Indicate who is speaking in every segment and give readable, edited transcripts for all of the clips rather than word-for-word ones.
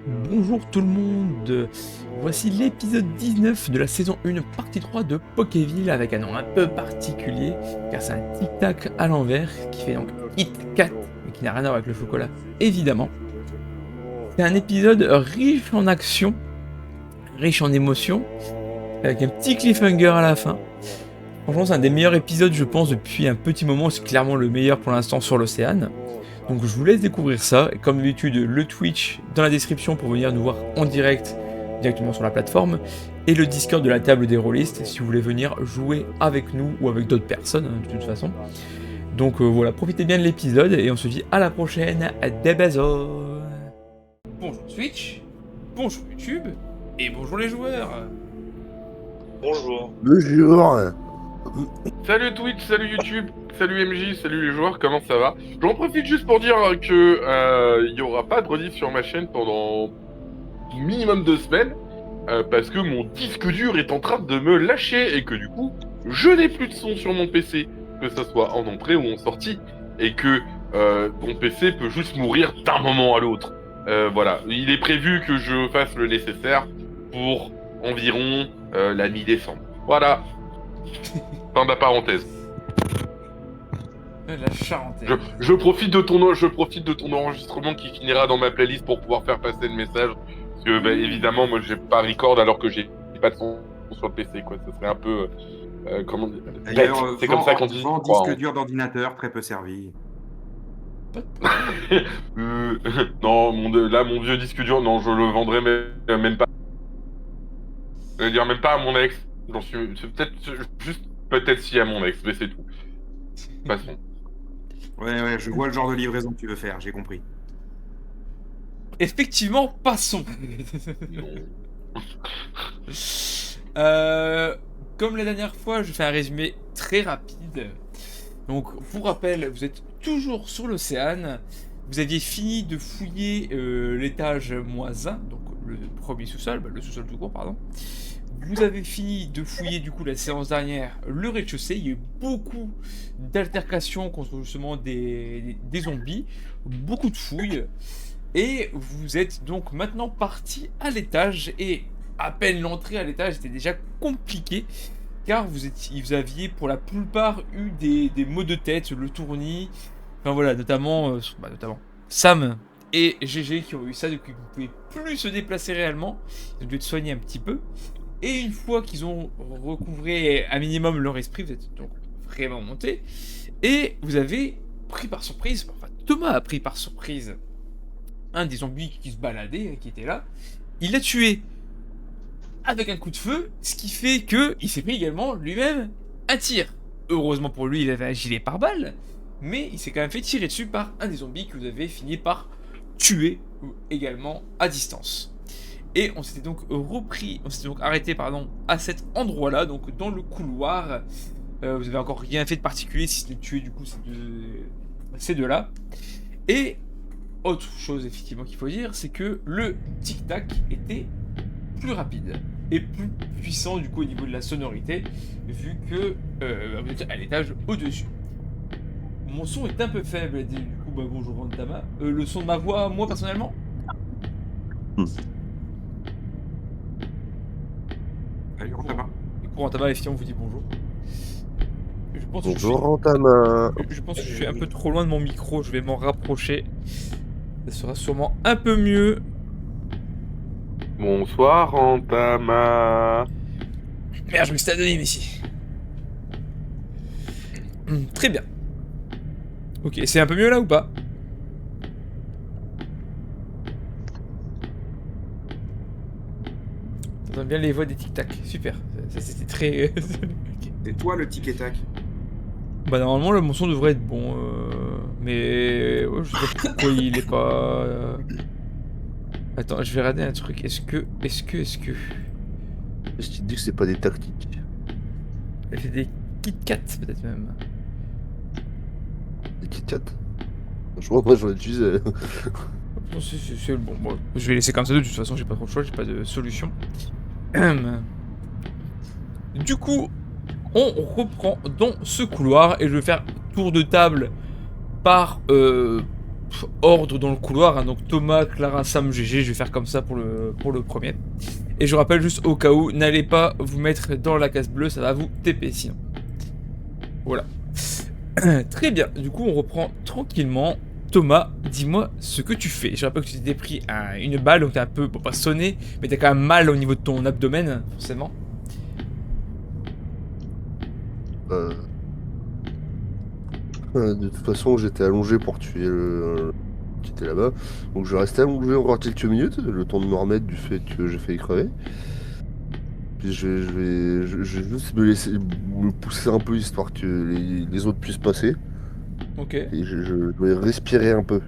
Speaker 1: Bonjour tout le monde, voici l'épisode 19 de la saison 1 partie 3 de Pokéville avec un nom un peu particulier car c'est un tic-tac à l'envers qui fait donc Kit Kat mais qui n'a rien à voir avec le chocolat évidemment. C'est un épisode riche en action, riche en émotions, avec un petit cliffhanger à la fin. Franchement c'est un des meilleurs épisodes je pense depuis un petit moment, c'est clairement le meilleur pour l'instant sur l'Océane. Donc je vous laisse découvrir ça, et comme d'habitude le Twitch dans la description pour venir nous voir en direct directement sur la plateforme, et le Discord de la table des rôlistes si vous voulez venir jouer avec nous ou avec d'autres personnes de toute façon. Donc voilà, profitez bien de l'épisode et on se dit à la prochaine, des bisous. Bonjour Twitch, bonjour YouTube, et bonjour les joueurs.
Speaker 2: Bonjour.
Speaker 3: Bonjour.
Speaker 2: Salut Twitch, salut YouTube, salut MJ, salut les joueurs, comment ça va? J'en profite juste pour dire que il y aura pas de rediff sur ma chaîne pendant minimum 2 semaines parce que mon disque dur est en train de me lâcher et que du coup je n'ai plus de son sur mon PC, que ça soit en entrée ou en sortie, et que mon PC peut juste mourir d'un moment à l'autre. Voilà, il est prévu que je fasse le nécessaire pour environ la mi-décembre. Voilà. Fin de la parenthèse.
Speaker 1: La Charentaise.
Speaker 2: Je profite de ton enregistrement qui finira dans ma playlist pour pouvoir faire passer le message. Parce que bah, évidemment, moi j'ai pas record alors que j'ai pas de son sur le PC, quoi. Ça serait un peu comment dire, bête. C'est comme ça qu'on dit.
Speaker 4: Disque dur d'ordinateur très peu servi.
Speaker 2: Non, mon vieux disque dur, non, je le vendrai même pas. Je veux dire même pas à mon ex. J'en suis peut-être si à mon ex, mais c'est tout. Passons.
Speaker 4: Ouais, je vois le genre de livraison que tu veux faire, j'ai compris.
Speaker 1: Effectivement, passons. Comme la dernière fois, je fais un résumé très rapide. Donc, pour rappel, vous êtes toujours sur l'Océane. Vous aviez fini de fouiller l'étage -1, donc le premier sous-sol, le sous-sol tout court, pardon. Vous avez fini de fouiller du coup la séance dernière le rez-de-chaussée. Il y a eu beaucoup d'altercations contre justement des zombies, beaucoup de fouilles. Et vous êtes donc maintenant parti à l'étage. Et à peine l'entrée à l'étage était déjà compliquée. Car vous aviez pour la plupart eu des maux de tête, le tournis. Enfin voilà, notamment Sam et GG qui ont eu ça. Donc ils ne pouvaient plus se déplacer réellement. Ils ont dû être soignés un petit peu. Et une fois qu'ils ont recouvré un minimum leur esprit, vous êtes donc vraiment monté. Et vous avez pris par surprise, enfin Thomas a pris par surprise un des zombies qui se baladait, qui était là. Il l'a tué avec un coup de feu, ce qui fait que il s'est pris également lui-même un tir. Heureusement pour lui, il avait un gilet pare-balles, mais il s'est quand même fait tirer dessus par un des zombies que vous avez fini par tuer également à distance. Et on s'était donc arrêté à cet endroit-là, donc dans le couloir. Vous avez encore rien fait de particulier si ce n'est tuer du coup ces deux-là. Et autre chose effectivement qu'il faut dire, c'est que le tic-tac était plus rapide et plus puissant du coup au niveau de la sonorité, vu que vous êtes à l'étage au-dessus. Mon son est un peu faible, du coup bonjour Rantama. Le son de ma voix, moi personnellement
Speaker 4: Salut Rantama.
Speaker 1: Rantama, effectivement, vous dit bonjour.
Speaker 3: Bonjour Rantama.
Speaker 1: Je pense que je suis un peu trop loin de mon micro, je vais m'en rapprocher. Ça sera sûrement un peu mieux.
Speaker 2: Bonsoir Rantama.
Speaker 1: Merde, je me suis anonyme ici. Très bien. Ok, c'est un peu mieux là ou pas? T'entends bien les voix des tic-tac, super. Ça c'était très...
Speaker 4: C'est toi le tic et tac.
Speaker 1: Bah normalement le mon son devrait être bon, mais je sais pas pourquoi il est pas... Attends, je vais regarder un truc, est-ce que...
Speaker 3: Est-ce que tu dis que c'est pas des tactiques?
Speaker 1: Elle fait des Kit Kat peut-être même.
Speaker 3: Des Kit Kat? Moi j'en utilise.
Speaker 1: Non, c'est bon, moi, je vais laisser comme ça de toute façon, j'ai pas trop le choix, j'ai pas de solution. Du coup, on reprend dans ce couloir et je vais faire tour de table par ordre dans le couloir, hein, donc Thomas, Clara, Sam, GG, je vais faire comme ça pour le premier. Et je rappelle juste au cas où, n'allez pas vous mettre dans la case bleue, ça va vous TP sinon. Voilà. Très bien, du coup on reprend tranquillement. Thomas, dis-moi ce que tu fais. Je rappelle que tu t'es pris une balle, donc t'es un peu, bon, pas sonné, mais t'as quand même mal au niveau de ton abdomen, forcément.
Speaker 3: De toute façon, j'étais allongé pour tuer le qui était là-bas. Donc je restais allongé encore quelques minutes, le temps de me remettre du fait que j'ai failli crever. Puis je vais juste me pousser un peu histoire que les autres puissent passer.
Speaker 1: Ok,
Speaker 3: Et je vais respirer un peu.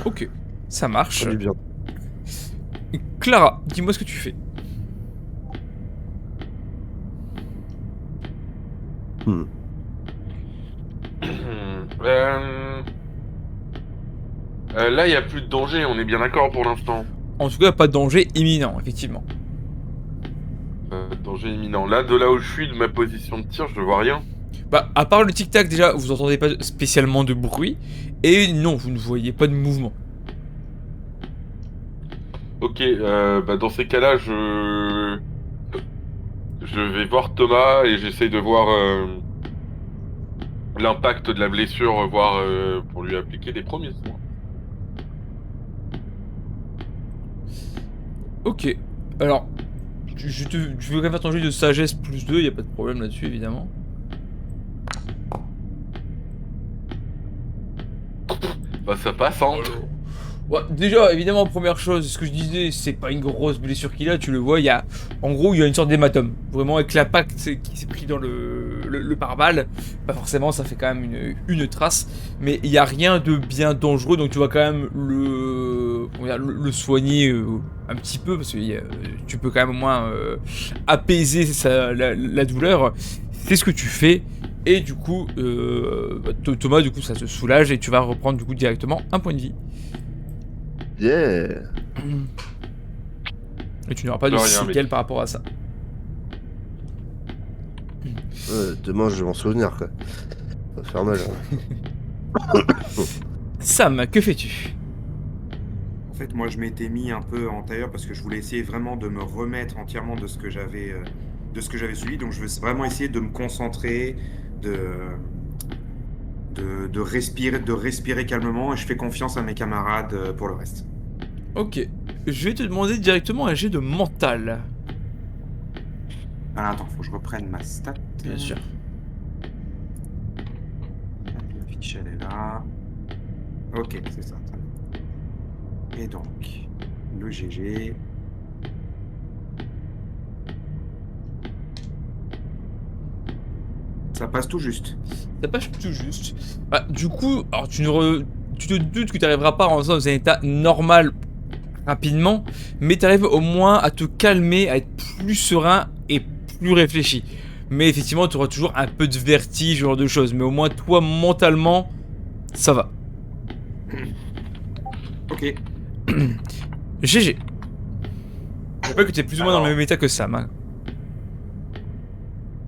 Speaker 1: ok, ça
Speaker 3: Ça
Speaker 1: marche.
Speaker 3: fait du bien.
Speaker 1: Clara, dis-moi ce que tu fais.
Speaker 3: Hmm.
Speaker 2: Là, il n'y a plus de danger, on est bien d'accord pour l'instant.
Speaker 1: En tout cas, pas de danger imminent, effectivement.
Speaker 2: Danger imminent. Là, de là où je suis, de ma position de tir, je vois rien.
Speaker 1: Bah, à part le tic-tac, déjà, vous entendez pas spécialement de bruit. Et non, vous ne voyez pas de mouvement.
Speaker 2: Ok, bah dans ces cas-là, je vais voir Thomas et j'essaye de voir l'impact de la blessure, voir pour lui appliquer des premiers soins.
Speaker 1: Ok. Alors, je vais quand même faire ton jeu de sagesse plus 2, y a pas de problème là-dessus, évidemment.
Speaker 2: Bah ça passe, hein.
Speaker 1: Ouais, déjà, évidemment, première chose, ce que je disais, c'est pas une grosse blessure qu'il a, tu le vois, en gros, il y a une sorte d'hématome. Vraiment, avec l'impact qui s'est pris dans le pare-balles, bah forcément, ça fait quand même une trace. Mais il y a rien de bien dangereux, donc tu vas quand même le soigner un petit peu, parce que tu peux quand même au moins apaiser la douleur. C'est ce que tu fais. Et du coup, Thomas, du coup, ça te soulage et tu vas reprendre du coup directement un point de vie.
Speaker 3: Yeah.
Speaker 1: Et tu n'auras pas de
Speaker 2: De rien,
Speaker 1: séquelles
Speaker 2: mec.
Speaker 1: par rapport à ça.
Speaker 3: Demain, je vais m'en souvenir, quoi. Ça va faire mal. Hein.
Speaker 1: Sam, que fais-tu?
Speaker 4: En fait, moi, je m'étais mis un peu en tailleur parce que je voulais essayer vraiment de me remettre entièrement de ce que j'avais suivi. Donc, je veux vraiment essayer de me concentrer, de respirer calmement. Et je fais confiance à mes camarades pour le reste.
Speaker 1: Ok. Je vais te demander directement un jet de mental.
Speaker 4: Ah, attends, faut que je reprenne ma stat.
Speaker 1: Bien sûr.
Speaker 4: La fiche, elle est là. Ok, c'est ça. Et donc, le GG. Ça passe tout juste.
Speaker 1: Ça passe tout juste. Bah, du coup, alors tu te doutes que tu n'arriveras pas à rentrer dans un état normal rapidement, mais tu arrives au moins à te calmer, à être plus serein et plus réfléchi. Mais effectivement, tu auras toujours un peu de vertige, ce genre de choses. Mais au moins, toi, mentalement, ça va.
Speaker 4: Ok.
Speaker 1: GG. Je rappelle que tu es plus ou moins dans le
Speaker 5: Alors.
Speaker 1: même état que Sam. Hein.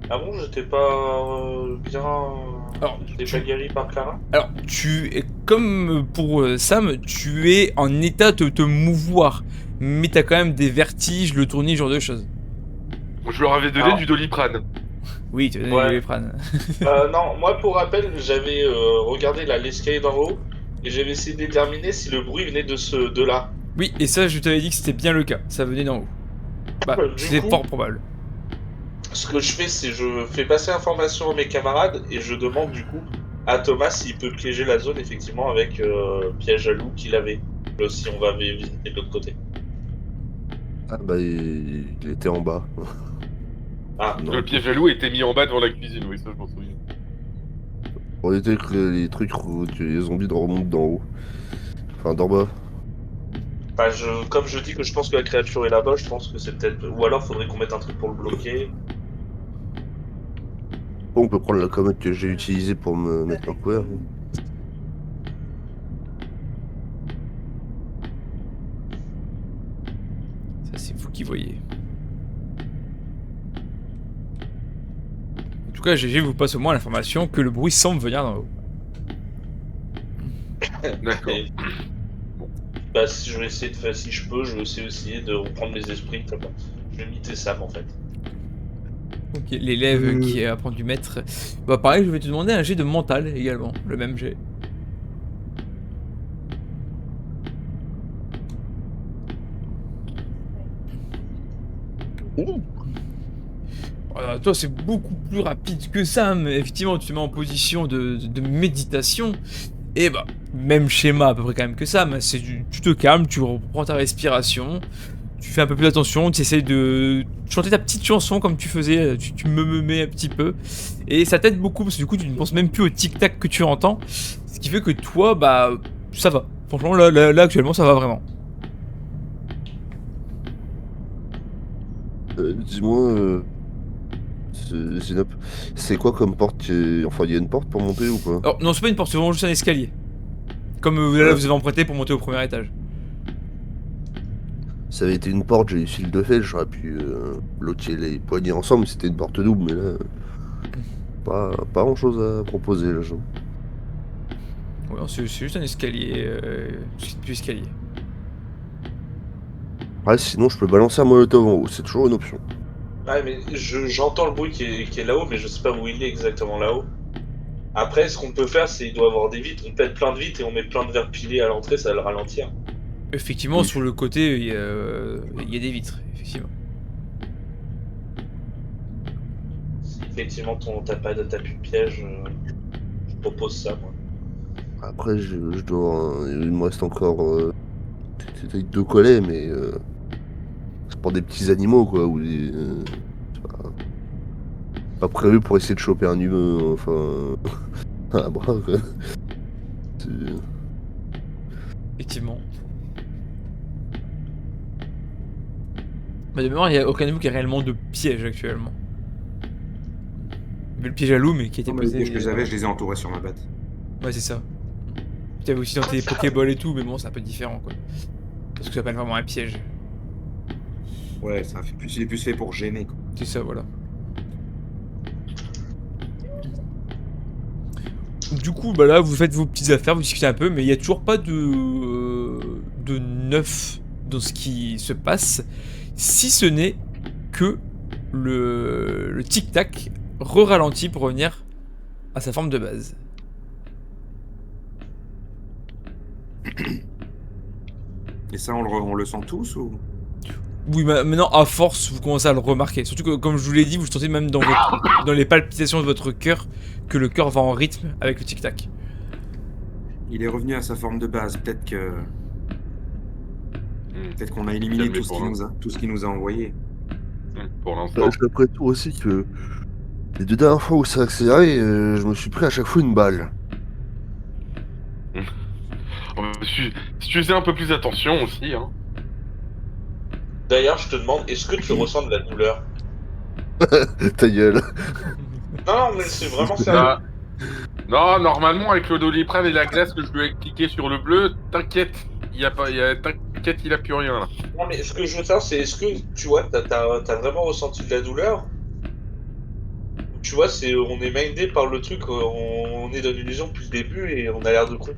Speaker 5: Ah bon, j'étais pas bien.
Speaker 1: Alors,
Speaker 5: J'étais pas guéri par Clara?
Speaker 1: Alors, tu es comme pour Sam, tu es en état de te mouvoir, mais t'as quand même des vertiges, le tournis, ce genre de choses.
Speaker 2: Je leur avais donné
Speaker 5: Alors.
Speaker 2: du Doliprane.
Speaker 1: Oui, tu as donné
Speaker 5: Ouais.
Speaker 1: les Doliprane.
Speaker 5: Non, moi pour rappel, j'avais regardé l'escalier d'en haut et j'avais essayé de déterminer si le bruit venait de là.
Speaker 1: Oui, et ça, je t'avais dit que c'était bien le cas, ça venait d'en haut. Bah,
Speaker 5: Du
Speaker 1: c'est
Speaker 5: coup-
Speaker 1: fort probable.
Speaker 5: Ce que je fais, c'est je fais passer l'information à mes camarades et je demande du coup à Thomas s'il peut piéger la zone effectivement avec piège à loup qu'il avait. Si on va visiter de l'autre côté.
Speaker 3: Ah bah, il était en bas.
Speaker 5: Ah,
Speaker 3: Non.
Speaker 2: Le piège à loup était mis en bas devant la cuisine, oui, ça je m'en souviens.
Speaker 3: On était que les trucs où les zombies remontent d'en haut. Enfin, d'en bas.
Speaker 5: bah, comme je dis que je pense que la créature est là-bas, je pense que c'est peut-être. Ou alors faudrait qu'on mette un truc pour le bloquer.
Speaker 3: On peut prendre la commode que j'ai utilisée pour me mettre en couvert.
Speaker 1: Ça, c'est vous qui voyez. En tout cas, GG vous passe au moins l'information que le bruit semble venir d'en haut.
Speaker 2: D'accord.
Speaker 5: Et, bah, si je vais essayer de faire, si je peux, je vais essayer de reprendre mes esprits comme je vais imiter Sam en fait.
Speaker 1: Ok, l'élève qui apprend du maître. Bah pareil, je vais te demander un jet de mental également, le même jet.
Speaker 3: Ouh.
Speaker 1: Toi, c'est beaucoup plus rapide que ça, mais effectivement, tu te mets en position de méditation. Et bah, même schéma à peu près quand même que ça, mais tu te calmes, tu reprends ta respiration, tu fais un peu plus attention, tu essayes de chanter ta petite chanson comme tu faisais, tu me mets un petit peu. Et ça t'aide beaucoup, parce que du coup, tu ne penses même plus au tic-tac que tu entends. Ce qui fait que toi, bah, ça va. Franchement, là actuellement, ça va vraiment.
Speaker 3: Dis-moi, Zénop, c'est quoi comme porte Enfin, il y a une porte pour monter ou pas?
Speaker 1: Alors, non, c'est pas une porte, c'est vraiment juste un escalier. Comme là,
Speaker 3: Ouais.
Speaker 1: vous avez emprunté pour monter au premier étage.
Speaker 3: Ça avait été une porte, j'ai eu fil de fer, j'aurais pu bloquer les poignées ensemble, c'était une porte double, mais là, pas grand-chose à proposer, là, j'avoue.
Speaker 1: Ouais, non, c'est juste un escalier. C'est plus escalier.
Speaker 3: Ouais, sinon, je peux balancer un molotov en haut, c'est toujours une option.
Speaker 5: Ouais, mais j'entends le bruit qui est là-haut, mais je sais pas où il est exactement là-haut. Après, ce qu'on peut faire, c'est il doit avoir des vitres. On pète plein de vitres et on met plein de verres pilés à l'entrée, ça va le ralentir.
Speaker 1: Effectivement,
Speaker 3: Oui.
Speaker 1: sur le côté, il y a des vitres, effectivement.
Speaker 5: Si effectivement t'as plus de piège, je propose ça, moi.
Speaker 3: Après, je dois. Il me reste encore peut-être 2 collets, mais c'est pour des petits animaux, quoi. Ou c'est pas prévu pour essayer de choper un humain, enfin. Un bras, quoi. C'est-
Speaker 1: Effectivement. Mais de mémoire, il n'y a aucun de vous qui a réellement de piège actuellement. Il y avait le piège à loup, mais qui était
Speaker 4: Non, mais les
Speaker 1: posé.
Speaker 4: pièges que j'avais, je les ai entourés sur ma batte.
Speaker 1: Ouais, c'est ça. Tu avais aussi dans tes Pokéballs et tout, mais bon, c'est un peu différent, quoi. Parce que ça s'appelle vraiment un piège.
Speaker 4: Ouais, ça fait plus, il est plus fait pour gêner, quoi.
Speaker 1: C'est ça, voilà. Du coup, bah là, vous faites vos petites affaires, vous discutez un peu, mais il n'y a toujours pas de neuf dans ce qui se passe, si ce n'est que le tic-tac re-ralentit pour revenir à sa forme de base.
Speaker 4: Et ça, on le sent tous ou?
Speaker 1: Oui, maintenant, à force, vous commencez à le remarquer. Surtout que, comme je vous l'ai dit, vous sentez même dans les palpitations de votre cœur que le cœur va en rythme avec le tic-tac.
Speaker 4: Il est revenu à sa forme de base. Peut-être que. Peut-être qu'on a éliminé
Speaker 2: Calmez
Speaker 4: tout ce
Speaker 2: pour
Speaker 4: qu'il
Speaker 2: l'instant.
Speaker 4: tout ce qu'il nous a envoyé.
Speaker 2: Pour l'instant.
Speaker 3: J'ai l'impression aussi que les 2 dernières fois où ça a accéléré, je me suis pris à chaque fois une balle.
Speaker 2: Si tu faisais un peu plus attention aussi, hein.
Speaker 5: D'ailleurs, je te demande, est-ce que tu ressens de la douleur?
Speaker 3: Ta gueule.
Speaker 5: Non, mais c'est vraiment sérieux.
Speaker 2: Ah. Non, normalement, avec le Doliprane et la glace que je lui ai cliqué sur le bleu, t'inquiète, t'inquiète, il a plus rien là.
Speaker 5: Non, mais ce que je veux savoir, c'est est-ce que, tu vois, t'as vraiment ressenti de la douleur? Tu vois, on est mindé par le truc, on est dans l'illusion depuis le début et on a l'air de con.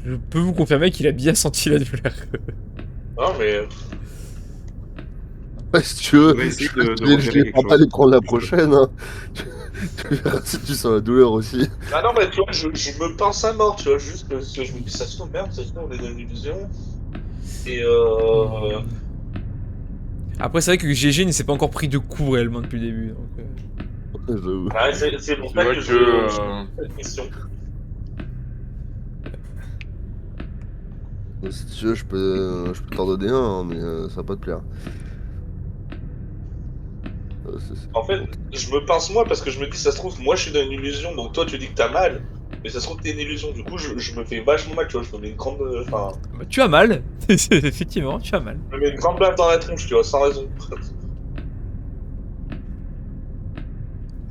Speaker 1: Je peux vous confirmer qu'il a bien senti la douleur.
Speaker 5: Non, mais
Speaker 3: Ouais, si tu veux,
Speaker 4: On va essayer
Speaker 3: je
Speaker 4: de
Speaker 3: vais
Speaker 4: repérer quelque
Speaker 3: pas
Speaker 4: chose.
Speaker 3: les prendre la prochaine. Hein. Tu verras si tu sens la douleur aussi.
Speaker 5: ah non, mais tu vois, je me pince à mort, tu vois, juste parce que je me dis, ça se trouve, merde, ça se trouve, on est dans l'illusion. Et
Speaker 1: Après, c'est vrai que GG ne s'est pas encore pris de coups réellement depuis le début. Donc,
Speaker 3: J'avoue.
Speaker 5: ouais, c'est pour
Speaker 2: C'est
Speaker 5: ça
Speaker 2: vrai
Speaker 5: que
Speaker 2: que,
Speaker 5: je pose cette question.
Speaker 3: Si tu veux, je peux t'en donner un, hein, mais ça va pas te plaire.
Speaker 5: En fait, je me pince moi parce que je me dis, ça se trouve, moi je suis dans une illusion, donc toi tu dis que t'as mal, mais ça se trouve que t'es une illusion. Du coup, je me fais vachement mal, tu vois, je me mets une grande. Enfin,
Speaker 1: bah, tu as mal. Effectivement, tu as mal.
Speaker 5: je me mets une grande balle dans la tronche, tu vois, sans raison.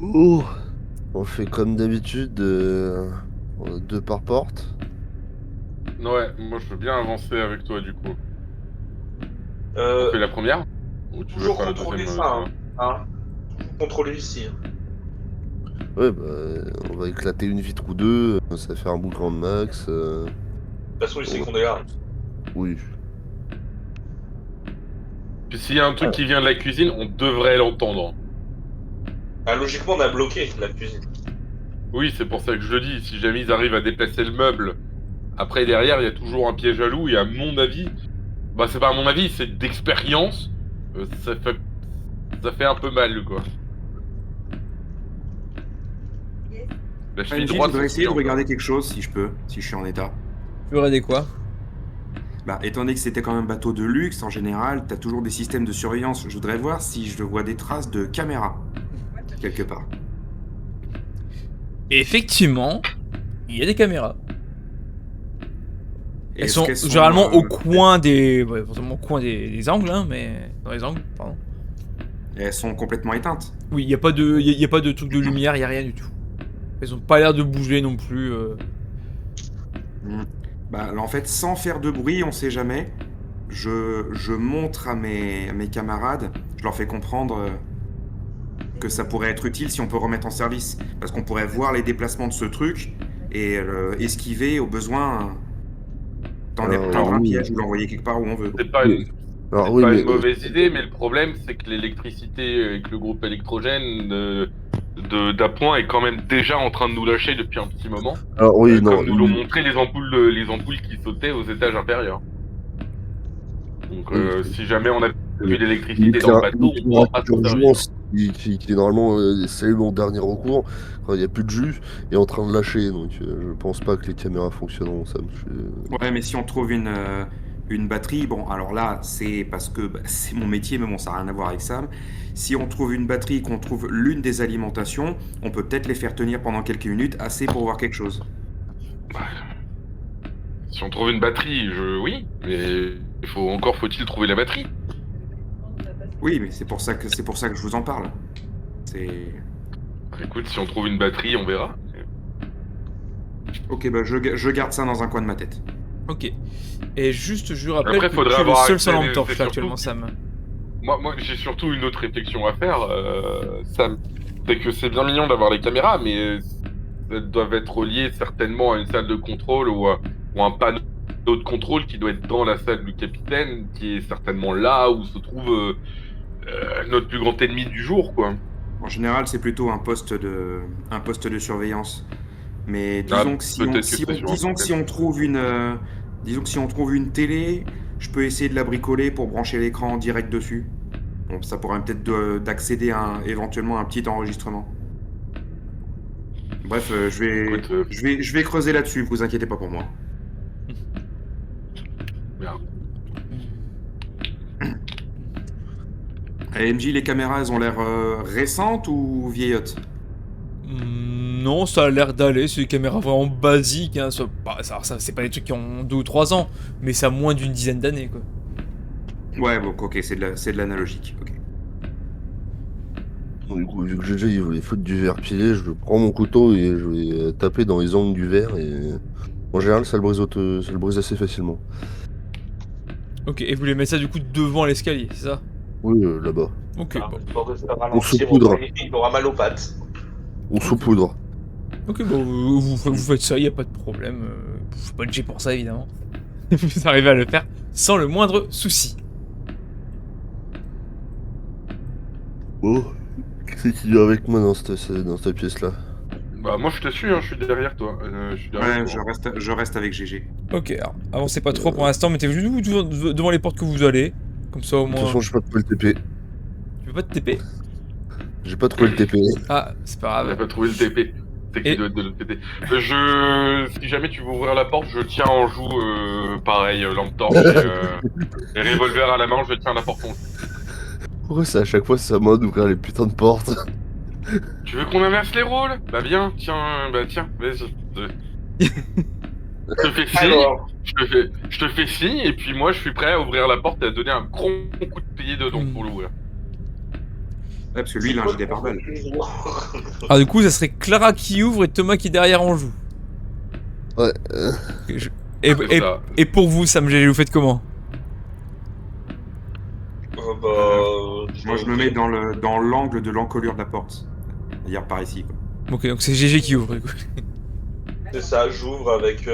Speaker 3: Oh, on fait comme d'habitude, 2 par porte.
Speaker 2: Ouais, moi je veux bien avancer avec toi du coup. On
Speaker 5: Euh,
Speaker 2: fait la première? Ou tu veux
Speaker 5: toujours
Speaker 2: faire la
Speaker 5: contrôler
Speaker 2: deuxième
Speaker 5: ça, hein. Toujours contrôler ici. Hein.
Speaker 3: Ouais, bah, on va éclater une vitre ou deux, ça fait un bout grand max.
Speaker 5: De toute façon, il sait qu'on est là.
Speaker 3: Oui.
Speaker 2: Puis s'il y a un truc qui vient de la cuisine, on devrait l'entendre.
Speaker 5: Ah, logiquement, on a bloqué la cuisine.
Speaker 2: Oui, c'est pour ça que je le dis. Si jamais ils arrivent à déplacer le meuble, après derrière, il y a toujours un piège à loup. Et à mon avis, bah c'est pas à mon avis, c'est d'expérience. Ça fait un peu mal, quoi. La cheville
Speaker 4: Je
Speaker 2: droite,
Speaker 4: voudrais essayer de
Speaker 2: c'est
Speaker 4: regarder quelque chose si je peux, si je suis en état.
Speaker 1: Tu veux regarder quoi?
Speaker 4: Bah, étant donné que c'était quand même un bateau de luxe, en général, t'as toujours des systèmes de surveillance. Je voudrais voir si je vois des traces de caméra quelque part.
Speaker 1: Et effectivement, il y a des caméras. Elles
Speaker 4: Est-ce
Speaker 1: sont
Speaker 4: qu'elles sont,
Speaker 1: généralement au coin des... Ouais, forcément au coin des angles, hein, mais... Dans les angles, pardon.
Speaker 4: Elles sont complètement éteintes.
Speaker 1: Oui, il n'y a pas de... Y a pas de truc de lumière, il n'y a rien du tout. Elles ont pas l'air de bouger non plus.
Speaker 4: Bah, en fait, sans faire de bruit, on sait jamais. Je montre à mes camarades, je leur fais comprendre que ça pourrait être utile si on peut remettre en service. Parce qu'on pourrait voir les déplacements de ce truc et esquiver au besoin,
Speaker 3: Alors,
Speaker 4: tendre un
Speaker 3: oui.
Speaker 4: piège ou l'envoyer quelque part où on veut.
Speaker 2: pas une,
Speaker 3: Alors
Speaker 2: c'est
Speaker 3: oui,
Speaker 2: pas
Speaker 3: mais
Speaker 2: une mauvaise idée, mais le problème, c'est que l'électricité avec le groupe électrogène d'Appoint est quand même déjà en train de nous lâcher depuis un petit moment.
Speaker 3: alors oui, non.
Speaker 2: Comme nous l'ont montré les ampoules qui sautaient aux étages inférieurs. Donc, si jamais on a plus d'électricité dans le bateau, on pourra pas s'en servir.
Speaker 3: d'urgence qui est normalement c'est mon dernier recours quand il n'y a plus de jus est en train de lâcher, donc je pense pas que les caméras fonctionneront, ça me fait...
Speaker 4: Ouais, mais si on trouve une batterie, bon, alors là, c'est parce que c'est mon métier, mais bon, ça n'a rien à voir avec Sam. Si on trouve une batterie, qu'on trouve l'une des alimentations, on peut peut-être les faire tenir pendant quelques minutes, assez pour voir quelque chose.
Speaker 2: Si on trouve une batterie, oui, mais faut-il trouver la batterie.
Speaker 4: Oui, mais c'est pour ça que je vous en parle. C'est...
Speaker 2: Écoute, si on trouve une batterie, on verra.
Speaker 4: Ok, bah je garde ça dans un coin de ma tête.
Speaker 1: Ok. Et juste, je rappelle
Speaker 2: Après,
Speaker 1: que
Speaker 2: faudrait
Speaker 1: tu es le
Speaker 2: avoir
Speaker 1: seul
Speaker 2: accès
Speaker 1: sans lampe
Speaker 2: des-
Speaker 1: torche
Speaker 2: c'est
Speaker 1: actuellement,
Speaker 2: surtout-
Speaker 1: Sam.
Speaker 2: Moi, j'ai surtout une autre réflexion à faire, Sam. C'est que c'est bien mignon d'avoir les caméras, mais elles doivent être reliées certainement à une salle de contrôle ou un panneau de contrôle qui doit être dans la salle du capitaine, qui est certainement là où se trouve notre plus grand ennemi du jour, quoi.
Speaker 4: En général, c'est plutôt un poste de surveillance. Mais
Speaker 2: Ah,
Speaker 4: disons que si
Speaker 2: peut-être
Speaker 4: on,
Speaker 2: que
Speaker 4: si
Speaker 2: c'est
Speaker 4: on-
Speaker 2: sur un
Speaker 4: disons que si
Speaker 2: problème.
Speaker 4: on trouve disons que si on trouve une télé, je peux essayer de la bricoler pour brancher l'écran en direct dessus. Bon, ça pourrait peut-être d'accéder éventuellement à un petit enregistrement. Bref,
Speaker 2: Écoute,
Speaker 4: je vais creuser là-dessus, vous inquiétez pas pour moi.
Speaker 2: merde.
Speaker 4: Et MJ, les caméras, elles ont l'air récentes ou vieillottes?
Speaker 1: Non, ça a l'air d'aller, c'est des caméras vraiment basiques, hein. C'est pas des trucs qui ont 2 ou 3 ans, mais ça a moins d'une dizaine d'années, quoi.
Speaker 4: Ouais, bon, ok, c'est de l'analogique. Ok.
Speaker 3: Bon, du coup, vu que GG il voulait foutre du verre pilé, je prends mon couteau et je vais taper dans les angles du verre et en général ça le brise assez facilement.
Speaker 1: Ok, et vous voulez mettre ça du coup devant l'escalier, c'est ça?
Speaker 3: Oui, là-bas.
Speaker 1: Ok,
Speaker 5: Ah,
Speaker 1: bon.
Speaker 5: faut rester à
Speaker 3: On
Speaker 5: ralentir,
Speaker 3: saupoudre.
Speaker 5: il aura mal aux pattes.
Speaker 3: On saupoudre.
Speaker 1: Ok, bon, vous faites ça, y a pas de problème. Vous faites pas de G pour ça, évidemment. Vous arrivez à le faire sans le moindre souci.
Speaker 3: Oh, qui c'est qui vient avec moi dans cette pièce-là?
Speaker 2: Bah, moi, je te suis, hein, je suis derrière toi. Je suis derrière
Speaker 4: Ouais,
Speaker 2: toi.
Speaker 4: je reste avec GG.
Speaker 1: Ok, alors, avancez pas trop pour l'instant, mettez-vous devant les portes que vous allez. Comme ça, au
Speaker 3: De toute
Speaker 1: moins...
Speaker 3: façon, j'ai pas trouvé le TP.
Speaker 1: Tu peux pas te TP?
Speaker 3: J'ai pas trouvé le TP.
Speaker 1: Ah, c'est pas
Speaker 2: On n'a
Speaker 1: grave.
Speaker 2: pas trouvé le TP. C'est qui
Speaker 1: Et-
Speaker 2: doit être de l'autre côté. Si jamais tu veux ouvrir la porte, je tiens en joue, pareil, lampe torche et revolver à la main, je tiens la porte en joue.
Speaker 3: Pourquoi c'est à chaque fois c'est à moi d'ouvrir les putains de portes?
Speaker 2: Tu veux qu'on inverse les rôles? Bah viens, tiens, vas-y. Je te fais signe,
Speaker 5: Alors,
Speaker 2: je te fais signe, et puis moi je suis prêt à ouvrir la porte et à donner un gros coup de pied dedans pour l'ouvrir.
Speaker 4: Ouais, parce que lui, il a un gilet pare-balles.
Speaker 1: Alors du coup, ça serait Clara qui ouvre et Thomas qui derrière en joue.
Speaker 3: Ouais.
Speaker 1: Et,
Speaker 2: Comme
Speaker 1: et,
Speaker 2: ça.
Speaker 1: et pour vous, Sam GG, vous faites comment?
Speaker 4: Moi, je me mets dans l'angle de l'encolure de la porte. C'est-à-dire par ici, quoi.
Speaker 1: Ok, donc c'est GG qui ouvre, du coup.
Speaker 5: C'est ça, j'ouvre avec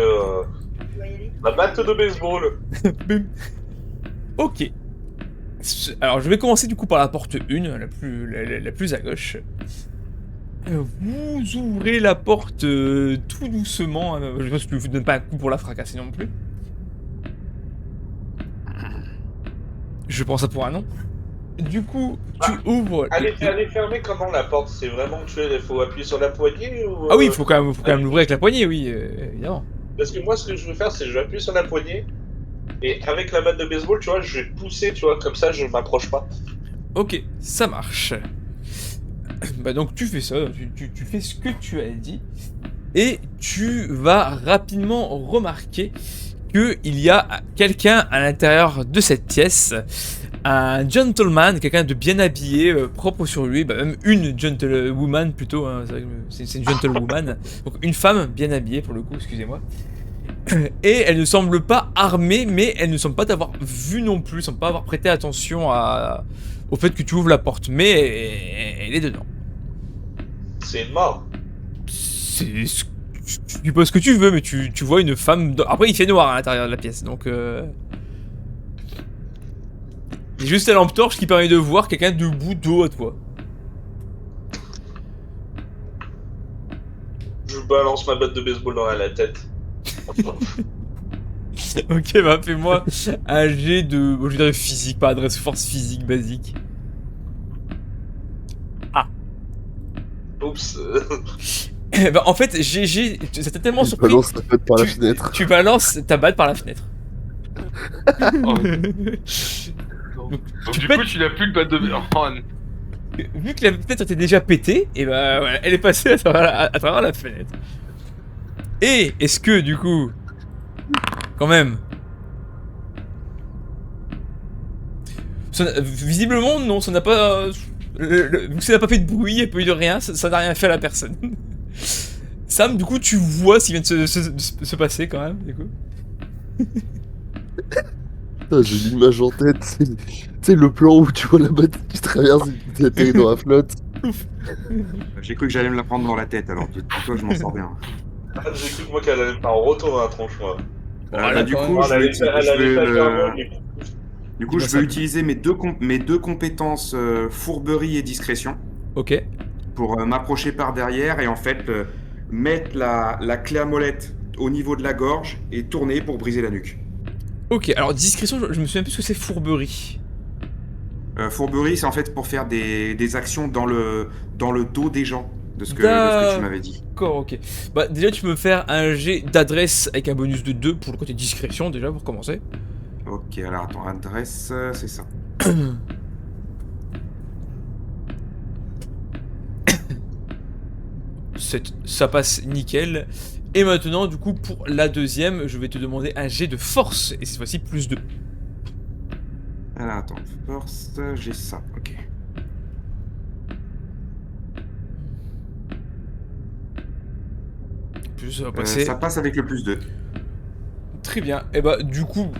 Speaker 5: ma batte de baseball.
Speaker 1: Bim. Ok. Alors, je vais commencer du coup par la porte 1, la plus à gauche. Vous ouvrez la porte tout doucement. Je pense que je ne vous donne pas un coup pour la fracasser non plus. Je pense ça pour un non. Du coup, tu ouvres.
Speaker 5: Elle est fermée comment la porte? C'est vraiment que il faut appuyer sur la poignée ou...
Speaker 1: Ah oui, il faut quand même l'ouvrir avec la poignée, oui, évidemment.
Speaker 5: Parce que moi, ce que je veux faire, c'est que je vais appuyer sur la poignée. Et avec la batte de baseball, tu vois, je vais pousser, tu vois, comme ça, je m'approche pas.
Speaker 1: Ok, ça marche. Bah donc tu fais ça, tu fais ce que tu as dit. Et tu vas rapidement remarquer qu'il y a quelqu'un à l'intérieur de cette pièce. Un gentleman, quelqu'un de bien habillé, propre sur lui, bah même une gentlewoman plutôt, hein, c'est une gentlewoman. Donc une femme bien habillée pour le coup, excusez-moi. Et elle ne semble pas armée, mais elle ne semble pas t'avoir vu non plus, semble pas avoir prêté attention au fait que tu ouvres la porte, mais elle est dedans.
Speaker 5: C'est une mort.
Speaker 1: Tu poses ce que tu veux, mais tu vois une femme... Après, il fait noir à l'intérieur de la pièce, donc... Il y a juste la lampe torche qui permet de voir quelqu'un debout dos à toi.
Speaker 5: Je balance ma batte de baseball dans la tête.
Speaker 1: Ok, bah fais-moi un jet de... Bon, je dirais physique, pas adresse force physique basique.
Speaker 5: Oups.
Speaker 1: Bah en fait, GG, ça t'a tellement
Speaker 3: Il
Speaker 1: surpris...
Speaker 3: balance la tête par la fenêtre.
Speaker 1: Tu balances ta batte par la fenêtre.
Speaker 2: Donc
Speaker 1: Tu
Speaker 2: du
Speaker 1: pètes-
Speaker 2: coup, tu n'as plus de batte de... Oh,
Speaker 1: Vu que la fenêtre était déjà pétée, et bah voilà, elle est passée à travers la fenêtre. Et est-ce que du coup, quand même, visiblement non, ça n'a pas, vu que ça n'a pas fait de bruit, il n'y a pas eu de rien, ça n'a rien fait à la personne. Sam, du coup, tu vois ce qui vient de se passer quand même, du coup.
Speaker 3: Putain, j'ai l'image en tête, tu sais le plan où tu vois la batte qui traverse et qui atterrit dans la flotte.
Speaker 4: J'ai cru que j'allais me la prendre dans la tête, alors dis-toi que je m'en sors bien.
Speaker 5: Ah, j'ai cru que moi qu'elle allait me faire un retour dans la tronche, moi.
Speaker 1: Voilà,
Speaker 4: Du
Speaker 1: quand
Speaker 4: coup,
Speaker 1: même.
Speaker 4: je vais,
Speaker 1: Dis-moi
Speaker 4: je
Speaker 1: ça.
Speaker 4: vais utiliser mes deux compétences fourberie et discrétion
Speaker 1: Ok.
Speaker 4: pour m'approcher par derrière et en fait mettre la clé à molette au niveau de la gorge et tourner pour briser la nuque.
Speaker 1: Ok, alors discrétion, je me souviens plus ce que c'est fourberie.
Speaker 4: Fourberie, c'est en fait pour faire des actions dans le dos des gens, de ce que tu m'avais dit.
Speaker 1: D'accord, ok. Bah déjà tu peux me faire un jet d'adresse avec un bonus de 2 pour le côté discrétion déjà pour commencer.
Speaker 4: Ok, alors attends, adresse, c'est ça.
Speaker 1: Ça passe nickel. Et maintenant du coup pour la deuxième, je vais te demander un jet de force et cette fois-ci plus 2.
Speaker 4: Alors attends, force, j'ai ça, ok.
Speaker 1: Plus ça va passer.
Speaker 4: Ça passe avec le plus 2.
Speaker 1: Très bien. Et bah du coup,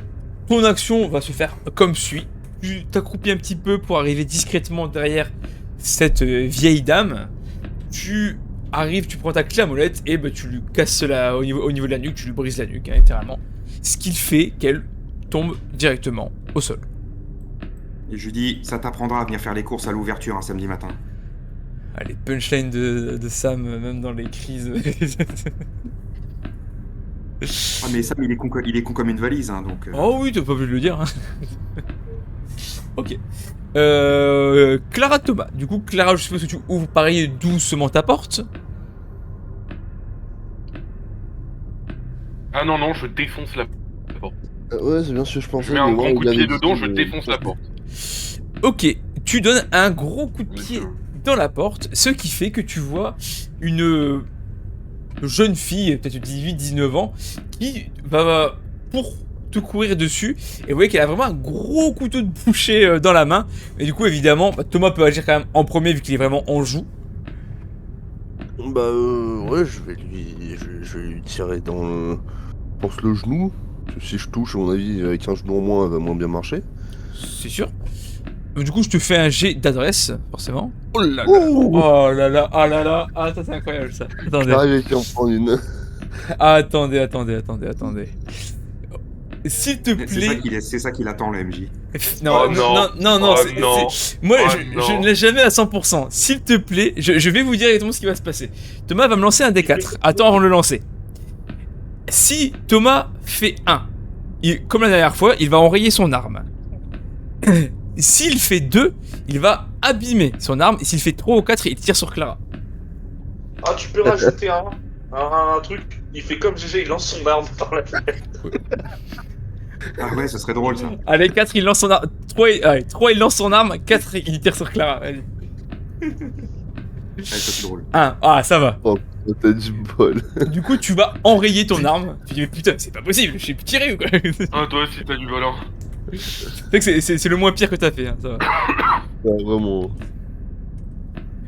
Speaker 1: ton action va se faire comme suit. Tu t'accroupis un petit peu pour arriver discrètement derrière cette vieille dame. Tu arrives, tu prends ta clé à molette et bah, tu lui casses au niveau de la nuque, tu lui brises la nuque, hein, littéralement. Ce qui fait qu'elle tombe directement au sol.
Speaker 4: Et je lui dis, ça t'apprendra à venir faire les courses à l'ouverture un samedi matin.
Speaker 1: Allez, punchline de Sam, même dans les crises.
Speaker 4: Ah mais Sam, il est con comme une valise, hein, donc...
Speaker 1: Oh oui, t'as pas pu le dire. Hein. Ok. Clara Thomas. Du coup, Clara, je suppose que tu ouvres pareil doucement ta porte.
Speaker 2: Ah non, non, je défonce la porte.
Speaker 3: Ouais, c'est bien ce que je pensais.
Speaker 2: Je mets un
Speaker 3: mais
Speaker 2: grand
Speaker 3: ouais,
Speaker 2: coup de
Speaker 3: il
Speaker 2: pied
Speaker 3: avait
Speaker 2: dedans,
Speaker 3: dit,
Speaker 2: je défonce la porte.
Speaker 1: Ok, tu donnes un gros coup de pied dans la porte, ce qui fait que tu vois une jeune fille, peut-être 18-19 ans, qui va pour te courir dessus, et vous voyez qu'elle a vraiment un gros couteau de boucher dans la main, et du coup évidemment, bah, Thomas peut agir quand même en premier vu qu'il est vraiment en joue.
Speaker 3: Bah ouais, je vais lui tirer dans le... Je pense le genou. Parce que si je touche, à mon avis, avec un genou en moins, elle va moins bien marcher.
Speaker 1: C'est sûr. Du coup, je te fais un jet d'adresse, forcément.
Speaker 2: Oh là là.
Speaker 1: Oh là là, ah là là, ah ça c'est incroyable ça. Attendez,
Speaker 3: J'arrive à en prendre une.
Speaker 1: attendez. S'il te plaît.
Speaker 4: C'est ça qu'il attend, le MJ.
Speaker 1: Non,
Speaker 2: Oh non. Oh
Speaker 1: c'est-
Speaker 2: non.
Speaker 1: moi
Speaker 2: Oh
Speaker 1: je
Speaker 2: non.
Speaker 1: ne l'ai jamais à 100%. S'il te plaît, je vais vous dire exactement ce qui va se passer. Thomas va me lancer un D4. Attends avant de le lancer. Si Thomas fait 1, comme la dernière fois, il va enrayer son arme. S'il fait 2, il va abîmer son arme. Et s'il fait 3 ou 4, il tire sur Clara.
Speaker 5: Ah, tu peux rajouter un truc. Il fait comme GG, il lance son arme par la fenêtre.
Speaker 4: Ah ouais, ça serait drôle, ça.
Speaker 1: Allez, 4, il lance son arme. 3, il lance son arme. 4, il tire sur Clara. Vas-y.
Speaker 4: Ouais, ça c'est drôle.
Speaker 1: 1, ah, ça va.
Speaker 3: Oh, t'as du bol.
Speaker 1: Du coup, tu vas enrayer ton arme. Tu dis, mais putain, c'est pas possible, je suis tiré ou quoi?
Speaker 2: Ah, toi aussi, t'as du volant.
Speaker 1: C'est que c'est le moins pire que t'as fait, hein, ça va.
Speaker 3: Ouais, vraiment.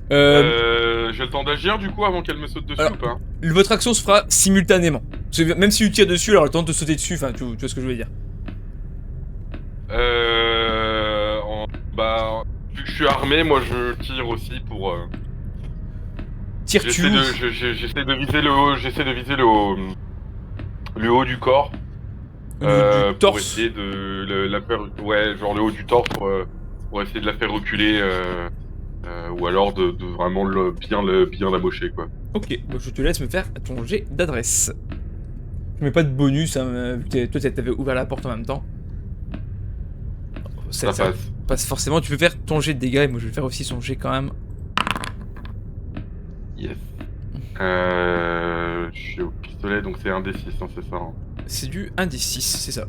Speaker 2: J'ai le temps d'agir du coup avant qu'elle me saute dessus
Speaker 1: Alors-
Speaker 2: ou pas?
Speaker 1: Votre action se fera simultanément. Parce que même si tu tires dessus, elle aura le temps de te sauter dessus, enfin, tu vois ce que je veux dire.
Speaker 2: Bah, vu que je suis armé, moi je tire aussi pour.
Speaker 1: Tire-tu
Speaker 2: J'essaie de viser le haut, le haut du corps.
Speaker 1: du
Speaker 2: Pour
Speaker 1: torse.
Speaker 2: essayer de la faire, ouais, genre le haut du torse pour essayer de la faire reculer, ou alors de vraiment bien la mocher quoi.
Speaker 1: Ok, bon, je te laisse me faire ton jet d'adresse. Je mets pas de bonus, hein, vu que toi t'avais ouvert la porte en même temps.
Speaker 2: Ça passe.
Speaker 1: Passe forcément, tu peux faire ton jet de dégâts et moi je vais faire aussi son jet quand même.
Speaker 2: Yes. Je suis au pistolet donc c'est un D6, hein, c'est ça. Hein.
Speaker 1: C'est du 1d6, c'est ça.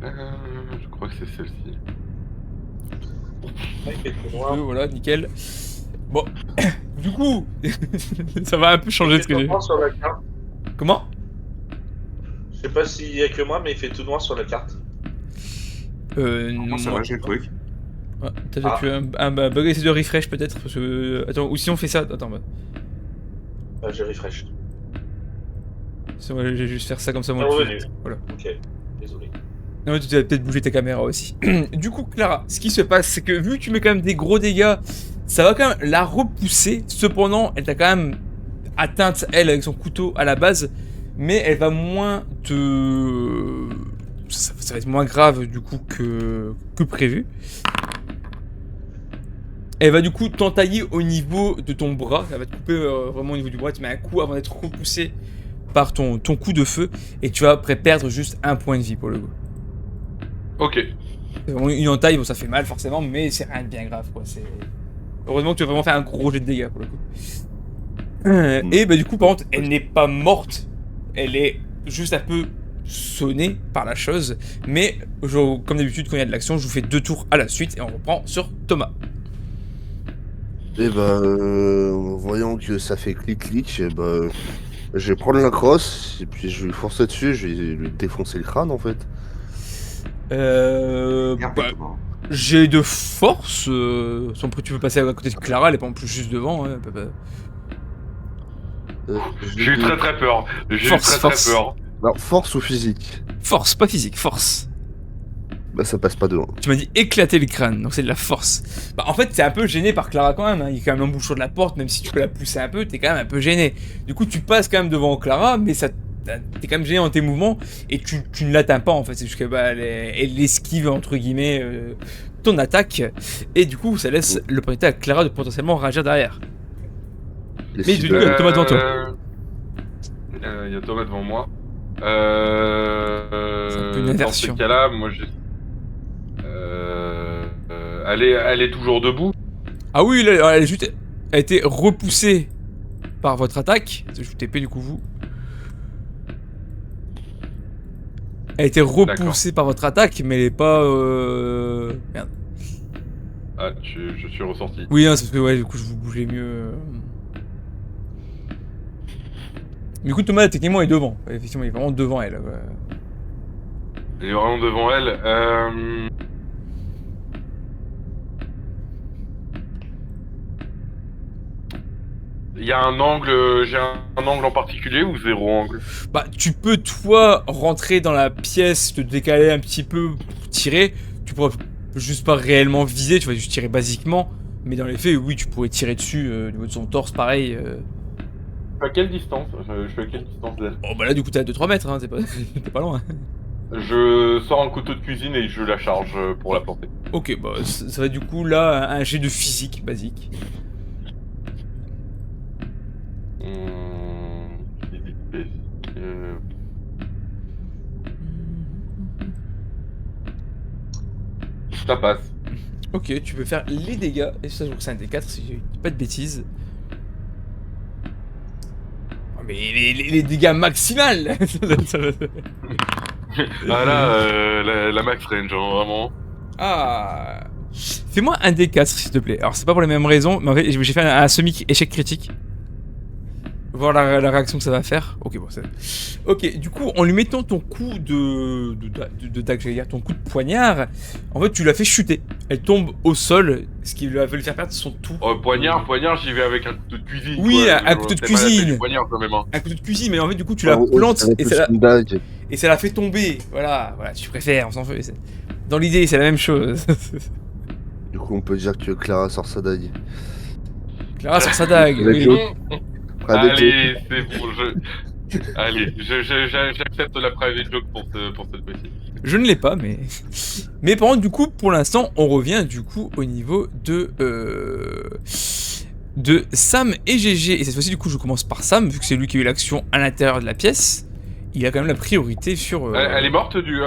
Speaker 2: Je crois que c'est celle-ci.
Speaker 5: Il fait tout noir.
Speaker 1: Voilà, nickel. Bon, du coup, ça va un peu changer
Speaker 5: Il
Speaker 1: ce
Speaker 5: fait
Speaker 1: que
Speaker 5: tout
Speaker 1: j'ai.
Speaker 5: noir sur la carte.
Speaker 1: Comment?
Speaker 5: Je sais pas s'il y a que moi, mais il fait tout noir sur la carte.
Speaker 4: Moi, ça
Speaker 1: non.
Speaker 4: va, j'ai le truc.
Speaker 1: Ouais, t'as déjà pu un bug, essayer de refresh peut-être parce que... Attends, ou sinon on fait ça, attends, bah.
Speaker 5: J'ai refresh.
Speaker 1: Je vais juste faire ça comme ça moi.
Speaker 5: Ah,
Speaker 1: tout de
Speaker 5: revenu.
Speaker 1: suite. Voilà.
Speaker 5: Ok, désolé.
Speaker 1: Non, tu vas peut-être bouger ta caméra aussi. Du coup, Clara, ce qui se passe, c'est que vu que tu mets quand même des gros dégâts, ça va quand même la repousser. Cependant, elle t'a quand même atteinte, elle, avec son couteau à la base. Mais elle va moins te... Ça va être moins grave, du coup, que prévu. Elle va du coup t'entailler au niveau de ton bras. Elle va te couper vraiment au niveau du bras. Tu mets un coup avant d'être repoussé par ton coup de feu. Et tu vas après perdre juste un point de vie pour le coup.
Speaker 2: Ok.
Speaker 1: C'est vraiment une entaille, bon ça fait mal forcément, mais c'est rien de bien grave quoi. Heureusement que tu as vraiment fait un gros jet de dégâts pour le coup. Et bah du coup par contre, elle n'est pas morte. Elle est juste un peu sonnée par la chose. Mais comme d'habitude quand il y a de l'action, je vous fais 2 tours à la suite et on reprend sur Thomas.
Speaker 3: Et voyant que ça fait clic-clic, je vais prendre la crosse et puis je vais lui forcer dessus, je vais lui défoncer le crâne en fait.
Speaker 4: Merde,
Speaker 1: Bah,
Speaker 4: Thomas.
Speaker 1: j'ai de force. Sans que tu peux passer à côté de Clara, elle est pas en plus juste devant. Hein,
Speaker 2: J'ai eu très peur. J'ai eu
Speaker 1: Force,
Speaker 2: très
Speaker 1: force.
Speaker 2: peur.
Speaker 3: Alors, force ou physique?
Speaker 1: Force, pas physique, force.
Speaker 3: Bah ça passe pas devant.
Speaker 1: Tu m'as dit éclater le crâne, donc c'est de la force. Bah en fait t'es un peu gêné par Clara quand même, hein. Il y a quand même l'embouchure de la porte, même si tu peux la pousser un peu, t'es quand même un peu gêné. Du coup tu passes quand même devant Clara, mais ça t'es quand même gêné dans tes mouvements, et tu ne l'atteins pas en fait, c'est juste que elle esquive entre guillemets ton attaque, et du coup ça laisse l'opportunité à Clara de potentiellement réagir derrière.
Speaker 3: Les
Speaker 1: Mais
Speaker 3: six
Speaker 1: du
Speaker 3: de-
Speaker 1: coup, Thomas devant toi.
Speaker 2: Il y a Thomas devant moi.
Speaker 1: C'est un peu une
Speaker 2: Dans
Speaker 1: inversion.
Speaker 2: ces cas-là, moi j'ai. Elle est toujours debout.
Speaker 1: Ah oui, là, elle a été repoussée par votre attaque, je vous TP du coup vous. Elle a été repoussée par votre attaque, mais elle est pas... Merde.
Speaker 2: Ah, je suis ressorti.
Speaker 1: Oui, non, c'est parce que ouais, du coup je vous bougeais mieux. Du coup Thomas techniquement est devant. Effectivement il est vraiment devant elle. Ouais.
Speaker 2: Elle est vraiment devant elle. Il y a un angle, j'ai un angle en particulier ou zéro angle?
Speaker 1: Bah tu peux toi rentrer dans la pièce, te décaler un petit peu pour tirer. Tu pourras peut juste pas réellement viser, tu vas juste tirer basiquement. Mais dans les faits, oui, tu pourrais tirer dessus au niveau de son torse, pareil.
Speaker 2: À quelle distance? Je suis à quelle distance d'elle?
Speaker 1: Oh bah là, du coup, t'es à 2-3 mètres, hein, t'es pas loin.
Speaker 2: Je sors un couteau de cuisine et je la charge pour la planter.
Speaker 1: Ok, bah ça va du coup là un jet de physique basique.
Speaker 2: Physique basique, Ça passe.
Speaker 1: Ok, tu peux faire les dégâts, et ça je crois que c'est un D4 si je dis pas de bêtises. Oh, mais les dégâts maximales.
Speaker 2: Ah là, la max range, hein, vraiment.
Speaker 1: Ah. Fais-moi un D4 s'il te plaît. Alors c'est pas pour les mêmes raisons, mais en fait j'ai fait un semi-échec critique. Voir la réaction que ça va faire. Ok, bon, c'est... Ok, du coup, en lui mettant ton coup de dague, j'allais dire, ton coup de poignard, en fait, tu l'as fait chuter. Elle tombe au sol, ce qui va lui faire perdre son tout.
Speaker 2: Poignard, j'y vais avec un couteau de cuisine.
Speaker 1: Oui,
Speaker 2: quoi.
Speaker 1: un couteau de
Speaker 2: C'est mal à faire
Speaker 1: cuisine.
Speaker 2: du poignard quand même. Hein.
Speaker 1: Un couteau de cuisine, mais en fait, du coup, tu la
Speaker 3: Ouais,
Speaker 1: plantes
Speaker 3: ça va
Speaker 1: et
Speaker 3: être
Speaker 1: ça
Speaker 3: une dague.
Speaker 1: la fait tomber. Voilà, tu préfères, on s'en fout. Dans l'idée, c'est la même chose.
Speaker 3: Du coup, on peut dire que Clara sort sa dague.
Speaker 1: Clara sort sa dague.
Speaker 3: Avec
Speaker 1: Oui.
Speaker 3: l'autre.
Speaker 2: Allez, c'est bon, Allez, j'accepte la private joke pour cette fois-ci.
Speaker 1: Je ne l'ai pas, mais... Mais par contre, du coup, pour l'instant, on revient du coup au niveau de Sam et GG. Et cette fois-ci, du coup, je commence par Sam, vu que c'est lui qui a eu l'action à l'intérieur de la pièce. Il a quand même la priorité sur...
Speaker 2: Elle est morte du...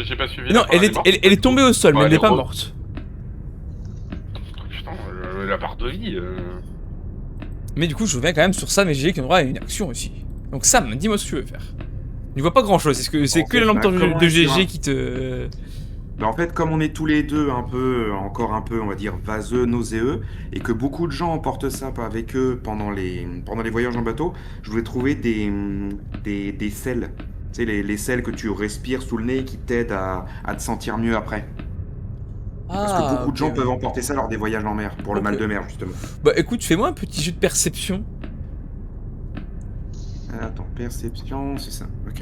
Speaker 2: j'ai pas suivi.
Speaker 1: Non, elle est tombée au sol, mais
Speaker 2: Ouais,
Speaker 1: elle n'est
Speaker 2: elle est
Speaker 1: pas
Speaker 2: re-
Speaker 1: morte.
Speaker 2: Putain, la part de vie...
Speaker 1: Mais du coup, je reviens quand même sur Sam et GG qui ont droit à une action aussi. Donc Sam, dis-moi ce que tu veux faire. Tu vois pas grand-chose, c'est
Speaker 4: En
Speaker 1: que
Speaker 4: fait,
Speaker 1: la lampe
Speaker 4: bah,
Speaker 1: torche
Speaker 4: comment
Speaker 1: de
Speaker 4: dire,
Speaker 1: GG qui te...
Speaker 4: Mais en fait, comme on est tous les deux encore un peu, on va dire, vaseux, nauséeux, et que beaucoup de gens emportent ça avec eux pendant les voyages en bateau, je voulais trouver des sels. Tu sais, les sels que tu respires sous le nez qui t'aident à te sentir mieux après. Parce que beaucoup de gens peuvent emporter ça lors des voyages en mer, pour le
Speaker 1: Ok.
Speaker 4: mal de mer, justement.
Speaker 1: Bah écoute, fais-moi un petit jeu de perception.
Speaker 4: Attends, perception, c'est ça. Ok.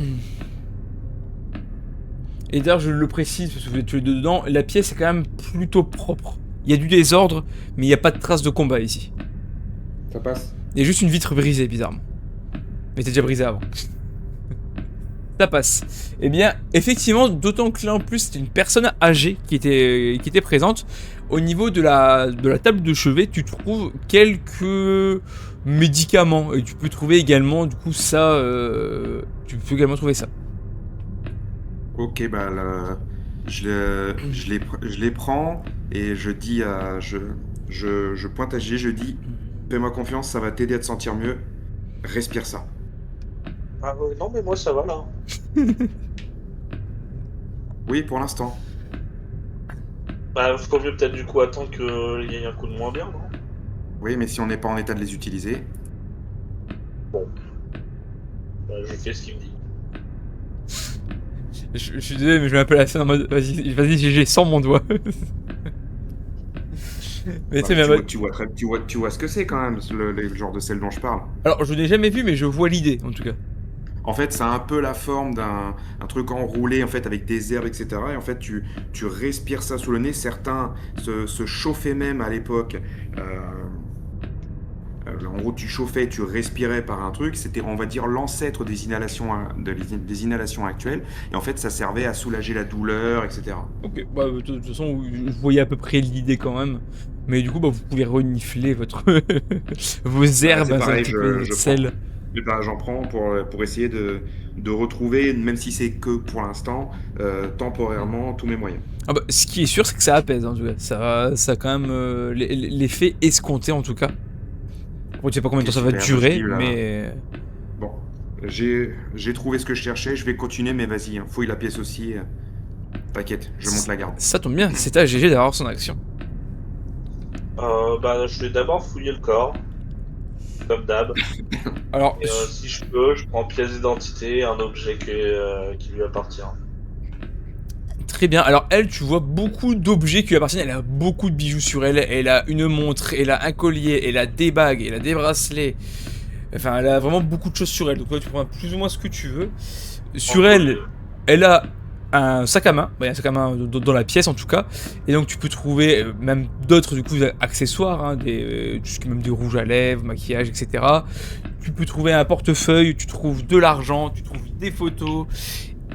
Speaker 1: Et d'ailleurs, je le précise, parce que vous êtes tous les deux dedans, la pièce est quand même plutôt propre. Il y a du désordre, mais il n'y a pas de traces de combat ici.
Speaker 4: Ça passe.
Speaker 1: Il y a juste une vitre brisée, bizarrement. Mais t'es déjà brisée avant. Ça passe. Eh bien, effectivement, d'autant que là, en plus, c'était une personne âgée qui était présente. Au niveau de la table de chevet, tu trouves quelques médicaments. Et tu peux trouver également, du coup, ça... tu peux également trouver ça.
Speaker 4: Ok, bah là, je les prends et je dis à... Je pointe à G, je dis, fais-moi confiance, ça va t'aider à te sentir mieux. Respire ça.
Speaker 5: Ah non, mais moi ça va là.
Speaker 4: Oui, pour l'instant.
Speaker 5: Bah, faut mieux peut-être du coup attendre qu'il y ait un coup de moins bien, non?
Speaker 4: Oui, mais si on n'est pas en état de les utiliser.
Speaker 5: Bah, je fais ce qu'il me dit.
Speaker 1: Je suis désolé, mais je m'appelle la scène en mode vas-y GG, sans mon doigt. Mais tu sais, mais
Speaker 4: Tu vois ce que c'est quand même, le genre de sel dont je parle.
Speaker 1: alors je n'ai jamais vu, mais je vois l'idée en tout cas.
Speaker 4: En fait, ça a un peu la forme d'un truc enroulé en fait avec des herbes, etc. Et en fait, tu respires ça sous le nez. Certains se chauffaient même à l'époque. En gros, tu chauffais, tu respirais par un truc. C'était, on va dire, l'ancêtre des inhalations, des inhalations actuelles. Et en fait, ça servait à soulager la douleur, etc.
Speaker 1: Ok, bah de toute façon, je voyais à peu près l'idée quand même. Mais du coup, bah, vous pouvez renifler vos herbes,
Speaker 4: c'est pareil,
Speaker 1: un petit peu de
Speaker 4: je
Speaker 1: sel.
Speaker 4: Et ben, j'en prends pour essayer de retrouver, même si c'est que pour l'instant, temporairement, tous mes moyens.
Speaker 1: Ah bah, ce qui est sûr, c'est que ça apaise en tout cas. Ça a quand même l'effet escompté en tout cas. Bon, tu sais pas combien de temps ça va
Speaker 4: Super,
Speaker 1: durer,
Speaker 4: je kiffe, là.
Speaker 1: mais...
Speaker 4: Bon, j'ai trouvé ce que je cherchais, je vais continuer, mais vas-y, hein, fouille la pièce aussi. T'inquiète, je monte la garde.
Speaker 1: Ça tombe bien, c'est à GG d'avoir son action.
Speaker 5: Bah, je vais d'abord fouiller le corps, comme d'hab.
Speaker 1: Alors,
Speaker 5: Et si je peux, je prends pièce d'identité, un objet qui lui appartient.
Speaker 1: très bien. Alors elle, tu vois beaucoup d'objets qui lui appartiennent. Elle a beaucoup de bijoux sur elle. Elle a une montre, elle a un collier, elle a des bagues, elle a des bracelets. Enfin, elle a vraiment beaucoup de choses sur elle. Donc toi, tu prends plus ou moins ce que tu veux. Sur elle, elle a un sac à main, il y a un sac à main dans la pièce en tout cas, et donc tu peux trouver même d'autres du coup accessoires, hein, même des rouges à lèvres, maquillage, etc. Tu peux trouver un portefeuille, tu trouves de l'argent, tu trouves des photos,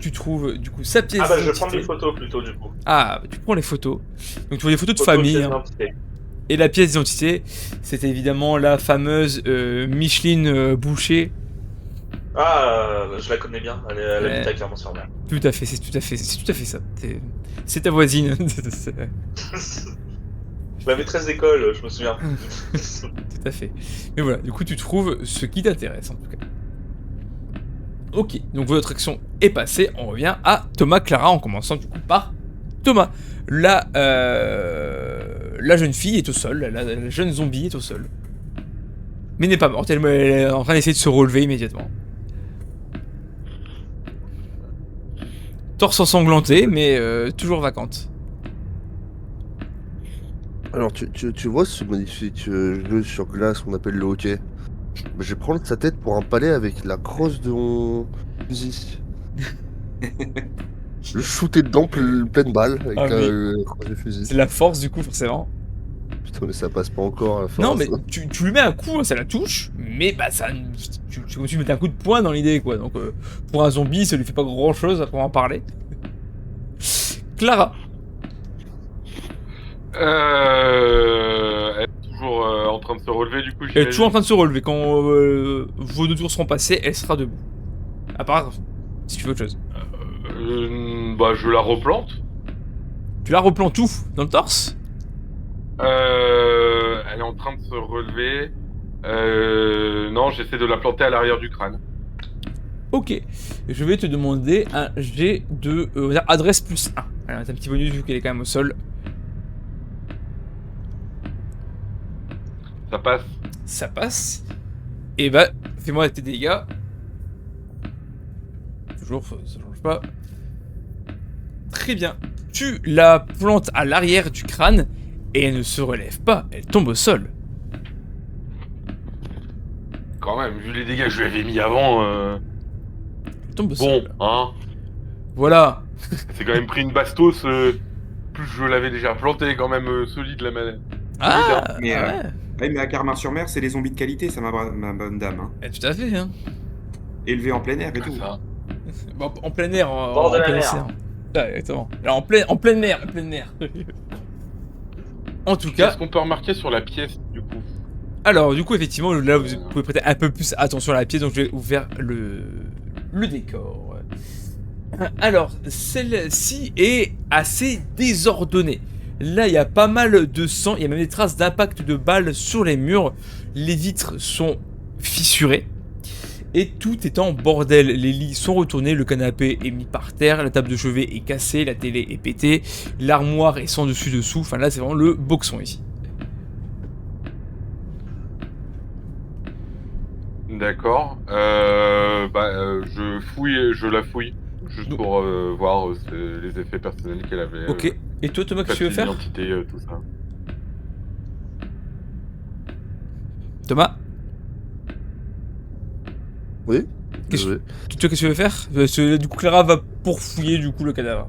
Speaker 1: tu trouves du coup sa pièce
Speaker 5: Ah bah je vais
Speaker 1: d'identité.
Speaker 5: prendre les photos plutôt du coup.
Speaker 1: Ah, bah, tu prends les photos. Donc tu vois des photos de
Speaker 5: Photos,
Speaker 1: famille,
Speaker 5: pièces
Speaker 1: hein.
Speaker 5: d'identité.
Speaker 1: Et la pièce d'identité, c'est évidemment la fameuse Micheline Boucher.
Speaker 5: Ah, je la connais bien, elle
Speaker 1: Ouais.
Speaker 5: habite à Clermont-sur-Mer.
Speaker 1: Tout à fait, c'est tout à fait ça. C'est ta voisine.
Speaker 5: Je la maîtresse d'école, je me souviens.
Speaker 1: Tout à fait. Mais voilà, du coup, tu trouves ce qui t'intéresse en tout cas. Ok, donc votre action est passée. On revient à Thomas Clara en commençant du coup par Thomas. La jeune fille est au sol, la jeune zombie est au sol. Mais n'est pas morte, elle est en train d'essayer de se relever immédiatement. Torse ensanglanté, mais toujours vacante.
Speaker 3: Alors, tu vois ce magnifique jeu sur glace qu'on appelle le hockey? Bah, je vais prendre sa tête pour un palais avec la crosse de mon fusil. Le shooter dedans pleine balle avec
Speaker 1: Ah oui.
Speaker 3: la crosse du fusil.
Speaker 1: C'est la force du coup, forcément.
Speaker 3: Putain, mais ça passe pas encore à la force.
Speaker 1: Non, mais tu lui mets un coup, hein, ça la touche, mais bah ça. C'est comme si tu mettais un coup de poing dans l'idée, quoi. Donc pour un zombie, ça lui fait pas grand chose à en parler. Clara.
Speaker 2: Elle est toujours en train de se relever du coup.
Speaker 1: Elle est toujours en train de se relever. Quand vos 2 tours seront passés, elle sera debout. À part si tu veux autre chose.
Speaker 2: Bah je la replante.
Speaker 1: Tu la replantes où? Dans le torse?
Speaker 2: Elle est en train de se relever. Non, j'essaie de la planter à l'arrière du crâne.
Speaker 1: Ok. Je vais te demander un G de on va dire adresse plus 1. Alors, t'as un petit bonus vu qu'elle est quand même au sol.
Speaker 2: Ça passe.
Speaker 1: Ça passe. Et bah, fais-moi tes dégâts. Toujours, ça change pas. Très bien. Tu la plantes à l'arrière du crâne et elle ne se relève pas, elle tombe au sol.
Speaker 2: Quand même, vu les dégâts que je lui avais mis avant.
Speaker 1: Elle tombe au
Speaker 2: Bon,
Speaker 1: sol.
Speaker 2: hein.
Speaker 1: Voilà.
Speaker 2: C'est quand même pris une bastos. Plus je l'avais déjà planté, quand même solide la manette.
Speaker 1: Ah,
Speaker 4: Mais,
Speaker 1: ouais.
Speaker 4: Ouais, mais à Carmar-sur-Mer, c'est les zombies de qualité, ça, ma bonne dame. Hein.
Speaker 1: Eh, tout à fait, hein.
Speaker 4: Élevés en plein air et
Speaker 2: Ah,
Speaker 4: tout.
Speaker 2: ça.
Speaker 1: Bon, en plein air,
Speaker 5: Bord de la
Speaker 1: plein
Speaker 5: mer.
Speaker 1: océan. Ah, exactement. Alors, en plein air, en plein air. En tout cas,
Speaker 2: Qu'est-ce qu'on peut remarquer sur la pièce du coup?
Speaker 1: alors, du coup, effectivement, là, vous pouvez prêter un peu plus attention à la pièce, donc je vais ouvrir le décor. Alors, celle-ci est assez désordonnée. Là, il y a pas mal de sang, il y a même des traces d'impact de balles sur les murs. Les vitres sont fissurées. Et tout est en bordel. Les lits sont retournés, le canapé est mis par terre, la table de chevet est cassée, la télé est pétée, l'armoire est sans dessus-dessous. Enfin là, c'est vraiment le boxon ici.
Speaker 2: D'accord. Je la fouille. Juste
Speaker 1: Donc-
Speaker 2: pour voir les effets personnels qu'elle avait.
Speaker 1: Ok. Et toi, Thomas, qu'est-ce que tu veux faire?
Speaker 2: Identité, tout ça.
Speaker 1: Thomas,
Speaker 3: Oui.
Speaker 1: Qu'est-ce-
Speaker 3: Désolé.
Speaker 1: toi, qu'est-ce que tu veux faire? Parce que, du coup, Clara va pourfouiller du coup le cadavre.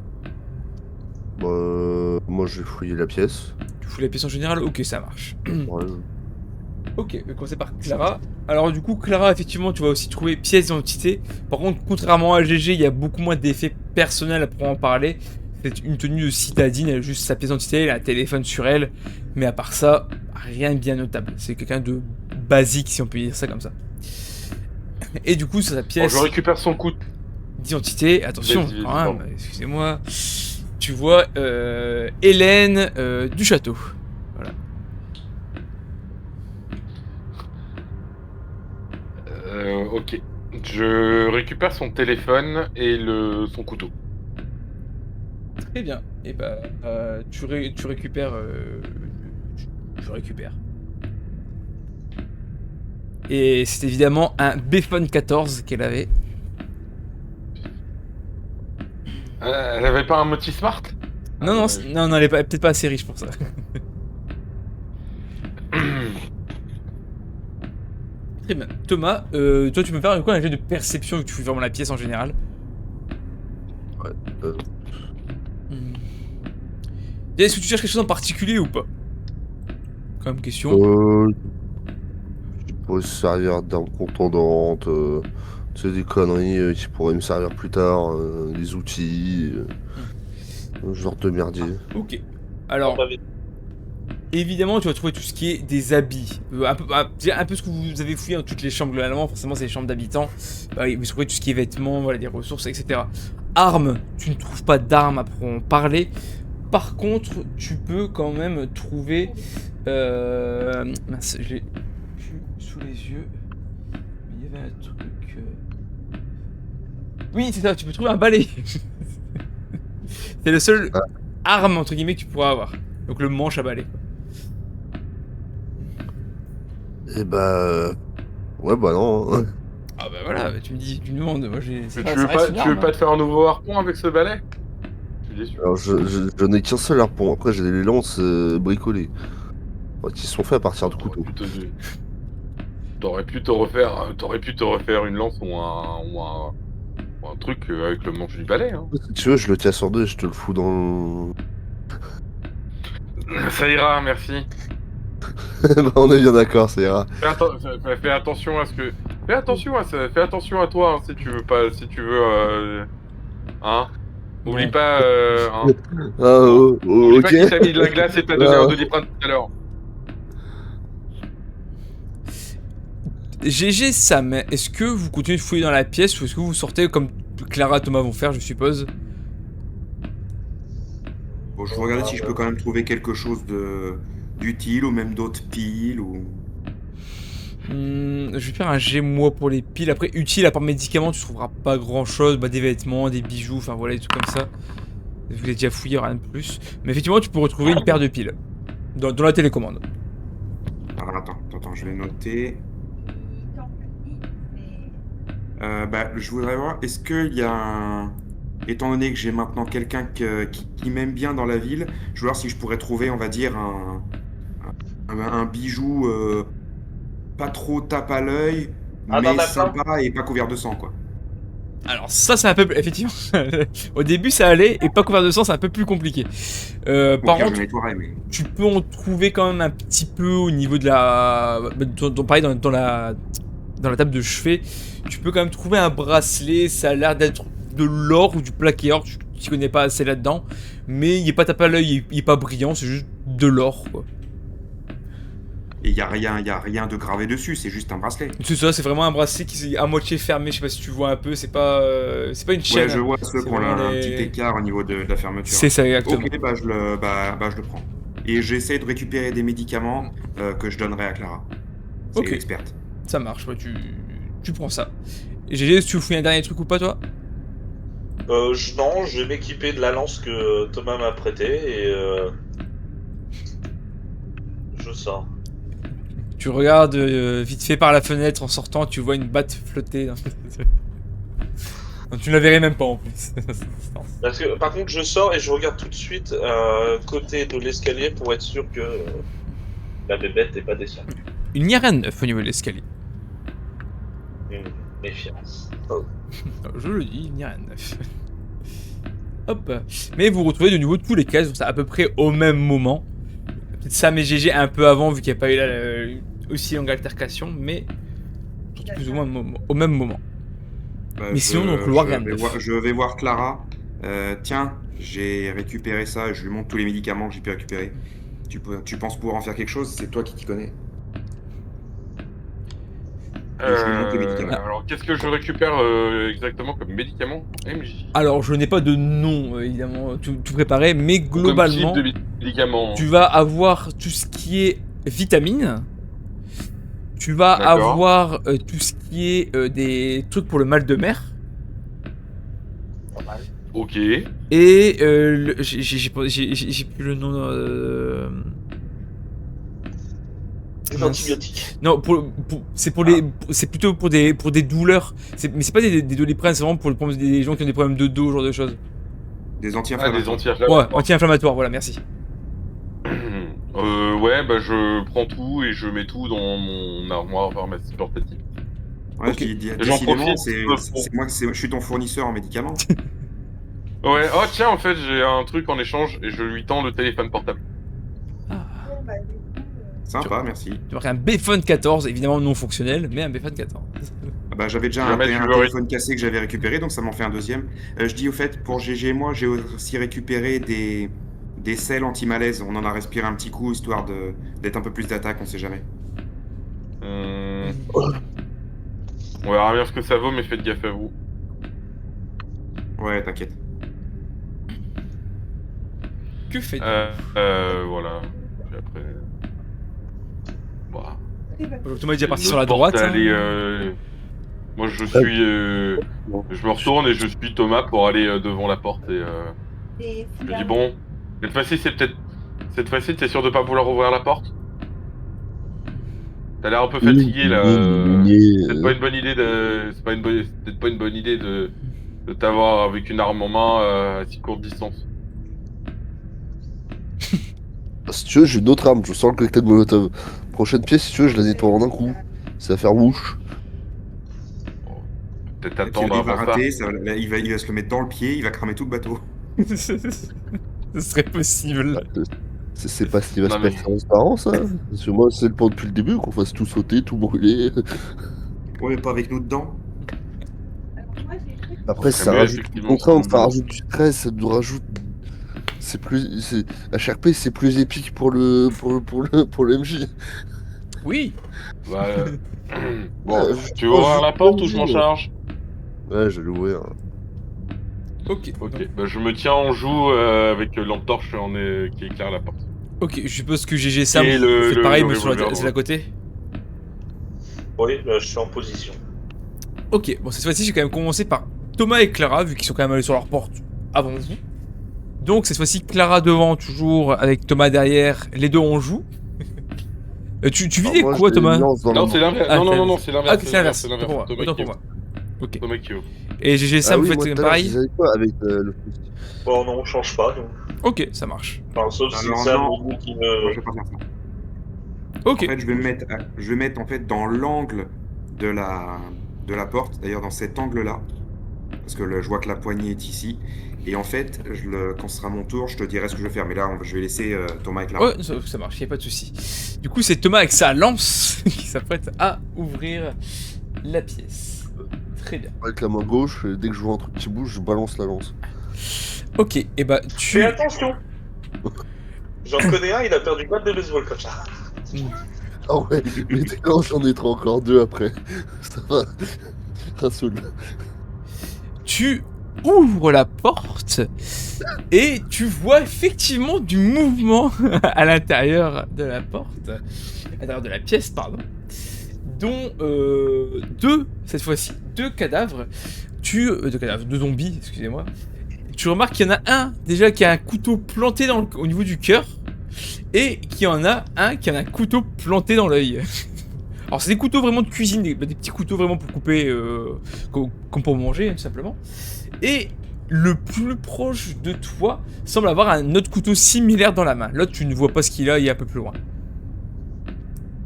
Speaker 3: Bah, moi, je vais fouiller la pièce.
Speaker 1: Tu fous la pièce en général? Ok, ça marche.
Speaker 3: Ouais.
Speaker 1: Ok, on va commencer par Clara. Alors du coup, Clara, effectivement, tu vas aussi trouver pièce d'identité. Par contre, contrairement à GG, il y a beaucoup moins d'effets personnels à proprement parler. C'est une tenue de citadine, elle a juste sa pièce d'identité, elle a un téléphone sur elle. Mais à part ça, rien de bien notable. C'est quelqu'un de basique, si on peut dire ça comme ça. Et du coup, sur sa
Speaker 2: Bon,
Speaker 1: pièce
Speaker 2: je récupère son coup.
Speaker 1: d'identité, attention,
Speaker 2: Vas-y,
Speaker 1: quand même,
Speaker 2: pardon.
Speaker 1: excusez-moi. Tu vois Hélène du château.
Speaker 2: Ok. Je récupère son téléphone et son couteau.
Speaker 1: Très bien. Et bah, tu récupères. Je récupère. Et c'est évidemment un Bphone 14 qu'elle avait.
Speaker 2: Elle avait pas un Moti Smart?
Speaker 1: Non, non, non, elle est peut-être pas assez riche pour ça. Très bien. Thomas, toi, tu peux faire quoi un jet de perception vu que tu fais vraiment la pièce en général? Hmm. Est-ce que tu cherches quelque chose en particulier ou pas? Comme question.
Speaker 3: Qui pourrait se servir d'arme contondante, tu sais, des conneries qui pourraient me servir plus tard, des outils, ce genre de merdier.
Speaker 1: Ok. Alors, évidemment, tu vas trouver tout ce qui est des habits. Un peu ce que vous avez fouillé dans toutes les chambres globalement. Forcément, c'est les chambres d'habitants. Vous trouvez tout ce qui est vêtements, voilà, des ressources, etc. Armes, tu ne trouves pas d'armes à en parler. Par contre, tu peux quand même trouver. Mince, je l'ai plus sous les yeux. Il y avait un truc. Oui, c'est ça, tu peux trouver un balai. C'est le seul arme entre guillemets que tu pourras avoir. Donc le manche à balai, quoi.
Speaker 3: Et bah. Ouais, bah non. Hein.
Speaker 1: Ah bah voilà, tu me demandes, moi j'ai...
Speaker 2: Tu veux pas te faire un nouveau harpon avec ce balai? Je suis déçu.
Speaker 3: Alors, je n'ai qu'un seul harpon. Après, j'ai des lances bricolées. Enfin, qui sont faits à partir de couteaux.
Speaker 2: T'aurais pu te refaire une lance ou un truc avec le manche du balai. Hein.
Speaker 3: Si tu veux, je le casse en deux et je te le fous dans
Speaker 2: Ça ira, merci.
Speaker 3: bah, on est bien d'accord, ça ira.
Speaker 2: Fais attention à ce que. Fais attention à toi hein, si tu veux. Hein. Oublie
Speaker 1: Bon.
Speaker 2: pas. Hein.
Speaker 3: Ah,
Speaker 2: Oublie
Speaker 3: ok.
Speaker 2: pas qu'il t'a mis de la glace et t'as donné
Speaker 3: Ah.
Speaker 2: un Doliprane tout à l'heure.
Speaker 1: GG Sam, est-ce que vous continuez de fouiller dans la pièce ou est-ce que vous sortez comme Clara et Thomas vont faire, je suppose?
Speaker 4: Bon, je vais regarder si je peux quand même trouver quelque chose d'utile ou même d'autres piles ou.
Speaker 1: Je vais faire un G moi pour les piles. Après, utile à part médicaments, tu trouveras pas grand chose. Bah, des vêtements, des bijoux, enfin voilà, des trucs comme ça. Vous l'avez déjà fouillé, rien de plus. Mais effectivement, tu peux retrouver une paire de piles dans la télécommande.
Speaker 4: Alors attends, je vais noter. Bah, je voudrais voir, est-ce qu'il y a un... Étant donné que j'ai maintenant quelqu'un qui m'aime bien dans la ville, je veux voir si je pourrais trouver, on va dire, un bijou pas trop tape à l'œil,
Speaker 5: Ah,
Speaker 4: mais
Speaker 5: dans la
Speaker 4: sympa et pas couvert de sang, quoi.
Speaker 1: Alors ça c'est un peu... Effectivement, au début ça allait, et pas couvert de sang c'est un peu plus compliqué.
Speaker 4: Au
Speaker 1: Par
Speaker 4: pire,
Speaker 1: contre,
Speaker 4: je nettoierai, mais...
Speaker 1: tu peux en trouver quand même un petit peu au niveau de la... pareil, dans la table de chevet, tu peux quand même trouver un bracelet, ça a l'air d'être de l'or ou du plaqué or, tu t'y connais pas assez là-dedans, mais il est pas tapé à l'œil, il est pas brillant, c'est juste de l'or, quoi.
Speaker 4: Et il y a rien de gravé dessus, c'est juste un bracelet.
Speaker 1: C'est ça, c'est vraiment un bracelet qui est à moitié fermé, je sais pas si tu vois un peu, c'est pas une chaîne.
Speaker 4: Ouais, je vois ceux
Speaker 1: c'est
Speaker 4: qui ont un
Speaker 1: vraiment
Speaker 4: petit écart au niveau de la fermeture.
Speaker 1: C'est ça, exactement.
Speaker 4: Ok, bah je le prends. Et j'essaie de récupérer des médicaments que je donnerai à Clara. C'est
Speaker 1: Ok.
Speaker 4: l'experte.
Speaker 1: Ça marche, ouais, tu prends ça. Et GG, est-ce que tu fais un dernier truc ou pas, toi?
Speaker 5: Non, je vais m'équiper de la lance que Thomas m'a prêtée et je sors.
Speaker 1: Tu regardes vite fait par la fenêtre en sortant, tu vois une batte flotter. Donc, tu ne la verrais même pas en plus.
Speaker 5: Parce que par contre, je sors et je regarde tout de suite côté de l'escalier pour être sûr que la bébête n'est pas descendue.
Speaker 1: Il n'y a rien de neuf au niveau de l'escalier.
Speaker 5: Une méfiance.
Speaker 1: Je le dis, il n'y a rien de neuf. Hop. Mais vous retrouvez de nouveau tous les cases, à peu près au même moment. Peut-être Sam et GG un peu avant, vu qu'il n'y a pas eu là, aussi longue altercation, mais surtout plus ou moins au même moment.
Speaker 4: Bah,
Speaker 1: Mais sinon, donc, couloir rien de neuf.
Speaker 4: je vais voir Clara. Tiens, j'ai récupéré ça, je lui montre tous les médicaments que j'ai pu récupérer. Tu penses pouvoir en faire quelque chose? C'est toi qui t'y connais. Je lui montre les médicaments.
Speaker 2: Alors, qu'est-ce que je récupère exactement comme médicament MJ?
Speaker 1: Alors, je n'ai pas de nom, évidemment, tout préparé, mais globalement,
Speaker 2: Comme type de médicament.
Speaker 1: tu vas avoir tout ce qui est vitamines. Tu vas
Speaker 2: D'accord.
Speaker 1: avoir tout ce qui est des trucs pour le mal de mer.
Speaker 5: Pas mal.
Speaker 2: Ok.
Speaker 1: Et j'ai plus le nom.
Speaker 5: Des
Speaker 1: Mince.
Speaker 5: antibiotiques.
Speaker 1: Non, c'est pour les, c'est plutôt pour des douleurs. Mais c'est pas des Doliprane, c'est vraiment pour le problème des gens qui ont des problèmes de dos, ce genre de choses.
Speaker 4: Des
Speaker 2: Ah, des
Speaker 4: anti-inflammatoires.
Speaker 2: anti-inflammatoires.
Speaker 1: Ouais, anti-inflammatoire, voilà, merci.
Speaker 2: Ouais, bah je prends tout et je mets tout dans mon armoire pharmacie portative.
Speaker 4: Ouais,
Speaker 1: Ok.
Speaker 4: je dis,
Speaker 2: J'en
Speaker 4: décidément,
Speaker 2: profite,
Speaker 4: c'est moi, je suis ton fournisseur en médicaments.
Speaker 2: Ouais, oh tiens, en fait, j'ai un truc en échange et je lui tends le téléphone portable.
Speaker 4: Sympa, merci.
Speaker 1: Tu marques un Bphone 14, évidemment non fonctionnel, mais un Bphone 14.
Speaker 4: Ah bah, j'avais déjà
Speaker 2: Je vais
Speaker 4: un,
Speaker 2: mettre
Speaker 4: un
Speaker 2: le
Speaker 4: téléphone cassé que j'avais récupéré, donc ça m'en fait un deuxième. Je dis au fait, pour GG et moi, j'ai aussi récupéré des sels anti-malaise. On en a respiré un petit coup, histoire d'être un peu plus d'attaque, on sait jamais.
Speaker 2: On verra bien ce que ça vaut, mais faites gaffe à vous.
Speaker 4: Ouais, t'inquiète.
Speaker 1: Que faites-vous
Speaker 2: Voilà. Puis après... Bah,
Speaker 1: Thomas est déjà parti
Speaker 2: notre
Speaker 1: sur la
Speaker 2: porte,
Speaker 1: droite.
Speaker 2: elle est,
Speaker 1: hein.
Speaker 2: Moi, je suis... Je me retourne et je suis Thomas pour aller devant la porte et... Je me dis, bon, cette fois-ci, c'est peut-être... Cette fois-ci, t'es sûr de pas vouloir ouvrir la porte? T'as l'air un peu fatigué, là. C'est peut-être pas une bonne idée de... C'est peut-être pas une bonne idée de t'avoir avec une arme en main à si courte distance.
Speaker 3: Si tu veux, j'ai une autre arme, je sors le cocktail Molotov. Prochaine pièce, si tu veux, je la nettoie en un coup. Ça va faire mouche.
Speaker 2: Peut-être
Speaker 4: Et puis,
Speaker 2: attendre
Speaker 4: il va
Speaker 2: avant ça.
Speaker 4: rater, il va se le mettre dans le pied, il va cramer tout le bateau.
Speaker 1: Ce serait possible.
Speaker 3: C'est pas ce qui va se
Speaker 2: Non, mais-
Speaker 3: passer transparent, ça. Parce que moi, c'est le plan depuis le début, qu'on fasse tout sauter, tout brûler.
Speaker 4: Ouais, mais pas avec nous dedans.
Speaker 3: Après,
Speaker 2: Ça
Speaker 3: ça
Speaker 2: met
Speaker 3: rajoute une
Speaker 2: effectivement
Speaker 3: contrainte,
Speaker 2: son
Speaker 3: ça
Speaker 2: boulot.
Speaker 3: rajoute du stress, ça nous rajoute. C'est plus. HRP, c'est plus épique pour le MJ.
Speaker 1: Oui.
Speaker 2: Bah, bon,
Speaker 3: je
Speaker 2: tu veux
Speaker 3: pense
Speaker 2: ouvrir
Speaker 3: juste
Speaker 2: la porte
Speaker 3: pour
Speaker 2: ou je m'en
Speaker 3: dire.
Speaker 2: charge?
Speaker 3: Ouais, je vais l'ouvrir.
Speaker 1: Ok.
Speaker 2: Ok, bah je me tiens en joue avec lampe torche qui éclaire la porte.
Speaker 1: Ok, je suppose que GG Sam,
Speaker 2: Et
Speaker 1: vous faites pareil,
Speaker 2: le
Speaker 1: mais sur
Speaker 2: revolver
Speaker 1: la,
Speaker 2: dans
Speaker 1: la côté.
Speaker 5: Oui, là, je suis en position.
Speaker 1: Ok, bon, cette fois-ci, j'ai quand même commencé par Thomas et Clara, vu qu'ils sont quand même allés sur leur porte avant vous. Donc, cette fois-ci, Clara devant, toujours, avec Thomas derrière. Les deux, on joue. Tu
Speaker 3: Alors,
Speaker 1: visais
Speaker 3: moi,
Speaker 1: quoi,
Speaker 3: je les
Speaker 1: Thomas?
Speaker 3: lance dans
Speaker 2: Non,
Speaker 3: le-
Speaker 2: c'est l'inverse.
Speaker 1: Ah,
Speaker 2: Non,
Speaker 1: c'est
Speaker 2: non, non, c'est
Speaker 1: Ah,
Speaker 2: l'inverse.
Speaker 1: ok, c'est l'inverse.
Speaker 2: C'est
Speaker 1: Autant pour moi.
Speaker 2: Thomas
Speaker 1: Autant
Speaker 2: qui
Speaker 1: pour moi. Ok.
Speaker 2: Thomas qui ouvre.
Speaker 1: Et GG Sam,
Speaker 3: Ah oui,
Speaker 1: vous
Speaker 3: moi,
Speaker 1: faites
Speaker 3: tout à l'heure, je
Speaker 1: pareil?
Speaker 3: disais avec quoi avec le.
Speaker 5: Bon, non, on change pas, donc.
Speaker 1: Ok, ça marche.
Speaker 5: Enfin, sauf si
Speaker 4: Alors,
Speaker 5: c'est un
Speaker 4: non.
Speaker 5: robot qui
Speaker 4: Moi,
Speaker 5: me.
Speaker 4: je vais pas faire ça.
Speaker 1: Ok.
Speaker 4: En fait, je vais mettre en fait dans l'angle de la porte, d'ailleurs dans cet angle-là, parce que je vois que la poignée est ici. Et en fait, quand ce sera mon tour, je te dirai ce que je vais faire. Mais là, je vais laisser Thomas et Clara.
Speaker 1: Ouais, ça marche, y a pas de souci. Du coup, c'est Thomas avec sa lance qui s'apprête à ouvrir la pièce. Très bien.
Speaker 3: Avec la main gauche, et dès que je vois un truc qui bouge, je balance la lance.
Speaker 1: Ok, et bah tu.
Speaker 5: Fais attention. J'en connais un, il a perdu pas de baseball comme ça.
Speaker 3: Ah ouais, mais quand j'en ai trop encore deux après. Ça va. Rassoul.
Speaker 1: Tu ouvres la porte et tu vois effectivement du mouvement à l'intérieur de la porte, à l'intérieur de la pièce, pardon, dont cette fois-ci, deux cadavres, deux zombies, excusez-moi. Tu remarques qu'il y en a un déjà qui a un couteau planté au niveau du cœur et qu'il y en a un qui a un couteau planté dans l'œil. Alors c'est des couteaux vraiment de cuisine, des petits couteaux vraiment pour couper, comme pour manger, tout simplement. Et le plus proche de toi semble avoir un autre couteau similaire dans la main. L'autre, tu ne vois pas ce qu'il a, il est un peu plus loin.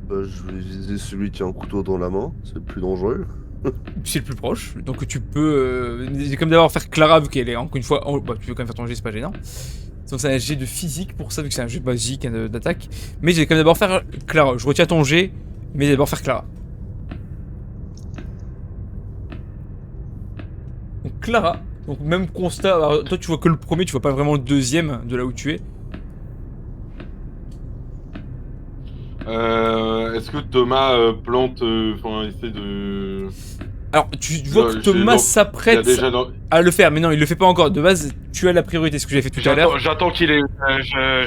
Speaker 3: Je vais viser celui qui a un couteau dans la main, c'est le plus dangereux.
Speaker 1: C'est le plus proche, donc tu peux... c'est comme d'abord faire Clara, vu qu'elle est encore une fois... bah, tu veux quand même faire ton jet, c'est pas gênant. Donc c'est un jet de physique pour ça, vu que c'est un jet basique d'attaque. Mais j'ai quand même d'abord faire Clara. Je retiens ton jet, mais d'abord faire Clara. Donc Clara, donc même constat, alors, toi tu vois que le premier, tu vois pas vraiment le deuxième de là où tu es.
Speaker 2: Est-ce que Thomas plante, enfin, essaie de...
Speaker 1: Alors tu vois que Thomas s'apprête à le faire, mais non, il le fait pas encore. De base, tu as la priorité, ce que j'ai fait tout à l'heure.
Speaker 2: J'attends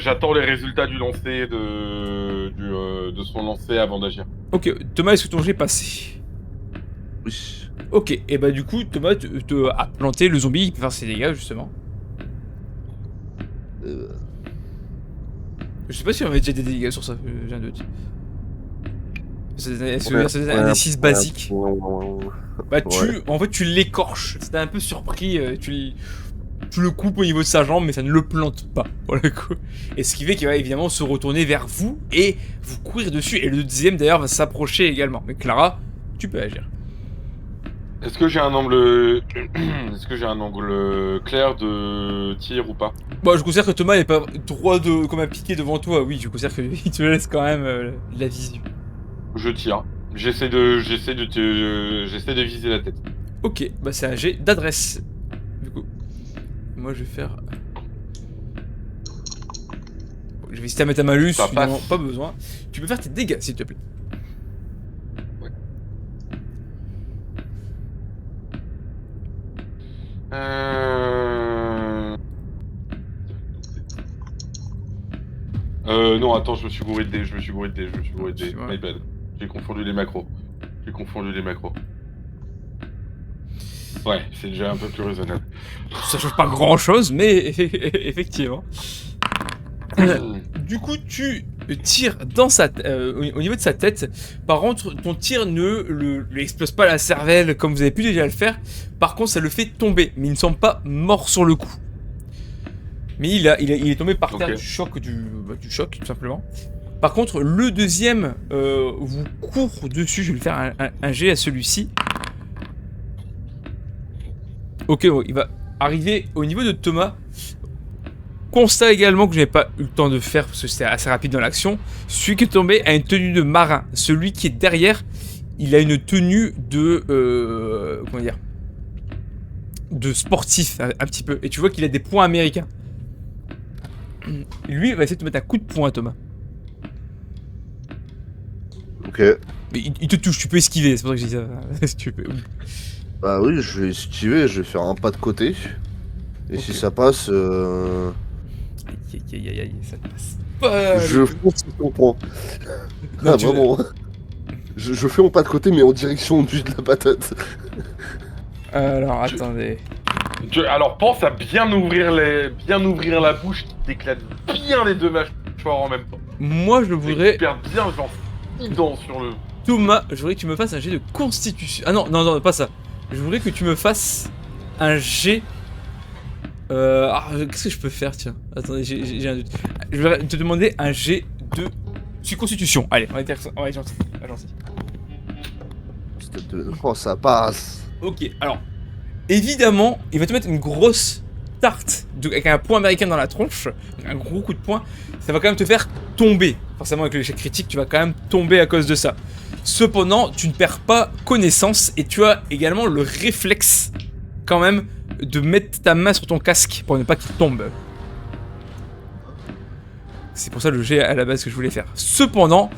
Speaker 2: j'attends les résultats du lancer de son lancer avant d'agir.
Speaker 1: Ok, Thomas, est-ce que ton jet est passé?
Speaker 3: Oui.
Speaker 1: Ok, et bah du coup, Thomas a planté le zombie, il peut faire ses dégâts justement. Je sais pas si on avait déjà des dégâts sur ça, j'ai un doute. C'est un des 6 basique. Bah en fait tu l'écorches, c'était un peu surpris, tu le coupes au niveau de sa jambe mais ça ne le plante pas pour le coup. Et ce qui fait qu'il va évidemment se retourner vers vous et vous courir dessus. Et le deuxième d'ailleurs va s'approcher également. Mais Clara, tu peux agir.
Speaker 2: Est-ce que j'ai un angle... Est-ce que j'ai un angle clair de tir ou pas?
Speaker 1: Bon, je considère que Thomas est pas droit comme un piqué devant toi. Oui, je considère qu'il te laisse quand même la visu.
Speaker 2: Je tire. J'essaie de viser la tête.
Speaker 1: Ok, bah c'est un jet d'adresse. Du coup, moi je vais faire... Bon, je vais hésiter à mettre un malus,
Speaker 2: Ça
Speaker 1: évidemment,
Speaker 2: passe.
Speaker 1: pas besoin. Tu peux faire tes dégâts, s'il te plaît.
Speaker 2: Non, attends, je me suis gouré de dés.
Speaker 1: Excuse-moi.
Speaker 2: My bad. J'ai confondu les macros. Ouais, c'est déjà un peu plus raisonnable.
Speaker 1: Ça change pas grand chose, mais effectivement. Du coup, tu tires dans au niveau de sa tête. Par contre, ton tir ne lui explose pas la cervelle comme vous avez pu déjà le faire. Par contre, ça le fait tomber, mais il ne semble pas mort sur le coup. Mais il est tombé par terre
Speaker 2: Ok.
Speaker 1: du choc, tout simplement. Par contre, le deuxième vous court dessus. Je vais lui faire un jet à celui-ci. Ok, bon, il va arriver au niveau de Thomas. Constat également que je n'ai pas eu le temps de faire parce que c'était assez rapide dans l'action. Celui qui est tombé a une tenue de marin. Celui qui est derrière, il a une tenue de... comment dire, de sportif, un petit peu. Et tu vois qu'il a des points américains. Lui, il va essayer de te mettre un coup de poing, Thomas.
Speaker 3: Ok.
Speaker 1: Mais il te touche, tu peux esquiver, c'est pour ça que je dis ça. Si tu peux.
Speaker 3: Bah oui, je vais esquiver, je vais faire un pas de côté. Et
Speaker 1: Ok.
Speaker 3: si ça passe,
Speaker 1: Aïe, ça passe pas.
Speaker 3: je fonce sur ton point.
Speaker 1: Non,
Speaker 3: Ah,
Speaker 1: tu-
Speaker 3: vraiment. Je fais mon pas de côté, mais en direction de la patate.
Speaker 1: Alors, attendez.
Speaker 2: Alors pense à bien ouvrir la bouche qui t'éclate bien les deux mâchoires en même temps.
Speaker 1: Moi, je le
Speaker 2: Et
Speaker 1: voudrais...
Speaker 2: tu perds bien genre 6 dents sur le...
Speaker 1: Thomas, je voudrais que tu me fasses un jet de constitution. Ah non, pas ça. Je voudrais que tu me fasses un jet... qu'est-ce que je peux faire, tiens. Attendez, j'ai un doute. Je vais te demander un jet de... constitution. Allez, on va être gentil.
Speaker 3: Oh, ça passe.
Speaker 1: Ok, alors... Évidemment, il va te mettre une grosse tarte avec un poing américain dans la tronche. Un gros coup de poing. Ça va quand même te faire tomber. Forcément, avec l'échec critique, tu vas quand même tomber à cause de ça. Cependant, tu ne perds pas connaissance et tu as également le réflexe, quand même, de mettre ta main sur ton casque pour ne pas qu'il tombe. C'est pour ça le jet à la base que je voulais faire. Cependant,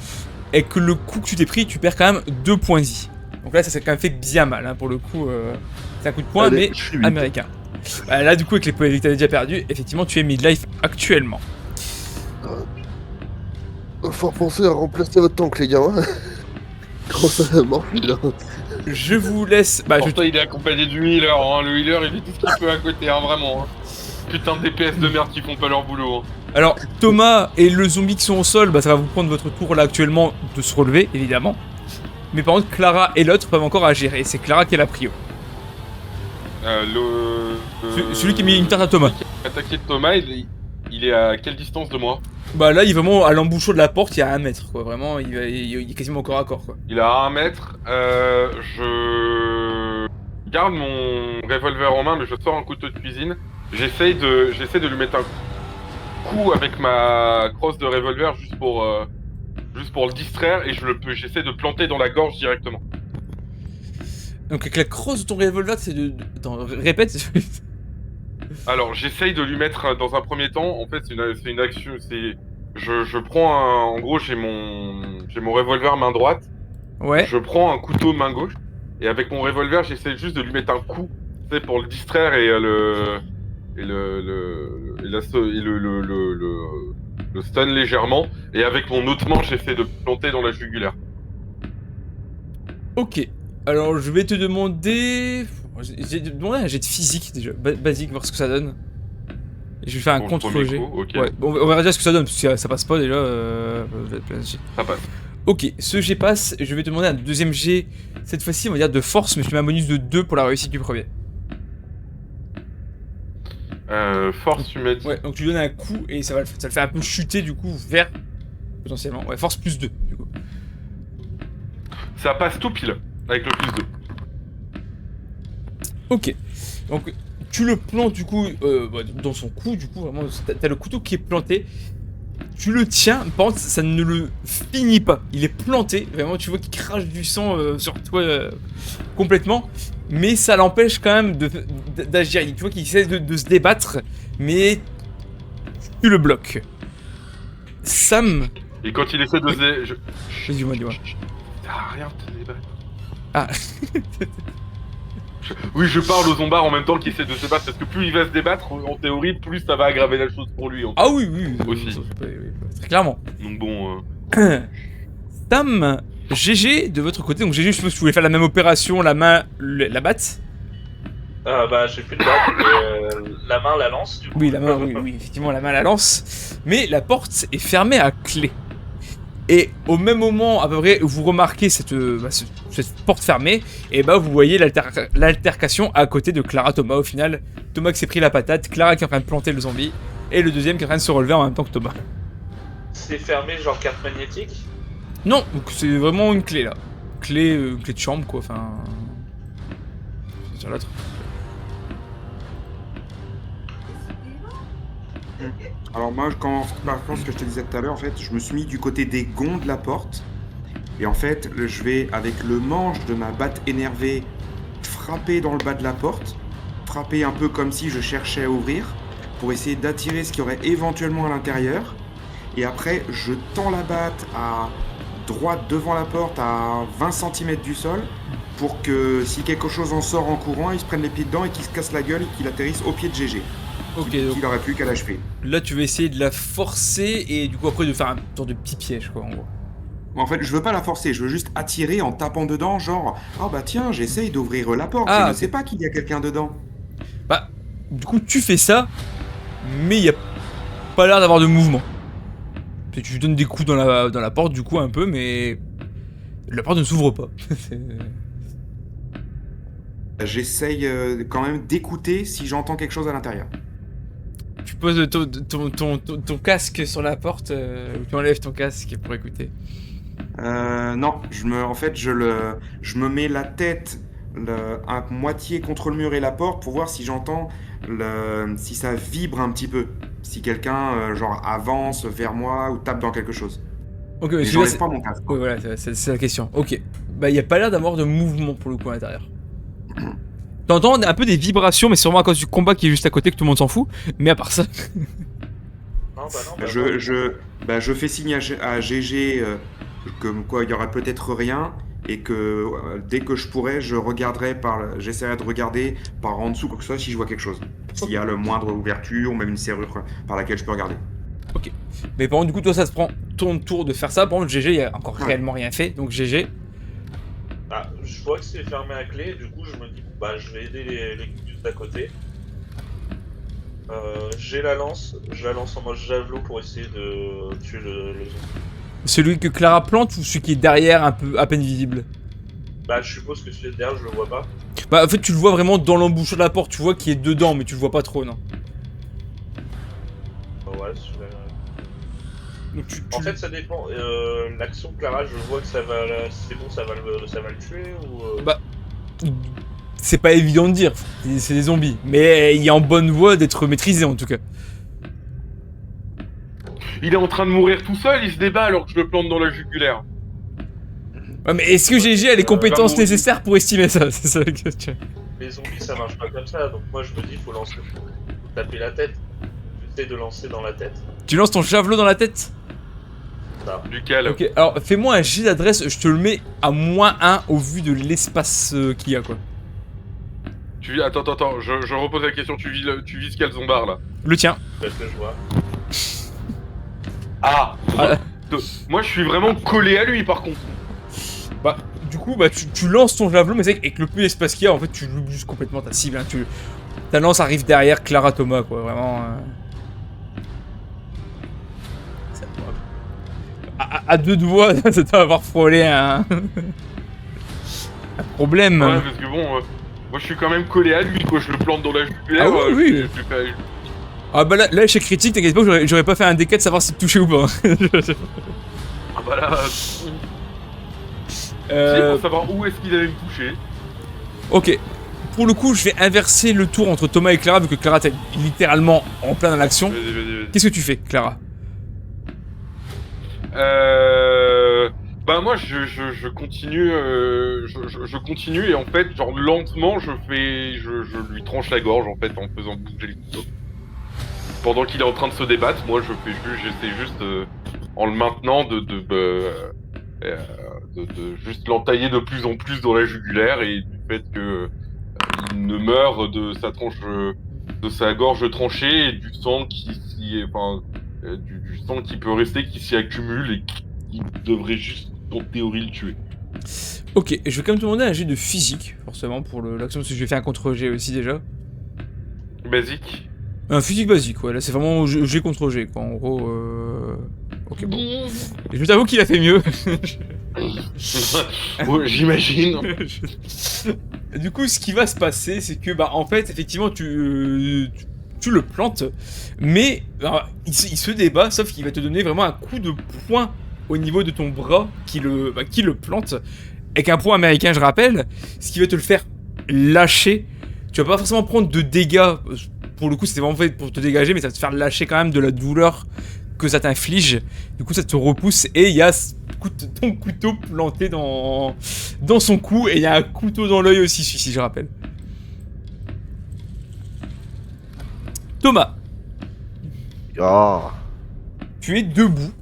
Speaker 1: avec le coup que tu t'es pris, tu perds quand même 2 points de vie. Donc là, ça s'est quand même fait bien mal, hein, pour le coup. C'est un coup de poing,
Speaker 3: Allez,
Speaker 1: mais
Speaker 3: je suis vite.
Speaker 1: américain. Bah, là, du coup, avec les points de vie que t'avais déjà perdu, effectivement, tu es midlife actuellement.
Speaker 3: Faut penser à remplacer votre tank, les gars. Hein. Comment ça marche là?
Speaker 1: Je vous laisse... Bah,
Speaker 2: Pour toi il est accompagné du healer, hein. Le healer il fait tout ce qu'il peut à côté, hein, vraiment. Hein. Putain de DPS de merde qui font pas leur boulot. Hein.
Speaker 1: Alors, Thomas et le zombie qui sont au sol, bah, ça va vous prendre votre tour là actuellement de se relever, évidemment. Mais par contre, Clara et l'autre peuvent encore agir, et c'est Clara qui est la prio. Celui qui a mis une tarte à Thomas.
Speaker 2: Attaqué de Thomas, il est à quelle distance de moi?
Speaker 1: Bah là, il est vraiment à l'embouchure de la porte, il y a 1 mètre, quoi. Vraiment, il est quasiment corps à corps, quoi.
Speaker 2: Il a 1 mètre. Je garde mon revolver en main, mais je sors un couteau de cuisine. J'essaie de lui mettre un coup avec ma crosse de revolver juste pour le distraire et j'essaie de planter dans la gorge directement.
Speaker 1: Donc avec la crosse de ton revolver, c'est de... Attends, répète.
Speaker 2: Alors j'essaye de lui mettre dans un premier temps. En fait, c'est une action. Je prends en gros j'ai mon revolver main droite.
Speaker 1: Ouais.
Speaker 2: Je prends un couteau main gauche et avec mon revolver j'essaie juste de lui mettre un coup, tu sais, pour le distraire et le stun légèrement. Et avec mon autre main j'essaie de planter dans la jugulaire.
Speaker 1: Ok. Alors, je vais te demander... J'ai demandé un jet de physique, déjà. Basique, voir ce que ça donne. Et je vais faire un
Speaker 2: Pour le premier
Speaker 1: contre-jet.
Speaker 2: coup, ok.
Speaker 1: Ouais, bon, on verra déjà ce que ça donne, parce que ça passe pas déjà.
Speaker 2: Ça passe.
Speaker 1: Ok, ce jet passe, je vais te demander un deuxième jet. Cette fois-ci, on va dire de force, mais je te mets un bonus de 2 pour la réussite du premier.
Speaker 2: Force, tu m'as dit.
Speaker 1: Ouais, donc tu lui donnes un coup et ça le fait un peu chuter du coup vers... Potentiellement. Ouais, force plus 2 du coup.
Speaker 2: Ça passe tout pile avec le plus 2.
Speaker 1: Ok. Donc tu le plantes du coup dans son cou, du coup vraiment t'as le couteau qui est planté. Tu le tiens, par contre ça ne le finit pas. Il est planté, vraiment tu vois qu'il crache du sang sur toi complètement. Mais ça l'empêche quand même d'agir. Tu vois qu'il essaie de se débattre, mais tu le bloques. Sam.
Speaker 2: Et quand il essaie de se...
Speaker 1: Dis-moi.
Speaker 2: Ça sert à rien de te débattre.
Speaker 1: Ah.
Speaker 2: Oui, je parle aux zombards en même temps qu'il essaie de se battre, parce que plus il va se débattre, en théorie, plus ça va aggraver la chose pour lui.
Speaker 1: Ah oui,
Speaker 2: Aussi.
Speaker 1: Très clairement.
Speaker 2: Donc bon...
Speaker 1: Sam, GG de votre côté, donc GG, je suppose que tu voulais faire la même opération, la main, la batte.
Speaker 5: Bah, j'ai plus de batte, la main la lance, du coup.
Speaker 1: Oui, la main, oui, effectivement, la main la lance. Mais la porte est fermée à clé. Et au même moment, à peu près, vous remarquez cette porte fermée, et bah vous voyez l'altercation à côté de Clara Thomas au final. Thomas qui s'est pris la patate, Clara qui est en train de planter le zombie, et le deuxième qui est en train de se relever en même temps que Thomas.
Speaker 5: C'est fermé, genre carte magnétique?
Speaker 1: Non, donc c'est vraiment une clé là. Clé de chambre quoi, enfin... C'est sur l'autre.
Speaker 4: Alors moi, par contre, ce que je te disais tout à l'heure, en fait, je me suis mis du côté des gonds de la porte. Et en fait, je vais, avec le manche de ma batte énervée, frapper dans le bas de la porte. Frapper un peu comme si je cherchais à ouvrir, pour essayer d'attirer ce qu'il y aurait éventuellement à l'intérieur. Et après, je tends la batte à droite devant la porte, à 20 cm du sol, pour que si quelque chose en sort en courant, il se prenne les pieds dedans et qu'il se casse la gueule et qu'il atterrisse au pied de GG.
Speaker 1: Ok,
Speaker 4: Il
Speaker 1: donc
Speaker 4: n'aurait plus qu'à l'achever.
Speaker 1: là tu vas essayer de la forcer et du coup après de faire un genre de petit piège quoi en gros.
Speaker 4: En fait, je veux pas la forcer, je veux juste attirer en tapant dedans, genre « Oh bah tiens, j'essaye d'ouvrir la porte,
Speaker 1: Ah,
Speaker 4: je ne
Speaker 1: ok.
Speaker 4: sais pas qu'il y a quelqu'un dedans.
Speaker 1: Bah, du coup tu fais ça, mais il y a pas l'air d'avoir de mouvement. Tu lui donnes des coups dans la porte du coup un peu, mais la porte ne s'ouvre pas. C'est- »
Speaker 4: J'essaye quand même d'écouter si j'entends quelque chose à l'intérieur.
Speaker 1: Tu poses ton casque sur la porte, ou tu enlèves ton casque pour écouter.
Speaker 4: Non, en fait, je me mets la tête à moitié contre le mur et la porte pour voir si j'entends si ça vibre un petit peu. Si quelqu'un, genre, avance vers moi ou tape dans quelque chose.
Speaker 1: Ok,
Speaker 4: Mais
Speaker 1: mais
Speaker 4: j'enlève pas mon casque.
Speaker 1: ouais, voilà, c'est la question. Ok. Bah, il y a pas l'air d'avoir de mouvement pour le coup à l'intérieur. T'entends un peu des vibrations, mais sûrement à cause du combat qui est juste à côté que tout le monde s'en fout. Mais à part ça.
Speaker 5: Non, bah non. Bah,
Speaker 4: Je fais signe à GG comme quoi il y aura peut-être rien et que dès que je pourrai, j'essaierai de regarder par en dessous quoi que ce soit si je vois quelque chose. S'il y a le moindre ouverture ou même une serrure par laquelle je peux regarder.
Speaker 1: Ok. Mais par contre, du coup, toi, ça se prend ton tour de faire ça. Par contre, GG, il y a encore
Speaker 4: Ouais.
Speaker 1: réellement rien fait. Donc, GG.
Speaker 5: Ah, je vois que c'est fermé à clé, du coup je me dis bah je vais aider les Gus d'à côté. J'ai la lance, je la lance en mode javelot pour essayer de tuer le zombie.
Speaker 1: Celui que Clara plante ou celui qui est derrière, un peu à peine visible?
Speaker 5: Bah je suppose que celui de derrière je le vois pas.
Speaker 1: Bah, en fait, tu le vois vraiment dans l'embouchure de la porte. Tu vois qu'il est dedans, mais tu le vois pas trop, non?
Speaker 5: Ouais, celui-là.
Speaker 1: Donc, tu
Speaker 5: En fait ça dépend, l'action de Clara je vois que ça va, c'est bon ça va le tuer ou...
Speaker 1: Bah, c'est pas évident de dire. C'est des zombies. Mais il est en bonne voie d'être maîtrisé, en tout cas.
Speaker 2: Il est en train de mourir tout seul, il se débat alors que je le plante dans la jugulaire.
Speaker 1: Ouais, mais est-ce que GG a les compétences
Speaker 2: bah, bon,
Speaker 1: nécessaires pour estimer ça? C'est ça la question.
Speaker 5: Les zombies ça marche pas comme ça, donc moi je me dis faut lancer, faut taper la tête. J'essaie de lancer dans la tête.
Speaker 1: Tu lances ton javelot dans la tête?
Speaker 2: Duquel.
Speaker 1: Ok, alors fais-moi un jet d'adresse, je te le mets à -1 au vu de l'espace qu'il y a quoi.
Speaker 2: Attends, je repose la question, tu vises quel zombard là?
Speaker 1: Le tien.
Speaker 5: Parce que je vois.
Speaker 2: Ah,
Speaker 1: Ah.
Speaker 2: Moi je suis vraiment collé à lui par contre.
Speaker 1: Bah, du coup, bah, tu lances ton javelot, mais c'est avec le peu d'espace qu'il y a, en fait, tu l'oublies juste complètement ta cible. Hein, ta lance arrive derrière Clara Thomas, quoi, vraiment. C'est adorable. À deux doigts, ça doit avoir frôlé un problème.
Speaker 2: Ouais, parce que bon, moi je suis quand même collé à lui quoi, je le plante dans la jugulaire.
Speaker 1: Ah oui, oui.
Speaker 2: je fais-
Speaker 1: Ah bah là, échec critique, t'inquiète pas, j'aurais pas fait un D4 de savoir si tu touchais ou pas.
Speaker 2: Ah bah là, si, pour savoir où est-ce qu'il allait me toucher.
Speaker 1: Ok. pour le coup, je vais inverser le tour entre Thomas et Clara, vu que Clara t'es littéralement en plein dans l'action.
Speaker 2: Vas-y.
Speaker 1: Qu'est-ce que tu fais, Clara?
Speaker 2: Bah moi je continue, je continue et en fait genre lentement je lui tranche la gorge en fait en faisant bouger le couteau. Pendant qu'il est en train de se débattre, moi j'essaie juste en le maintenant de juste l'entailler de plus en plus dans la jugulaire et du fait que il ne meurt de sa tranche de sa gorge tranchée et du sang du sang qui peut rester qui s'y accumule et qui devrait juste en théorie le tuer.
Speaker 1: Ok, je vais quand même te demander un jet de physique, forcément, pour l'action, parce que je vais faire un contre-jet aussi déjà.
Speaker 2: Basique.
Speaker 1: Un physique basique, ouais, là c'est vraiment jet contre jet, quoi, en gros. Ok, bon. Et je t'avoue qu'il a fait mieux.
Speaker 2: Ouais, j'imagine.
Speaker 1: Du coup, ce qui va se passer, c'est que, bah, en fait, effectivement, tu le plantes, mais il se débat, sauf qu'il va te donner vraiment un coup de poing au niveau de ton bras qui le plante, avec un poing américain, je rappelle, ce qui va te le faire lâcher. Tu vas pas forcément prendre de dégâts, pour le coup, c'était vraiment fait pour te dégager, mais ça va te faire lâcher quand même de la douleur que ça t'inflige. Du coup, ça te repousse et il y a ton couteau planté dans son cou et il y a un couteau dans l'œil aussi, si je rappelle. Thomas,
Speaker 3: Ah.
Speaker 1: tu es debout.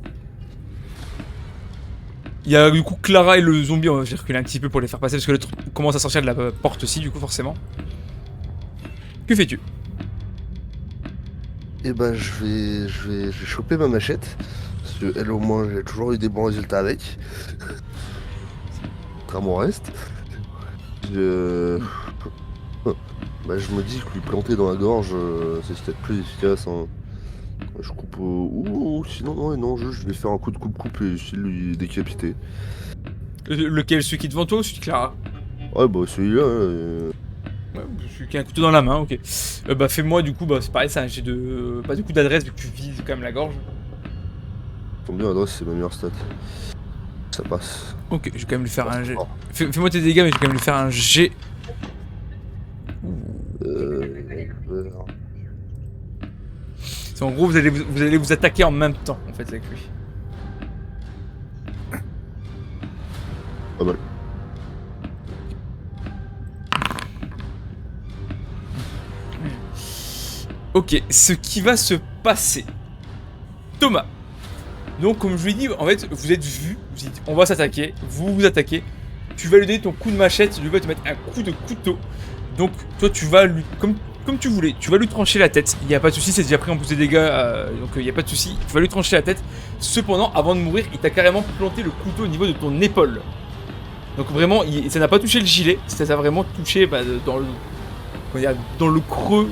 Speaker 1: Il y a du coup Clara et le zombie, on va reculer un petit peu pour les faire passer parce que l'autre commence à sortir de la porte aussi, du coup, forcément. Que fais-tu?
Speaker 3: Et ben je vais choper ma machette. Parce que elle au moins j'ai toujours eu des bons résultats avec. Contrairement au reste. Bah, je me dis que lui planter dans la gorge, c'est peut-être plus efficace. Hein. Je coupe ou sinon non, je vais faire un coup de coupe-coupe et essayer de lui décapiter.
Speaker 1: Lequel? Celui qui est devant toi ou celui de Clara?
Speaker 3: Ouais bah celui-là.
Speaker 1: Ouais, celui qui a un couteau dans la main, ok. Bah fais-moi du coup, bah c'est pareil, c'est un jet de... Pas du coup d'adresse vu que tu vises quand même la gorge.
Speaker 3: Tombe bien, l'adresse c'est ma meilleure stat. Ça passe.
Speaker 1: Ok, je vais quand même lui faire un jet.
Speaker 3: Oh.
Speaker 1: Fais-moi tes dégâts, mais je vais quand même lui faire un jet. C'est en gros, vous allez vous attaquer en même temps, en fait, avec lui.
Speaker 3: Pas mal.
Speaker 1: Ok, ce qui va se passer. Thomas. Donc, comme je vous l'ai dit, en fait, vous êtes vus, vous dites, on va s'attaquer, vous vous attaquez. Tu vas lui donner ton coup de machette, lui va te mettre un coup de couteau. Donc, toi, tu vas lui... Comme tu voulais, tu vas lui trancher la tête. Il n'y a pas de souci, c'est déjà pris en plus de dégâts, donc il n'y a pas de souci. Tu vas lui trancher la tête. Cependant, avant de mourir, il t'a carrément planté le couteau au niveau de ton épaule. Donc vraiment, ça n'a pas touché le gilet, ça a vraiment touché dans le creux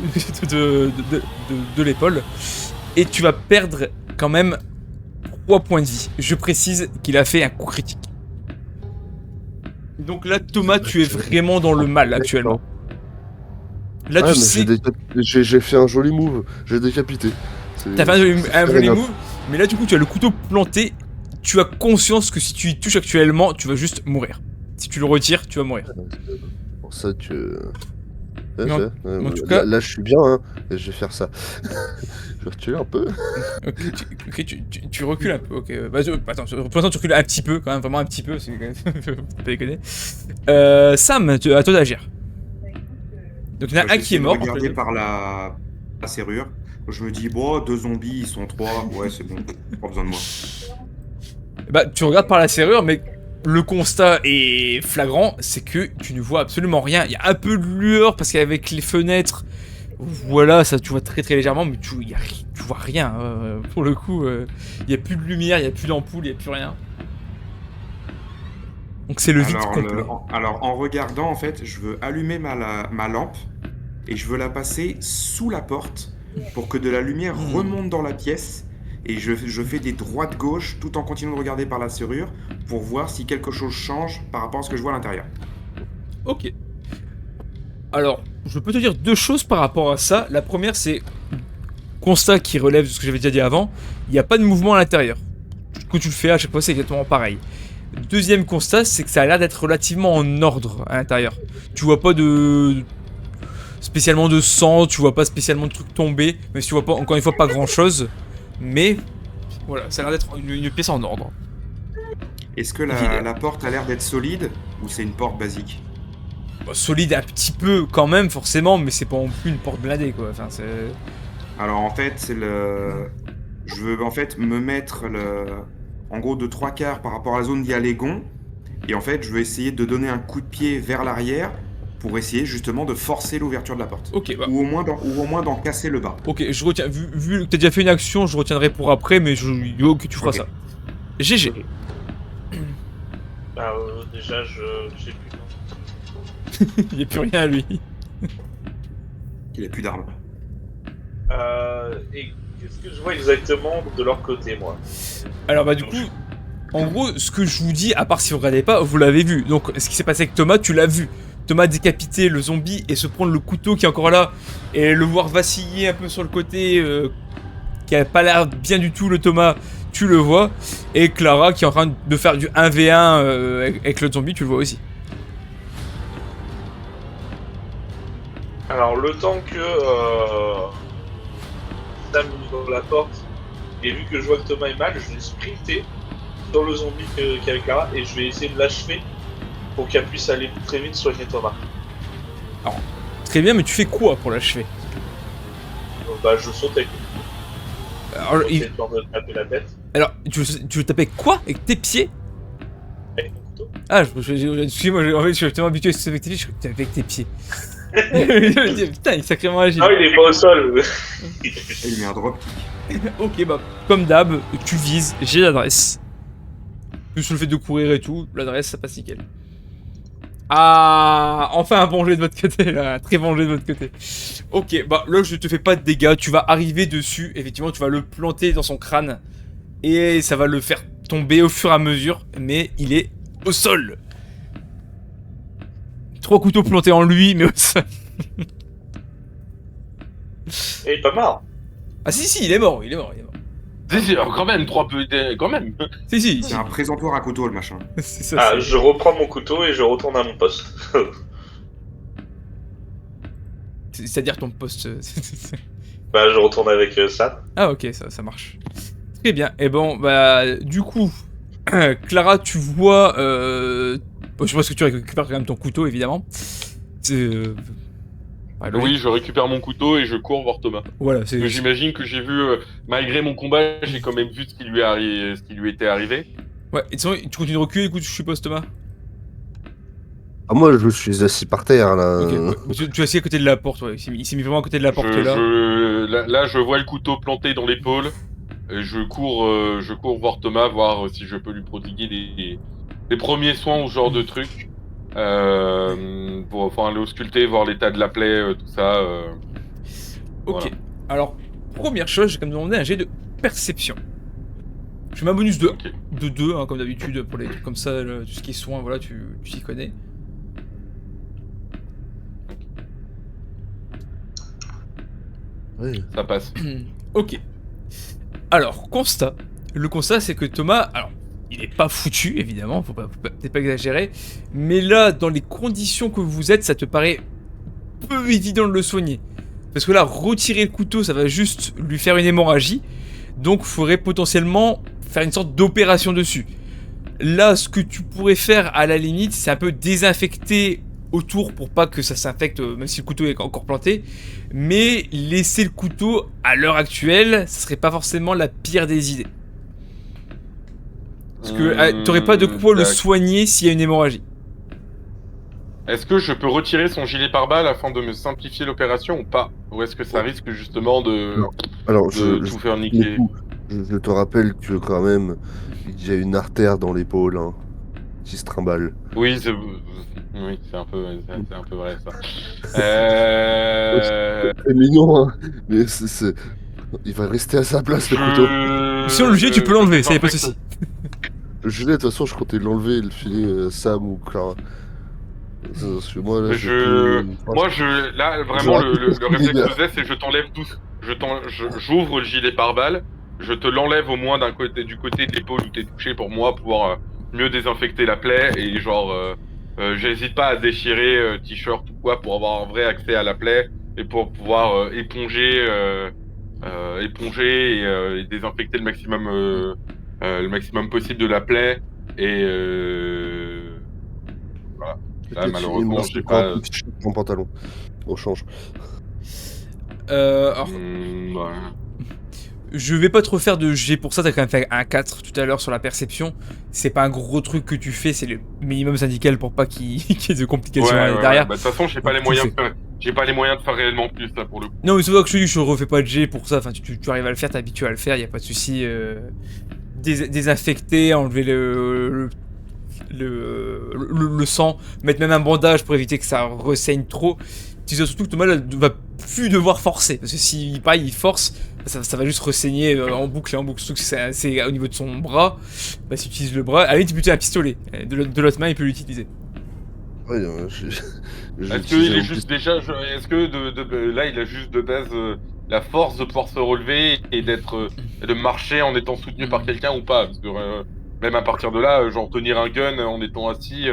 Speaker 1: de l'épaule. Et tu vas perdre quand même 3 points de vie. Je précise qu'il a fait un coup critique. Donc là, Thomas, tu es vraiment dans le mal actuellement. Là, tu sais...
Speaker 3: J'ai fait un joli move, j'ai décapité.
Speaker 1: T'as fait un joli move, mais là, du coup, tu as le couteau planté. Tu as conscience que si tu y touches actuellement, tu vas juste mourir. Si tu le retires, tu vas mourir.
Speaker 3: C'est pour ça que...
Speaker 1: En tout cas...
Speaker 3: Là, je suis bien, hein, et je vais faire ça. Je vais reculer un peu.
Speaker 1: Ok, tu recules un peu, ok. Attends, pour l'instant, tu recules un petit peu, quand même, vraiment un petit peu, c'est faut pas déconner. Sam, à toi d'agir. Donc il y en a un qui est mort.
Speaker 4: Regardé par la serrure. Je me dis, bon, 2 zombies, ils sont 3, ouais, c'est bon, pas besoin de moi.
Speaker 1: Bah, tu regardes par la serrure, mais le constat est flagrant, c'est que tu ne vois absolument rien. Il y a un peu de lueur, parce qu'avec les fenêtres, voilà, ça tu vois très très légèrement, mais tu vois rien. Pour le coup, il n'y a plus de lumière, il n'y a plus d'ampoule, il n'y a plus rien. Donc c'est le vide complet.
Speaker 4: Alors en regardant, en fait, je veux allumer ma lampe et je veux la passer sous la porte pour que de la lumière remonte dans la pièce et je fais des droites-gauche tout en continuant de regarder par la serrure pour voir si quelque chose change par rapport à ce que je vois à l'intérieur.
Speaker 1: Ok. Alors, je peux te dire 2 choses par rapport à ça. La première, c'est constat qui relève de ce que j'avais déjà dit avant. Il n'y a pas de mouvement à l'intérieur. Quand tu le fais à chaque fois, c'est exactement pareil. Deuxième constat, c'est que ça a l'air d'être relativement en ordre à l'intérieur. Tu vois pas de spécialement de sang, tu vois pas spécialement de trucs tomber, même si tu vois pas, encore une fois, pas grand chose. Mais voilà, ça a l'air d'être une pièce en ordre.
Speaker 4: Est-ce que la porte a l'air d'être solide ou c'est une porte basique?
Speaker 1: Bon, solide un petit peu quand même, forcément, mais c'est pas non plus une porte blindée quoi. Enfin, c'est.
Speaker 4: Alors en fait, je veux en fait me mettre en gros de 3/4 par rapport à la zone d'il y a les gonds. Et en fait, je veux essayer de donner un coup de pied vers l'arrière pour essayer justement de forcer l'ouverture de la porte.
Speaker 1: Ok, bah.
Speaker 4: Ou au moins d'en casser le bas.
Speaker 1: Ok, je retiens. Vu que t'as déjà fait une action, je retiendrai pour après, mais yo que tu feras
Speaker 4: Ok.
Speaker 1: ça. GG.
Speaker 4: Ok.
Speaker 5: Bah, déjà, j'ai plus.
Speaker 1: Il n'y a plus rien à lui.
Speaker 4: Il a plus d'armes.
Speaker 5: Et qu'est-ce que je vois exactement de leur côté, moi?
Speaker 1: Alors bah du coup, en gros, ce que je vous dis, à part si vous regardez pas, vous l'avez vu. Donc ce qui s'est passé avec Thomas, tu l'as vu. Thomas décapiter le zombie et se prendre le couteau qui est encore là et le voir vaciller un peu sur le côté qui a pas l'air bien du tout le Thomas, tu le vois. Et Clara qui est en train de faire du 1v1 avec le zombie, tu le vois aussi.
Speaker 5: Alors, le temps que Sam ouvre la porte, et vu que je vois que Thomas est mal, je vais sprinter sur le zombie qui est avec Clara et je vais essayer de l'achever pour qu'elle puisse aller très vite soigner Thomas.
Speaker 1: Très bien, mais tu fais quoi pour l'achever?
Speaker 5: Donc, bah, je saute avec
Speaker 1: Alors,
Speaker 5: j'ai le temps de taper la tête
Speaker 1: tu veux taper quoi? Avec tes pieds?
Speaker 5: avec mon couteau.
Speaker 1: Ah, excuse-moi, en fait, je suis tellement habitué à ce avec tes pieds, je crois que t'es avec tes pieds. Putain, il est sacrément agile.
Speaker 5: Ah, il est pas au sol.
Speaker 4: Et il met un drop.
Speaker 1: Ok, bah, comme d'hab, tu vises, j'ai l'adresse. Plus sur le fait de courir et tout, l'adresse, ça passe nickel. Ah, enfin un bon jet de votre côté, là, un très bon jet de votre côté. Ok, bah là, je te fais pas de dégâts, tu vas arriver dessus, effectivement, tu vas le planter dans son crâne. Et ça va le faire tomber au fur et à mesure, mais il est au sol. 3 couteaux plantés en lui, mais au sol.
Speaker 5: Et il est pas mort.
Speaker 1: Ah si, il est mort.
Speaker 2: Si, alors quand même, 3 peu. Quand même.
Speaker 1: Si.
Speaker 4: C'est un présentoir à couteau le machin.
Speaker 1: C'est ça.
Speaker 5: Ah, je reprends mon couteau et je retourne à mon poste.
Speaker 1: C'est-à-dire ton poste.
Speaker 5: Bah, je retourne avec Sam.
Speaker 1: Ah ok, ça marche. Très bien. Et bon, bah du coup, Clara, tu vois, bon, je pense que tu récupères quand même ton couteau, évidemment. Ouais,
Speaker 2: Oui, je récupère mon couteau et je cours voir Thomas.
Speaker 1: Voilà,
Speaker 2: Parce que j'imagine que j'ai vu, malgré mon combat, j'ai quand même vu ce qui lui était arrivé.
Speaker 1: Ouais, et sinon, tu continues de reculer, écoute, je suppose, Thomas.
Speaker 3: Ah, moi, je suis assis par terre, là.
Speaker 1: Ok, ouais. Tu es assis à côté de la porte, ouais. Il s'est mis vraiment à côté de la porte, là.
Speaker 2: Là, je vois le couteau planté dans l'épaule. Et je cours voir Thomas, voir si je peux lui prodiguer des premiers soins ou ce genre de trucs. Pour enfin, aller ausculter, voir l'état de la plaie, tout ça.
Speaker 1: Ok.
Speaker 2: Voilà.
Speaker 1: Alors, première chose, j'ai quand même demandé un jet de perception. Je mets un bonus de
Speaker 2: Ok.
Speaker 1: 2, hein, comme d'habitude, pour les trucs comme ça, tout ce qui est soins, voilà, tu t'y connais.
Speaker 3: Ouais.
Speaker 2: Ça passe.
Speaker 1: Ok. Alors, constat. Le constat, c'est que Thomas, alors, il est pas foutu, évidemment, faut peut-être pas exagérer, mais là, dans les conditions que vous êtes, ça te paraît peu évident de le soigner. Parce que là, retirer le couteau, ça va juste lui faire une hémorragie, donc il faudrait potentiellement faire une sorte d'opération dessus. Là, ce que tu pourrais faire, à la limite, c'est un peu désinfecter autour pour pas que ça s'infecte, même si le couteau est encore planté. Mais laisser le couteau, à l'heure actuelle, ce serait pas forcément la pire des idées. Parce que t'aurais pas de quoi le soigner s'il y a une hémorragie.
Speaker 2: Est-ce que je peux retirer son gilet pare-balles afin de me simplifier l'opération ou pas? Ou est-ce que ça risque justement de
Speaker 3: Alors,
Speaker 2: tout faire
Speaker 3: du
Speaker 2: niquer?
Speaker 3: coup, je te rappelle que quand même, il y a une artère dans l'épaule, hein, qui se trimballe.
Speaker 2: Oui, c'est un peu vrai ça.
Speaker 3: C'est mignon, hein, mais il va rester à sa place, le couteau.
Speaker 1: Sinon, le gilet, tu peux l'enlever, ça y a pas de souci.
Speaker 3: Le gilet, de toute façon, je comptais l'enlever et le filer à Sam ou Clara. Parce que moi, là,
Speaker 2: Là, vraiment, le réflexe que j'ai, c'est je t'enlève tout. J'ouvre le gilet pare-balles, je te l'enlève au moins du côté de l'épaule où t'es touché pour moi pouvoir mieux désinfecter la plaie et genre J'hésite pas à déchirer t-shirt ou quoi pour avoir un vrai accès à la plaie et pour pouvoir éponger et désinfecter le maximum possible de la plaie. Et voilà. Là, malheureusement, j'ai
Speaker 3: prends
Speaker 2: pas.
Speaker 3: un petit t-shirt, prends un pantalon. On change.
Speaker 1: Alors,
Speaker 2: Voilà.
Speaker 1: je vais pas trop faire de G pour ça, t'as quand même fait un 4 tout à l'heure sur la perception. C'est pas un gros truc que tu fais, c'est le minimum syndical pour pas qu'il y ait de complications derrière.
Speaker 2: Bah, de toute façon, j'ai pas les moyens de faire réellement plus, ça, pour le coup.
Speaker 1: Non, mais c'est pas que je te dis, je refais pas de G pour ça. Enfin, tu arrives à le faire, t'es habitué à le faire, y a pas de souci. Désinfecter, enlever le sang, mettre même un bandage pour éviter que ça ressaigne trop. Tu sais surtout que Thomas va plus devoir forcer, parce que s'il pareil, il force, ça va juste ressaigner en boucle et en boucle. Surtout que c'est au niveau de son bras, bah s'il utilise le bras, à la limite il peut utiliser un pistolet, de l'autre main il peut l'utiliser.
Speaker 3: Ouais,
Speaker 2: Est-ce qu'il est juste déjà, est-ce que là il a juste de base la force de pouvoir se relever et de marcher en étant soutenu par quelqu'un ou pas? Parce que même à partir de là, genre tenir un gun en étant assis,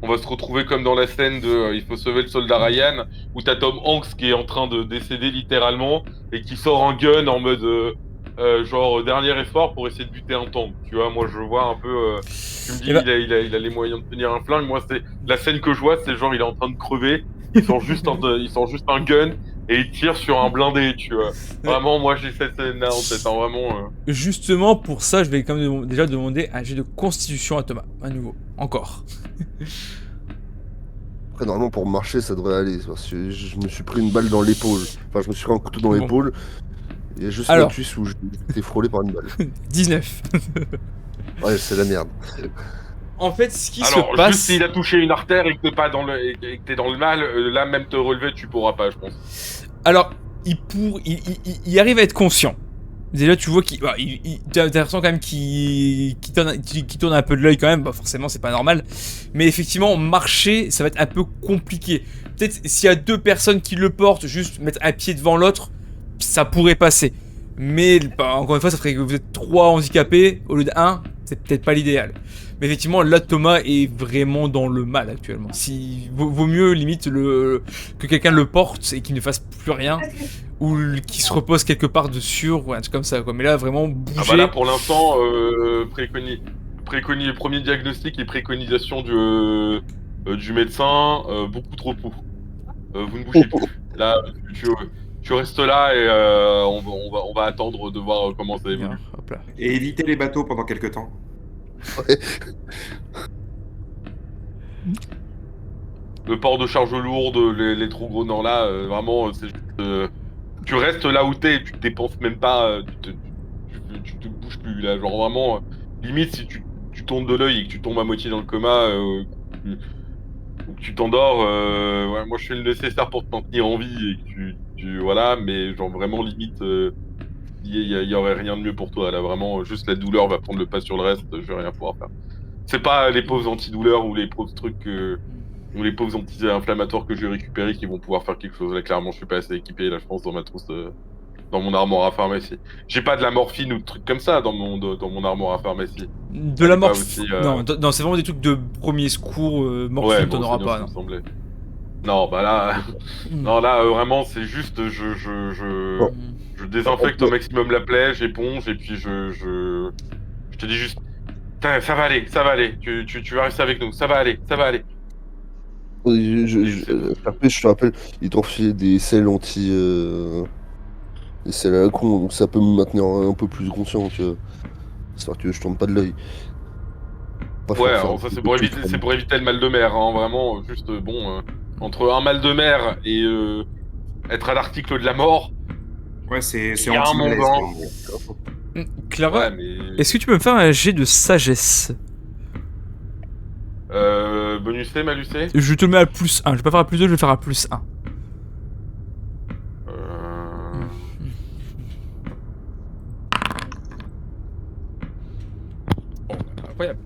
Speaker 2: on va se retrouver comme dans la scène de Il faut sauver le soldat Ryan, où t'as Tom Hanks qui est en train de décéder littéralement et qui sort un gun en mode genre dernier effort pour essayer de buter un tank. Tu vois, moi je vois un peu. Tu me dis, il a les moyens de tenir un flingue. Moi, c'est la scène que je vois, c'est genre il est en train de crever. Il sort juste un gun et il tire sur un blindé, tu vois. Vraiment, moi j'ai cette scène-là en tête, hein, vraiment.
Speaker 1: Justement pour ça, je vais quand même déjà demander un jet de constitution à Thomas, à nouveau, encore.
Speaker 3: Après, normalement, pour marcher, ça devrait aller. Parce que je me suis pris une balle dans l'épaule. Enfin, je me suis pris un couteau dans
Speaker 1: Bon.
Speaker 3: l'épaule. Il y a juste
Speaker 1: Alors.
Speaker 3: la cuisse où j'ai été frôlé par une balle.
Speaker 1: 19.
Speaker 3: Ouais, c'est la merde.
Speaker 1: En fait, ce qui
Speaker 2: Alors,
Speaker 1: se passe...
Speaker 2: juste s'il a touché une artère et que t'es pas dans et que t'es dans le mal, là même te relever, tu pourras pas, je pense.
Speaker 1: Alors, il arrive à être conscient. Déjà, tu vois t'as l'impression quand même qu'il tourne un peu de l'œil quand même. Bah, forcément, c'est pas normal. Mais effectivement, marcher, ça va être un peu compliqué. Peut-être s'il y a deux personnes qui le portent, juste mettre un pied devant l'autre, ça pourrait passer. Mais bah, encore une fois, ça ferait que vous êtes 3 handicapés au lieu d'1. C'est peut-être pas l'idéal. Mais effectivement, là, Thomas est vraiment dans le mal actuellement. Vaut mieux, limite, que quelqu'un le porte et qu'il ne fasse plus rien. Ou qu'il se repose quelque part dessus, ou un truc comme ça, quoi. Mais là, vraiment, bouger...
Speaker 2: Ah bah là, pour l'instant, premier diagnostic et préconisation du médecin, beaucoup trop repos. Vous ne bougez plus. Là, tu restes là et on va attendre de voir comment ça évolue.
Speaker 1: Bien, hop là.
Speaker 4: Et éviter les bateaux pendant quelques temps.
Speaker 3: Ouais.
Speaker 2: Le port de charge lourde, les trop gros nord là, vraiment, c'est juste... tu restes là où t'es, tu te dépenses même pas, tu te bouges plus là, genre vraiment, limite si tu tournes de l'œil et que tu tombes à moitié dans le coma, ou que tu t'endors, ouais, moi je fais le nécessaire pour te maintenir en vie et que voilà, mais genre vraiment limite, il y aurait rien de mieux pour toi là, vraiment, juste la douleur va prendre le pas sur le reste, je vais rien pouvoir faire. C'est pas les pauvres antidouleurs ou les pauvres trucs ou les pauvres anti-inflammatoires que j'ai récupérés qui vont pouvoir faire quelque chose. Là, clairement, je suis pas assez équipé, là, je pense, dans ma trousse, dans mon armoire à pharmacie. J'ai pas de la morphine ou de trucs comme ça dans mon armoire à pharmacie.
Speaker 1: De la
Speaker 2: morphine.
Speaker 1: morphine. Non, c'est vraiment des trucs de premier secours. Morphine,
Speaker 2: Ouais,
Speaker 1: t'en
Speaker 2: bon,
Speaker 1: auras
Speaker 2: c'est
Speaker 1: pas.
Speaker 2: bien
Speaker 1: Non.
Speaker 2: ce qui me semblait. Non, bah là, non, là, vraiment, c'est juste, je désinfecte au maximum la plaie, j'éponge, et puis je te dis juste, putain, ça va aller, tu vas rester avec nous, ça va aller.
Speaker 3: Après, je te rappelle, ils t'ont refilé des selles des selles à la con, donc ça peut me maintenir un peu plus conscient, tu vois. Histoire que je tourne pas de l'œil. Pas
Speaker 2: Ouais,
Speaker 3: faire
Speaker 2: alors ça c'est pour éviter le mal de mer, hein, vraiment, juste, bon, entre un mal de mer et être à l'article de la mort,
Speaker 4: Ouais, c'est
Speaker 2: il y a un monde,
Speaker 4: anti-malaise,
Speaker 2: hein.
Speaker 4: quoi.
Speaker 1: Clara,
Speaker 2: Ouais, mais...
Speaker 1: est-ce que tu peux me faire un jet de sagesse?
Speaker 2: Bonus C, malus C.
Speaker 1: Je te le mets à plus 1. Je vais pas faire à plus 2, je vais faire à plus 1. Incroyable.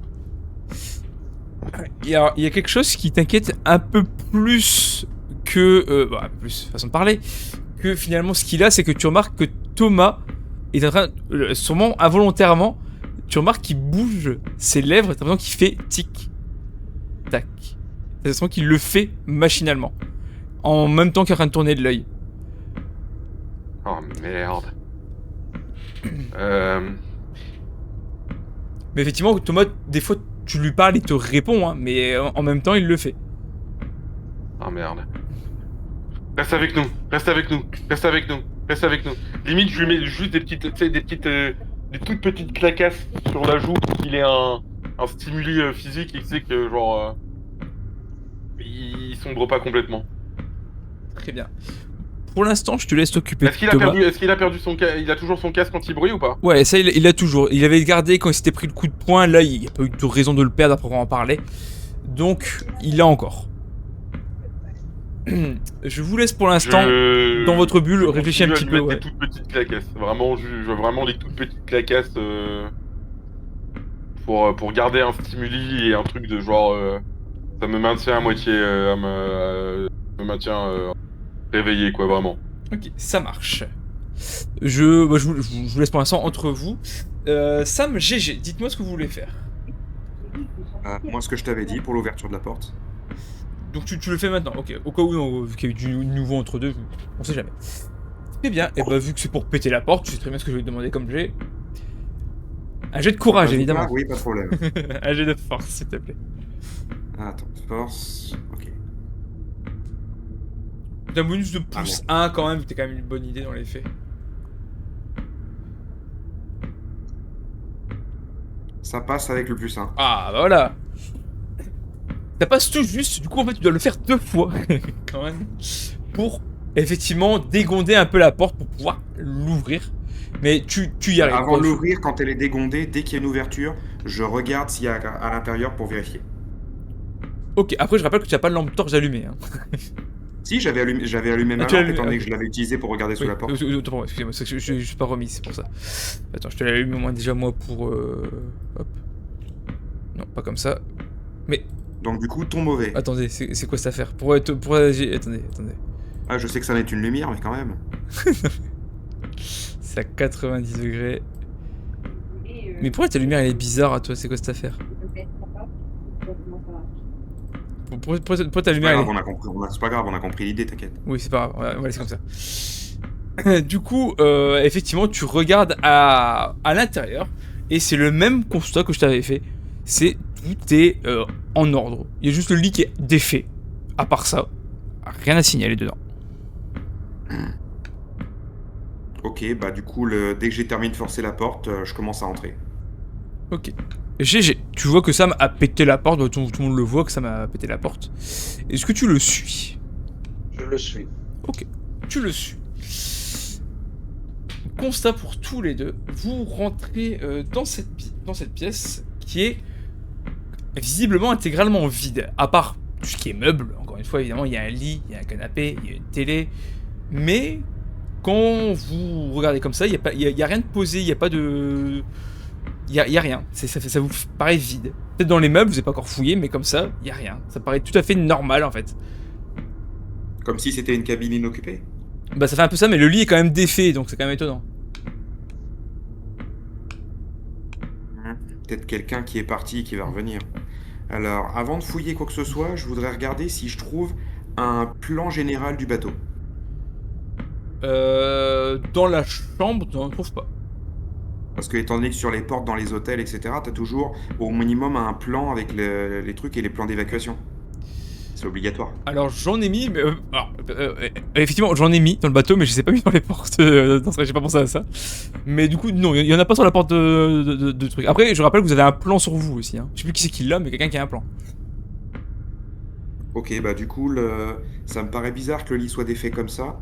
Speaker 1: Il y a quelque chose qui t'inquiète un peu plus que... plus, façon de parler. Que finalement, ce qu'il a, c'est que tu remarques que Thomas est en train... sûrement involontairement, tu remarques qu'il bouge ses lèvres, t'as l'impression qu'il fait tic. Tac. Ça sent qu'il le fait machinalement. En même temps qu'il est en train de tourner de l'œil.
Speaker 2: Oh merde.
Speaker 1: Mais effectivement, Thomas, des fois, tu lui parles, il te répond, hein, mais en même temps, il le fait.
Speaker 2: Oh merde. Reste avec nous, reste avec nous, reste avec nous, reste avec nous. Limite, je lui mets juste des petites, tu sais, des toutes petites claquasses sur la joue pour qu'il ait un stimuli physique et que c'est que genre, il sombre pas complètement.
Speaker 1: Très bien. Pour l'instant, je te laisse t'occuper de
Speaker 2: Est-ce qu'il a
Speaker 1: Thomas.
Speaker 2: perdu, est-ce qu'il a perdu son casque, il a toujours son casque anti-bruit ou pas?
Speaker 1: Ouais, ça, il a toujours. Il avait gardé quand il s'était pris le coup de poing. Là, il n'y a pas eu de raison de le perdre après en parler. Donc, il l'a encore. Je vous laisse pour l'instant, dans votre bulle,
Speaker 2: je
Speaker 1: réfléchir un petit
Speaker 2: continue à
Speaker 1: peu.
Speaker 2: lui
Speaker 1: Ouais.
Speaker 2: mettre des toutes petites claquasses. Vraiment, je veux vraiment des toutes petites claquasses pour garder un stimuli et un truc de genre. Ça me maintient à moitié. Me maintient réveillé, quoi, vraiment.
Speaker 1: Ok, ça marche. Je vous laisse pour l'instant entre vous. Sam, GG, dites-moi ce que vous voulez faire.
Speaker 4: Moi, ce que je t'avais dit pour l'ouverture de la porte.
Speaker 1: Donc tu le fais maintenant, ok. Au cas où, vu qu'il y a eu du nouveau entre deux, on sait jamais. Très bien, et bah vu que c'est pour péter la porte, tu sais très bien ce que je vais te demander comme jet. Un jet de courage, évidemment.
Speaker 4: Ah, oui, pas de problème.
Speaker 1: Un jet de force, s'il te plaît.
Speaker 4: Attends, force. Ok.
Speaker 1: T'as un bonus de plus 1 quand même, t'es quand même une bonne idée dans les faits.
Speaker 4: Ça passe avec le plus 1.
Speaker 1: Ah bah voilà. Ça passe tout juste, du coup en fait tu dois le faire 2 fois quand même pour effectivement dégonder un peu la porte pour pouvoir l'ouvrir. Mais tu y arrives.
Speaker 4: Avant de l'ouvrir, quand elle est dégondée, dès qu'il y a une ouverture, je regarde s'il y a à l'intérieur pour vérifier.
Speaker 1: Ok, après je rappelle que tu n'as pas de lampe torche allumée. Hein.
Speaker 4: Si, j'avais allumé ma
Speaker 1: tu l'as
Speaker 4: lampe
Speaker 1: allumé,
Speaker 4: étant donné
Speaker 1: ok.
Speaker 4: que je l'avais utilisée pour regarder sous
Speaker 1: Oui,
Speaker 4: la porte.
Speaker 1: autant pour moi, excusez-moi, c'est que je ne suis pas remis, c'est pour ça. Attends, je te l'allume au moins déjà moi pour... Hop. Non, pas comme ça. Mais,
Speaker 4: Donc du coup, ton mauvais.
Speaker 1: attendez, c'est quoi cette affaire? Attendez.
Speaker 4: Ah, je sais que ça n'est une lumière, mais quand même.
Speaker 1: C'est à 90 degrés. Mais pourquoi ta lumière elle est bizarre à toi? C'est quoi cette affaire? Pourquoi ta
Speaker 4: C'est pas
Speaker 1: lumière elle
Speaker 4: grave,
Speaker 1: est...
Speaker 4: on a compris. C'est pas grave, on a compris l'idée, t'inquiète.
Speaker 1: Oui, c'est pas grave, on va laisser comme ça. Du coup, effectivement, tu regardes à l'intérieur et c'est le même constat que je t'avais fait. C'est tout est en ordre. Il y a juste le lit qui est défait. À part ça, rien à signaler dedans.
Speaker 4: Ok, bah du coup, dès que j'ai terminé de forcer la porte, je commence à entrer.
Speaker 1: Ok. GG, tu vois que Sam a pété la porte, tout le monde le voit que Sam a pété la porte. Est-ce que tu le suis?
Speaker 5: Je le suis.
Speaker 1: Ok, tu le suis. Constat pour tous les deux, vous rentrez dans cette pièce qui est visiblement intégralement vide, à part tout ce qui est meuble. Encore une fois, évidemment, il y a un lit, il y a un canapé, il y a une télé, mais quand vous regardez comme ça, il y a rien de posé, il n'y a pas de... Il y a rien, ça vous paraît vide. Peut-être dans les meubles, vous n'avez pas encore fouillé, mais comme ça, il y a rien. Ça paraît tout à fait normal en fait.
Speaker 4: Comme si c'était une cabine inoccupée.
Speaker 1: Bah ça fait un peu ça, mais le lit est quand même défait, donc c'est quand même étonnant.
Speaker 4: Peut-être quelqu'un qui est parti et qui va revenir. Alors, avant de fouiller quoi que ce soit, je voudrais regarder si je trouve un plan général du bateau.
Speaker 1: Dans la chambre, tu n'en trouves pas.
Speaker 4: Parce que étant donné que sur les portes dans les hôtels, etc., t'as toujours au minimum un plan avec les trucs et les plans d'évacuation. C'est obligatoire.
Speaker 1: Alors j'en ai mis, mais effectivement j'en ai mis dans le bateau, mais je les ai pas mis dans les portes. J'ai pas pensé à ça. Mais du coup non, il y en a pas sur la porte de trucs. Après je rappelle que vous avez un plan sur vous aussi. Hein. Je sais plus qui c'est qui l'a, mais quelqu'un qui a un plan.
Speaker 4: Ok, bah du coup, ça me paraît bizarre que le lit soit défait comme ça.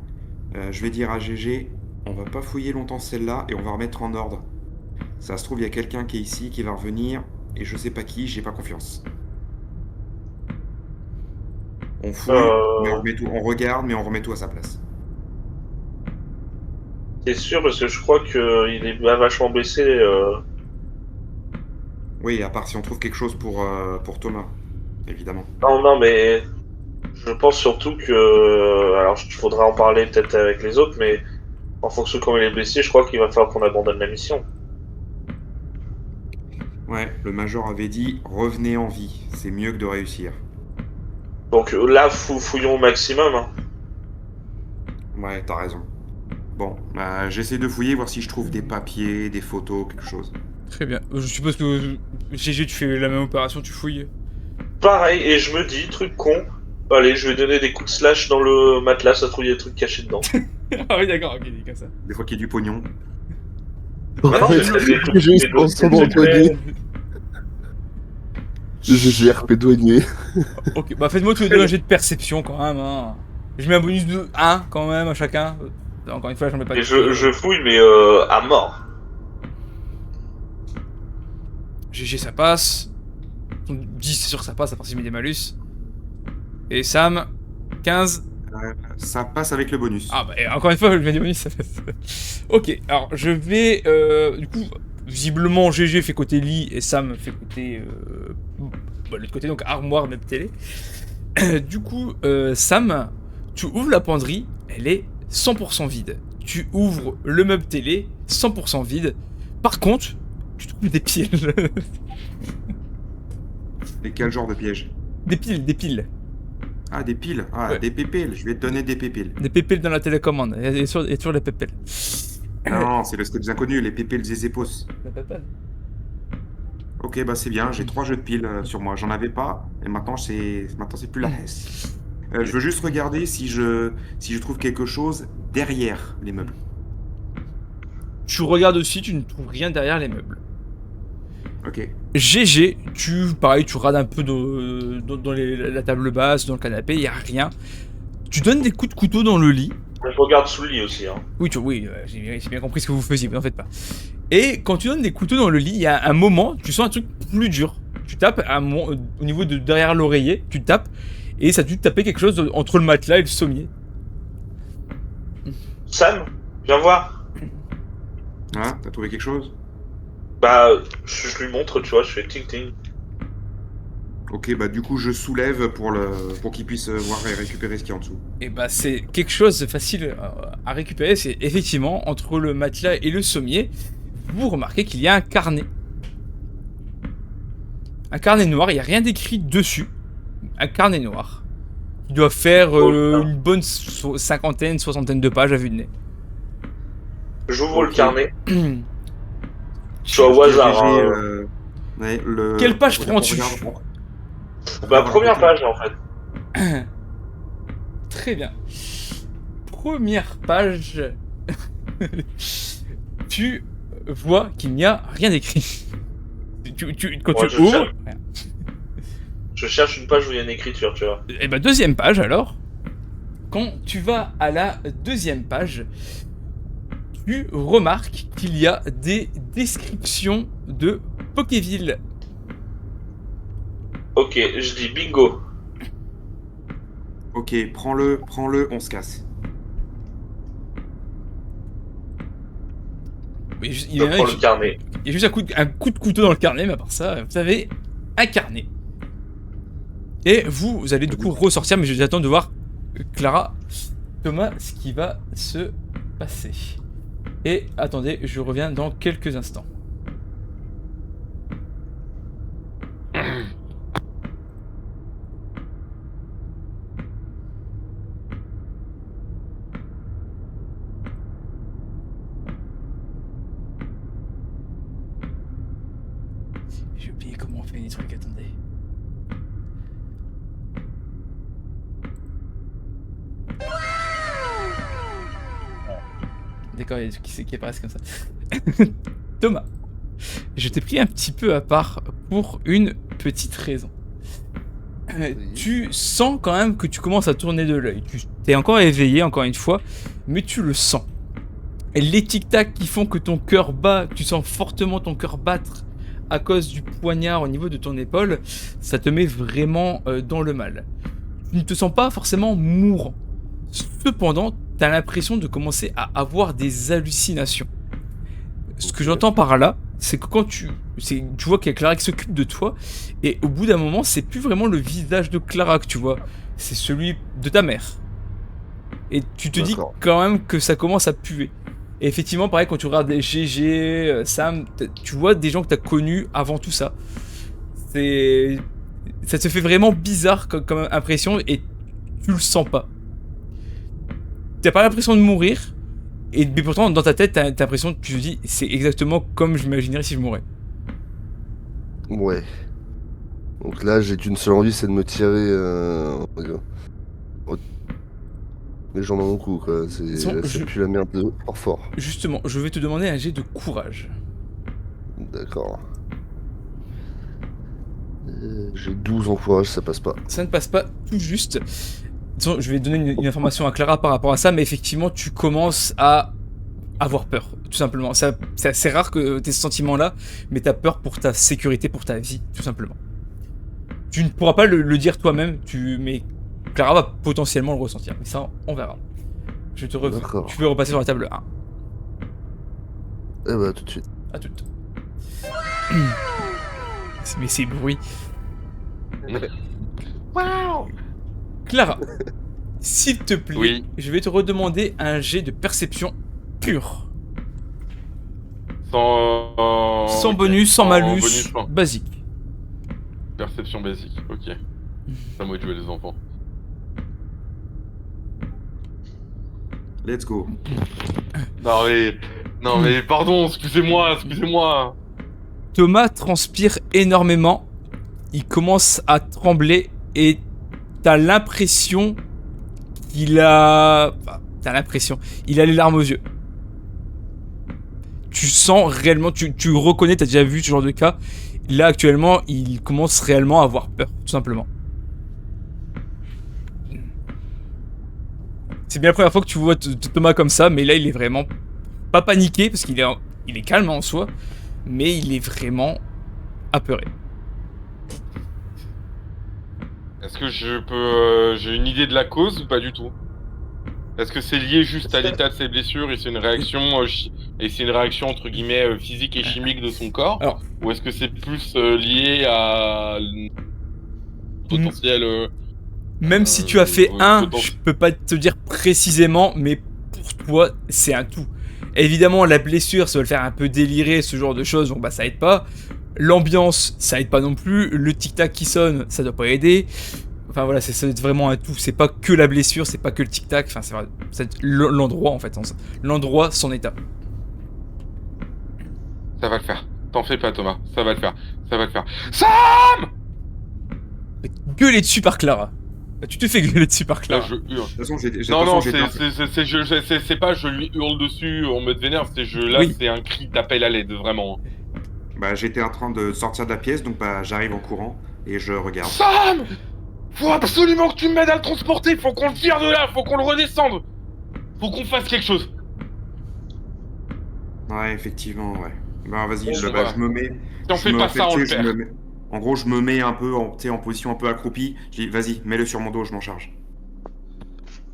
Speaker 4: Je vais dire à GG, on va pas fouiller longtemps celle-là et on va remettre en ordre. Ça se trouve, il y a quelqu'un qui est ici, qui va revenir, et je sais pas qui, j'ai pas confiance. On fouille, mais on remet tout, on regarde, mais on remet tout à sa place.
Speaker 5: C'est sûr, parce que je crois qu'il est vachement baissé.
Speaker 4: Oui, à part si on trouve quelque chose pour Thomas, évidemment.
Speaker 5: Non, mais je pense surtout que... Alors, il faudra en parler peut-être avec les autres, mais en fonction de comment il est blessé, je crois qu'il va falloir qu'on abandonne la mission.
Speaker 4: Ouais, le major avait dit « revenez en vie, c'est mieux que de réussir ».
Speaker 5: Donc là, fouillons au maximum. Hein.
Speaker 4: Ouais, t'as raison. Bon, bah, j'essaie de fouiller, voir si je trouve des papiers, des photos, quelque chose.
Speaker 1: Très bien. Je suppose que GG, tu fais la même opération, tu fouilles.
Speaker 5: Pareil, et je me dis, truc con, allez, je vais donner des coups de slash dans le matelas, ça trouve il y a des trucs cachés dedans.
Speaker 1: Ah oui, d'accord, ok, dit comme ça.
Speaker 4: Des fois qu'il y a du pognon.
Speaker 5: Ah non, mais c'est des trucs-
Speaker 3: J'ai
Speaker 5: des
Speaker 3: en
Speaker 5: dossiers
Speaker 3: moment douanier.
Speaker 5: secrets.
Speaker 3: GGRP douanier.
Speaker 1: Ok, bah faites-moi tous les deux un jet de perception quand même. Hein. Je mets un bonus de 1 quand même à chacun. Encore une fois, j'en mets pas
Speaker 5: Et
Speaker 1: de-
Speaker 5: je fouille, mais à mort.
Speaker 1: GG, ça passe. 10, c'est sûr que ça passe, à part si je mets des malus. Et Sam, 15.
Speaker 4: Ça passe avec le bonus.
Speaker 1: Ah bah, et encore une fois, je mets des bonus, ça passe. Ok, alors je vais. Du coup, visiblement, GG fait côté lit et Sam fait côté. Bah, l'autre côté, donc armoire, meuble télé. Du coup, Sam, tu ouvres la penderie, elle est 100% vide. Tu ouvres le meuble télé, 100% vide. Par contre, tu trouves des piles.
Speaker 4: Et quel genre de piège?
Speaker 1: Des piles.
Speaker 4: Ah, des piles. Ah,
Speaker 1: Ouais.
Speaker 4: des pépiles. Je vais te donner des pépiles.
Speaker 1: Des pépiles dans la télécommande. Et sur les pépiles.
Speaker 4: Non, c'est le step des inconnus, les pépiles des épos.
Speaker 1: La pépelle.
Speaker 4: Ok, bah c'est bien, j'ai 3 jeux de piles sur moi. J'en avais pas, et maintenant c'est plus la hesse. Je veux juste regarder si je trouve quelque chose derrière les meubles.
Speaker 1: Tu regardes aussi, tu ne trouves rien derrière les meubles.
Speaker 4: Ok.
Speaker 1: GG, pareil, tu regardes un peu dans la table basse, dans le canapé, il n'y a rien. Tu donnes des coups de couteau dans le lit.
Speaker 5: Je regarde sous le lit aussi. Hein.
Speaker 1: Oui, j'ai bien compris ce que vous faisiez, vous n'en faites pas. Et quand tu donnes des couteaux dans le lit, il y a un moment, tu sens un truc plus dur. Tu tapes au niveau de derrière l'oreiller, tu tapes, et ça a dû te taper quelque chose entre le matelas et le sommier.
Speaker 5: Sam, viens voir.
Speaker 4: Hein, t'as trouvé quelque chose?
Speaker 5: Bah, je lui montre, tu vois, je fais ting ting.
Speaker 4: Ok, bah du coup je soulève pour qu'il puisse voir et récupérer ce qu'il y a en dessous.
Speaker 1: Et bah c'est quelque chose de facile à récupérer, c'est effectivement entre le matelas et le sommier, vous remarquez qu'il y a un carnet. Un carnet noir, il n'y a rien d'écrit dessus. Un carnet noir. Il doit faire une bonne cinquantaine, soixantaine de pages à vue de nez.
Speaker 5: J'ouvre le
Speaker 4: Ok.
Speaker 5: carnet. Je suis au hasard.
Speaker 4: J'ai,
Speaker 5: Hein.
Speaker 4: ouais,
Speaker 1: Quelle page
Speaker 4: on
Speaker 1: prends-tu?
Speaker 4: regarde-
Speaker 5: Bah, première page en fait.
Speaker 1: Très bien. Première page. Tu vois qu'il n'y a rien d'écrit. Quand
Speaker 5: Ouais,
Speaker 1: tu
Speaker 5: je
Speaker 1: ouvres.
Speaker 5: cherche. Je cherche une page où il y a une écriture, tu vois.
Speaker 1: Et bah deuxième page alors. Quand tu vas à la deuxième page, tu remarques qu'il y a des descriptions de Pokéville.
Speaker 5: Ok, je dis bingo.
Speaker 4: Ok, prends-le, on se casse.
Speaker 1: Mais
Speaker 5: Je prends le carnet.
Speaker 1: il y a juste un coup de couteau dans le carnet, mais à part ça, vous avez un carnet. Et vous allez du coup ressortir, mais j'attends de voir Clara, Thomas, ce qui va se passer. Et attendez, je reviens dans quelques instants. J'ai oublié comment on fait les trucs, attendez. D'accord, il y a des trucs qui apparaissent comme ça. Thomas, je t'ai pris un petit peu à part pour une petite raison. Tu sens quand même que tu commences à tourner de l'œil. Tu t'es encore éveillé, encore une fois, mais tu le sens. Et les tic-tac qui font que ton cœur bat, tu sens fortement ton cœur battre à cause du poignard au niveau de ton épaule, ça te met vraiment dans le mal. Tu ne te sens pas forcément mourant. Cependant, tu as l'impression de commencer à avoir des hallucinations. Ce que j'entends par là, c'est que quand tu vois qu'il y a Clara qui s'occupe de toi, et au bout d'un moment, c'est plus vraiment le visage de Clara que tu vois, c'est celui de ta mère. Et tu te dis
Speaker 3: D'accord.
Speaker 1: quand même que ça commence à puer. Et effectivement, pareil, quand tu regardes les GG, Sam, tu vois des gens que tu as connus avant tout ça. C'est Ça te fait vraiment bizarre comme impression et tu le sens pas. T'as pas l'impression de mourir, mais pourtant dans ta tête t'as l'impression que tu te dis c'est exactement comme j'imaginerais si je mourais.
Speaker 3: Ouais. Donc là, j'ai qu'une seule envie, c'est de me tirer les jambes dans mon cou, quoi. C'est plus la merde de fort.
Speaker 1: Justement, je vais te demander un jet de courage.
Speaker 3: D'accord. J'ai 12 en courage, ça passe pas.
Speaker 1: Ça ne passe pas tout juste. Disons, je vais donner une information à Clara par rapport à ça, mais effectivement, tu commences à avoir peur, tout simplement. C'est assez rare que tu aies ce sentiment-là, mais tu as peur pour ta sécurité, pour ta vie, tout simplement. Tu ne pourras pas le dire toi-même, mais Clara va potentiellement le ressentir. Mais ça, on verra.
Speaker 3: D'accord.
Speaker 1: Tu peux repasser sur la table 1.
Speaker 3: Eh bah, tout de suite.
Speaker 1: À toutes. Mais ces bruits.
Speaker 2: Waouh.
Speaker 1: Clara, s'il te plaît,
Speaker 2: Oui.
Speaker 1: je vais te redemander un jet de perception pure. Sans
Speaker 2: Ok.
Speaker 1: bonus, sans malus,
Speaker 2: bonus, non.
Speaker 1: basique.
Speaker 2: Perception basique, ok. C'est à moi de jouer les enfants.
Speaker 4: Let's go.
Speaker 2: Non mais pardon, excusez-moi.
Speaker 1: Thomas transpire énormément. Il commence à trembler et t'as l'impression qu'il a... Enfin, il a les larmes aux yeux. Tu sens réellement, tu reconnais, t'as déjà vu ce genre de cas. Là actuellement, il commence réellement à avoir peur, tout simplement. C'est bien la première fois que tu vois Thomas comme ça, mais là il est vraiment pas paniqué parce qu'il est calme en soi, mais il est vraiment apeuré.
Speaker 2: Est-ce que j'ai une idée de la cause ou pas du tout? Est-ce que c'est lié juste à l'état de ses blessures et c'est une réaction entre guillemets physique et chimique de son corps?
Speaker 1: Alors,
Speaker 2: ou est-ce que c'est plus lié à potentiel
Speaker 1: même si tu as fait un,
Speaker 2: potentiel-
Speaker 1: je peux pas te dire précisément, mais pour toi, c'est un tout. Évidemment, la blessure, ça va le faire un peu délirer, ce genre de choses, donc bah ça aide pas. L'ambiance, ça aide pas non plus. Le tic-tac qui sonne, ça doit pas aider. Enfin voilà, ça doit être vraiment un tout. C'est pas que la blessure, c'est pas que le tic-tac, enfin c'est l'endroit en fait. L'endroit, son état.
Speaker 2: Ça va le faire. T'en fais pas Thomas, ça va le faire. Sam!
Speaker 1: Gueuler dessus par Clara. Tu te fais gueuler dessus par
Speaker 2: Là
Speaker 1: Clara.
Speaker 2: je hurle.
Speaker 4: De toute façon,
Speaker 2: Non,
Speaker 4: j'étais
Speaker 2: c'est pas je lui hurle dessus en mode vénère,
Speaker 1: Oui.
Speaker 2: c'est un cri d'appel à l'aide, vraiment.
Speaker 4: bah, j'étais en train de sortir de la pièce, donc bah, j'arrive en courant et je regarde.
Speaker 2: Sam! Faut absolument que tu m'aides à le transporter, faut qu'on le tire de là, faut qu'on le redescende. Faut qu'on fasse quelque chose.
Speaker 4: Ouais, effectivement, ouais. Bah, vas-y,
Speaker 2: Bon,
Speaker 4: je
Speaker 2: bah,
Speaker 4: me mets.
Speaker 2: Si on
Speaker 4: je
Speaker 2: fait
Speaker 4: me-
Speaker 2: pas
Speaker 4: en fait,
Speaker 2: ça, on
Speaker 4: tu
Speaker 2: le
Speaker 4: sais, je
Speaker 2: perd.
Speaker 4: me mets- En gros, je me mets un peu en position un peu accroupie. Je dis, vas-y, mets-le sur mon dos, je m'en charge.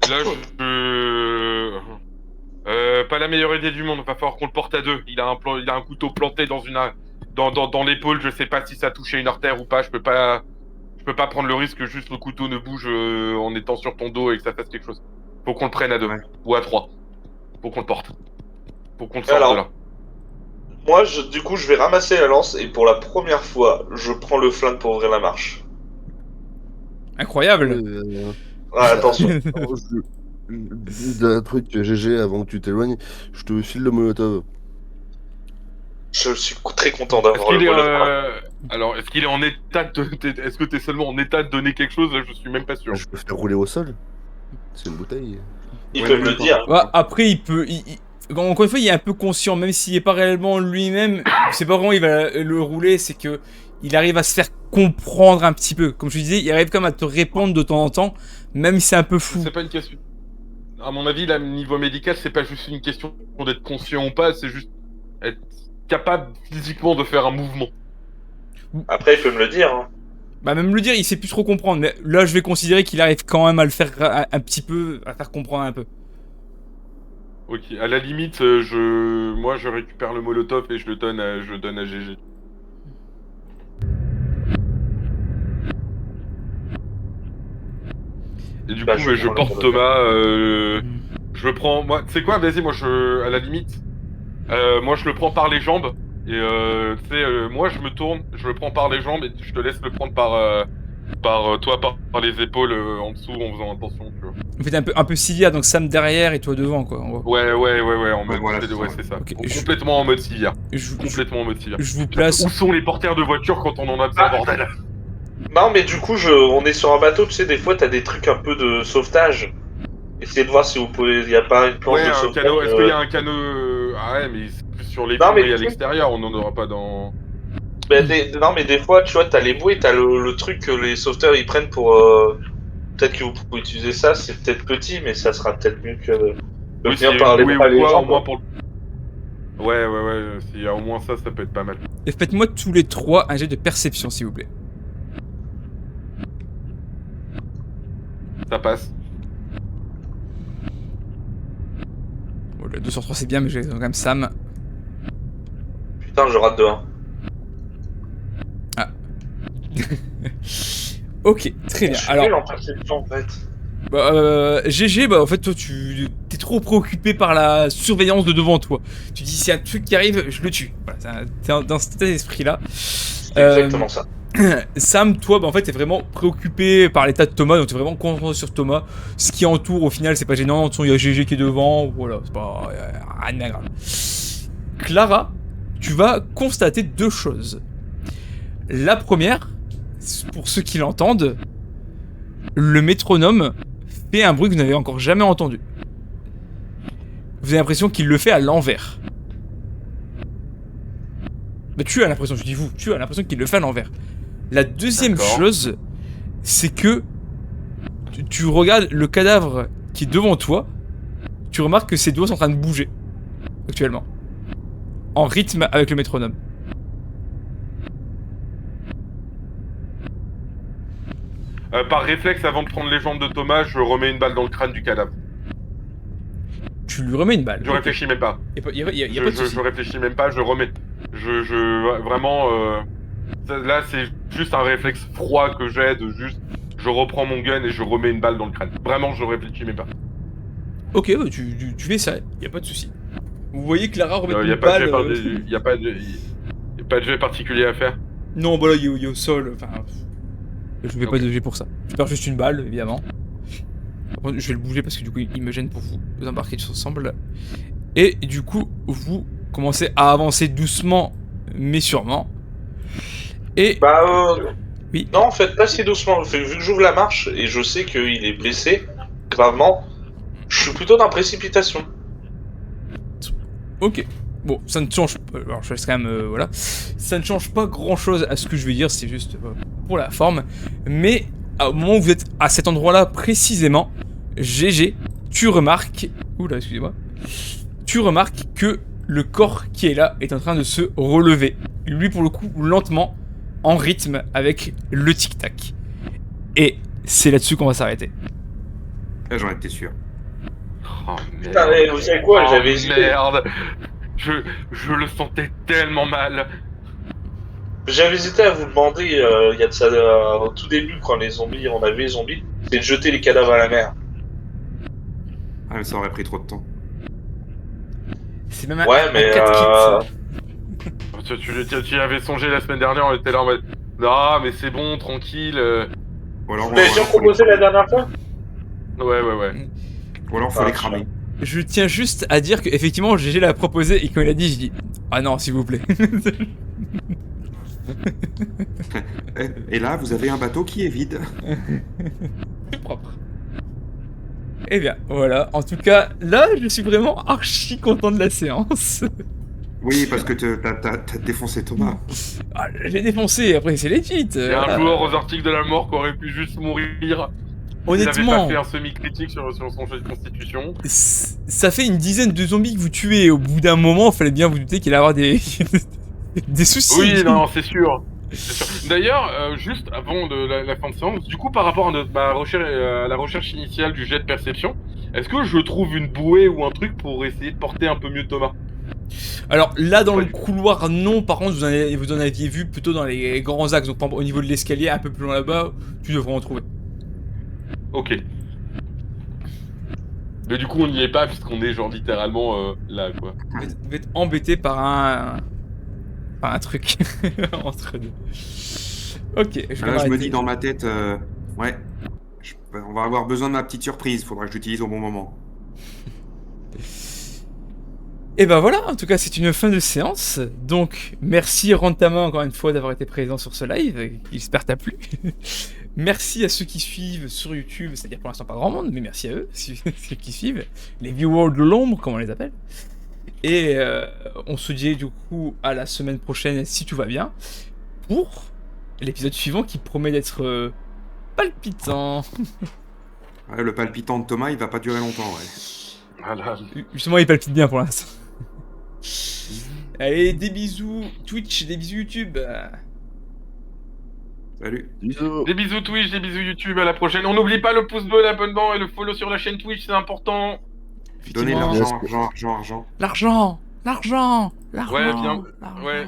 Speaker 2: Là, pas la meilleure idée du monde, va falloir qu'on le porte à deux. Il a un couteau planté dans l'épaule, je sais pas si ça a touché une artère ou pas, je peux pas prendre le risque que juste le couteau ne bouge en étant sur ton dos et que ça fasse quelque chose. Faut qu'on le prenne à deux,
Speaker 4: Ouais.
Speaker 2: ou à trois. Faut qu'on le porte. Faut qu'on le sorte
Speaker 5: Alors,
Speaker 2: de là.
Speaker 5: Moi, du coup, je vais ramasser la lance et pour la première fois, je prends le flingue pour ouvrir la marche.
Speaker 1: Incroyable.
Speaker 5: Ah, attention.
Speaker 3: Un truc GG avant que tu t'éloignes, je te file le molotov.
Speaker 5: Je suis très content
Speaker 2: Est-ce
Speaker 5: d'avoir le
Speaker 2: qu'il est,
Speaker 5: molotov.
Speaker 2: alors, est-ce qu'il est en état de... Est-ce que t'es seulement en état de donner quelque chose? Là, je suis même pas sûr.
Speaker 3: Je peux faire rouler au sol. C'est une bouteille.
Speaker 5: Ils
Speaker 4: Ouais,
Speaker 5: peuvent
Speaker 4: mais
Speaker 5: le
Speaker 4: d'accord.
Speaker 5: dire.
Speaker 1: Ouais, après, il peut. Encore une fois, il est un peu conscient, même s'il est pas réellement lui-même. C'est pas vraiment il va le rouler, c'est que il arrive à se faire comprendre un petit peu. Comme je disais, il arrive quand même à te répondre de temps en temps, même si c'est un peu fou.
Speaker 2: C'est pas une question. À mon avis, là, niveau médical, c'est pas juste une question d'être conscient ou pas, c'est juste être capable physiquement de faire un mouvement.
Speaker 5: Après, il peut me le dire. Hein.
Speaker 1: Bah, même le dire, il sait plus trop comprendre. Mais là, je vais considérer qu'il arrive quand même à le faire un petit peu, à faire comprendre un peu.
Speaker 2: Ok, à la limite, moi je récupère le molotov et je le donne à GG. Et du
Speaker 5: Bah,
Speaker 2: coup,
Speaker 5: je
Speaker 2: je
Speaker 5: prends le
Speaker 2: porte
Speaker 5: molotov.
Speaker 2: Thomas, je le prends, moi, tu sais quoi, vas-y, moi à la limite, moi je le prends par les jambes, et tu sais, moi je me tourne, je le prends par les jambes et je te laisse le prendre par les épaules en dessous en faisant attention, tu vois.
Speaker 1: Vous faites un peu civière, donc Sam derrière et toi devant, quoi, en gros.
Speaker 2: Ouais, en mode
Speaker 4: voilà,
Speaker 2: c'est ça.
Speaker 1: Ok,
Speaker 2: Complètement en mode civière.
Speaker 1: Je
Speaker 2: Complètement en mode civière.
Speaker 1: vous place...
Speaker 2: Où sont les porteurs de voitures quand on en a besoin, bordel?
Speaker 5: Non, mais du coup, on est sur un bateau, tu sais, des fois, t'as des trucs un peu de sauvetage. Essayez de voir si vous pouvez. Y a pas une planche
Speaker 2: Ouais,
Speaker 5: de
Speaker 2: un
Speaker 5: sauvetage.
Speaker 2: canot. Est-ce qu'il y a un canot Ah ouais, mais c'est plus sur les
Speaker 5: Non, mais
Speaker 2: bouées à
Speaker 5: tu-
Speaker 2: l'extérieur, on n'en aura pas dans.
Speaker 5: Non, mais des fois, tu vois, t'as les bouées, t'as le truc que les sauveteurs ils prennent pour. Peut-être que vous pouvez utiliser ça, c'est peut-être petit, mais ça sera peut-être mieux que de
Speaker 2: Oui, s'il y
Speaker 5: venir
Speaker 2: a
Speaker 5: par
Speaker 2: une
Speaker 5: les
Speaker 2: bouée
Speaker 5: bras et
Speaker 2: ou
Speaker 5: les
Speaker 2: quoi, au
Speaker 5: jambes.
Speaker 2: moins pour le. Ouais, s'il y a au moins ça peut être pas mal.
Speaker 1: Et faites-moi tous les trois un jet de perception, s'il vous plaît.
Speaker 2: Ça passe.
Speaker 1: Bon, le 2 sur 3 c'est bien, mais j'ai quand même Sam.
Speaker 5: Putain, je rate de 1.
Speaker 1: Ok, très bien.
Speaker 5: Je suis
Speaker 1: Alors,
Speaker 5: nul en perception en fait.
Speaker 1: GG, bah en fait toi tu t'es trop préoccupé par la surveillance de devant toi. Tu dis s'il y a un truc qui arrive, je le tue. Voilà, t'es dans cet état d'esprit là.
Speaker 5: C'est exactement ça.
Speaker 1: Sam, toi, bah, en fait, t'es vraiment préoccupé par l'état de Thomas, donc t'es vraiment concentré sur Thomas. Ce qui entoure, au final, c'est pas gênant. De toute façon, il y a GG qui est devant, voilà, c'est pas rien de grave. Clara, tu vas constater deux choses. La première, pour ceux qui l'entendent, le métronome fait un bruit que vous n'avez encore jamais entendu. Vous avez l'impression qu'il le fait à l'envers. Bah, tu as l'impression, je dis vous, tu as l'impression qu'il le fait à l'envers. La deuxième
Speaker 2: D'accord.
Speaker 1: chose, c'est que tu regardes le cadavre qui est devant toi, tu remarques que ses doigts sont en train de bouger, actuellement. En rythme avec le métronome.
Speaker 2: Par réflexe, avant de prendre les jambes de Thomas, je remets une balle dans le crâne du cadavre.
Speaker 1: Tu lui remets une balle.
Speaker 2: Je réfléchis même pas.
Speaker 1: Y a pas de souci.
Speaker 2: Je réfléchis même pas, je remets. Vraiment. Là, c'est juste un réflexe froid que j'ai de juste. Je reprends mon gun et je remets une balle dans le crâne. Vraiment, je réfléchis même pas.
Speaker 1: Ok, bah, tu fais ça, y a pas de souci. Vous voyez Clara remettre
Speaker 2: Y
Speaker 1: une
Speaker 2: a pas
Speaker 1: balle.
Speaker 2: de jet particulier à faire.
Speaker 1: Non, bah là, il est au sol. Enfin, je fais pas
Speaker 2: Ok.
Speaker 1: de jet pour ça. Je perds juste une balle, évidemment. Par contre, je vais le bouger parce que du coup, il me gêne pour vous embarquer tous ensemble. Et du coup, vous commencez à avancer doucement, mais sûrement. Et oui.
Speaker 5: Non, en fait, pas si doucement. Vu que j'ouvre la marche et je sais qu'il est blessé, gravement, je suis plutôt dans la précipitation.
Speaker 1: Ok. Bon, ça ne change pas. Alors, je laisse quand même. Voilà. Ça ne change pas grand chose à ce que je vais dire, c'est juste pour la forme. Mais au moment où vous êtes à cet endroit-là précisément, GG, tu remarques. Oula, excusez-moi. Tu remarques que le corps qui est là est en train de se relever. Lui, pour le coup, lentement, en rythme avec le tic-tac. Et c'est là-dessus qu'on va s'arrêter.
Speaker 4: J'en étais sûr.
Speaker 2: Oh
Speaker 5: Putain, mais vous savez quoi,
Speaker 2: Oh,
Speaker 5: j'avais hésité.
Speaker 2: merde. Je le sentais tellement mal.
Speaker 5: J'avais hésité à vous demander, il y a de ça, au tout début, quand on avait les zombies, c'est de jeter les cadavres à la mer.
Speaker 4: Ah, mais ça aurait pris trop de temps.
Speaker 1: C'est même un,
Speaker 5: Ouais,
Speaker 1: un
Speaker 5: mais
Speaker 1: 4 kits.
Speaker 2: Tu y avais songé la semaine dernière, on était là en mode. Non, mais c'est bon, tranquille.
Speaker 4: Ou alors,
Speaker 5: Vous l'avez déjà proposé la dernière fois?
Speaker 2: Ouais.
Speaker 4: Ou alors faut les cramer.
Speaker 1: Je tiens juste à dire qu'effectivement, GG l'a proposé et quand il a dit, je dis ah non, s'il vous plaît.
Speaker 4: Et là, vous avez un bateau qui est vide.
Speaker 1: C'est propre. Eh bien, voilà. En tout cas, là, je suis vraiment archi content de la séance.
Speaker 4: Oui, parce que t'as défoncé Thomas.
Speaker 1: Ah, j'ai défoncé, après c'est legit.
Speaker 2: Il y a un joueur aux articles de la mort qui aurait pu juste mourir. Il n'avait
Speaker 1: Honnêtement,
Speaker 2: pas fait un semi-critique sur son jeu de constitution.
Speaker 1: ça fait une dizaine de zombies que vous tuez. Et au bout d'un moment, il fallait bien vous douter qu'il allait avoir des des soucis.
Speaker 2: Oui, non, c'est sûr. D'ailleurs, juste avant de la fin de séance, du coup, par rapport à la recherche initiale du jet de perception, est-ce que je trouve une bouée ou un truc pour essayer de porter un peu mieux Thomas?
Speaker 1: Alors là, dans le couloir, non. Par contre, vous en aviez vu plutôt dans les grands axes. Donc, par exemple, au niveau de l'escalier, un peu plus loin là-bas, tu devrais en trouver.
Speaker 2: Ok. Mais du coup, on n'y est pas puisqu'on est genre littéralement là, quoi.
Speaker 1: Vous êtes embêté par un truc entre deux. Ok, je vais
Speaker 4: Là, je
Speaker 1: m'arrêter.
Speaker 4: me dis dans ma tête, ouais, on va avoir besoin de ma petite surprise. Faudra que je l'utilise au bon moment.
Speaker 1: Et ben voilà, en tout cas c'est une fin de séance. Donc merci Rantama encore une fois d'avoir été présent sur ce live, j'espère t'as plu. Merci à ceux qui suivent sur YouTube, c'est-à-dire pour l'instant pas grand monde, mais merci à eux, ceux qui suivent, les viewers de l'ombre comme on les appelle. Et on se dit du coup à la semaine prochaine si tout va bien, pour l'épisode suivant qui promet d'être palpitant.
Speaker 4: Ouais, le palpitant de Thomas, il va pas durer longtemps, ouais.
Speaker 2: Voilà.
Speaker 1: Justement il palpite bien pour l'instant. Allez, des bisous Twitch, des bisous YouTube.
Speaker 4: Salut.
Speaker 3: Bisous.
Speaker 2: Des bisous Twitch, des bisous YouTube, à la prochaine. On n'oublie pas le pouce bleu, l'abonnement et le follow sur la chaîne Twitch, c'est important.
Speaker 4: Donnez de
Speaker 1: Effectivement.
Speaker 4: l'argent, argent.
Speaker 1: L'argent, l'argent, l'argent,
Speaker 2: Ouais, bien.
Speaker 1: l'argent.
Speaker 2: Ouais.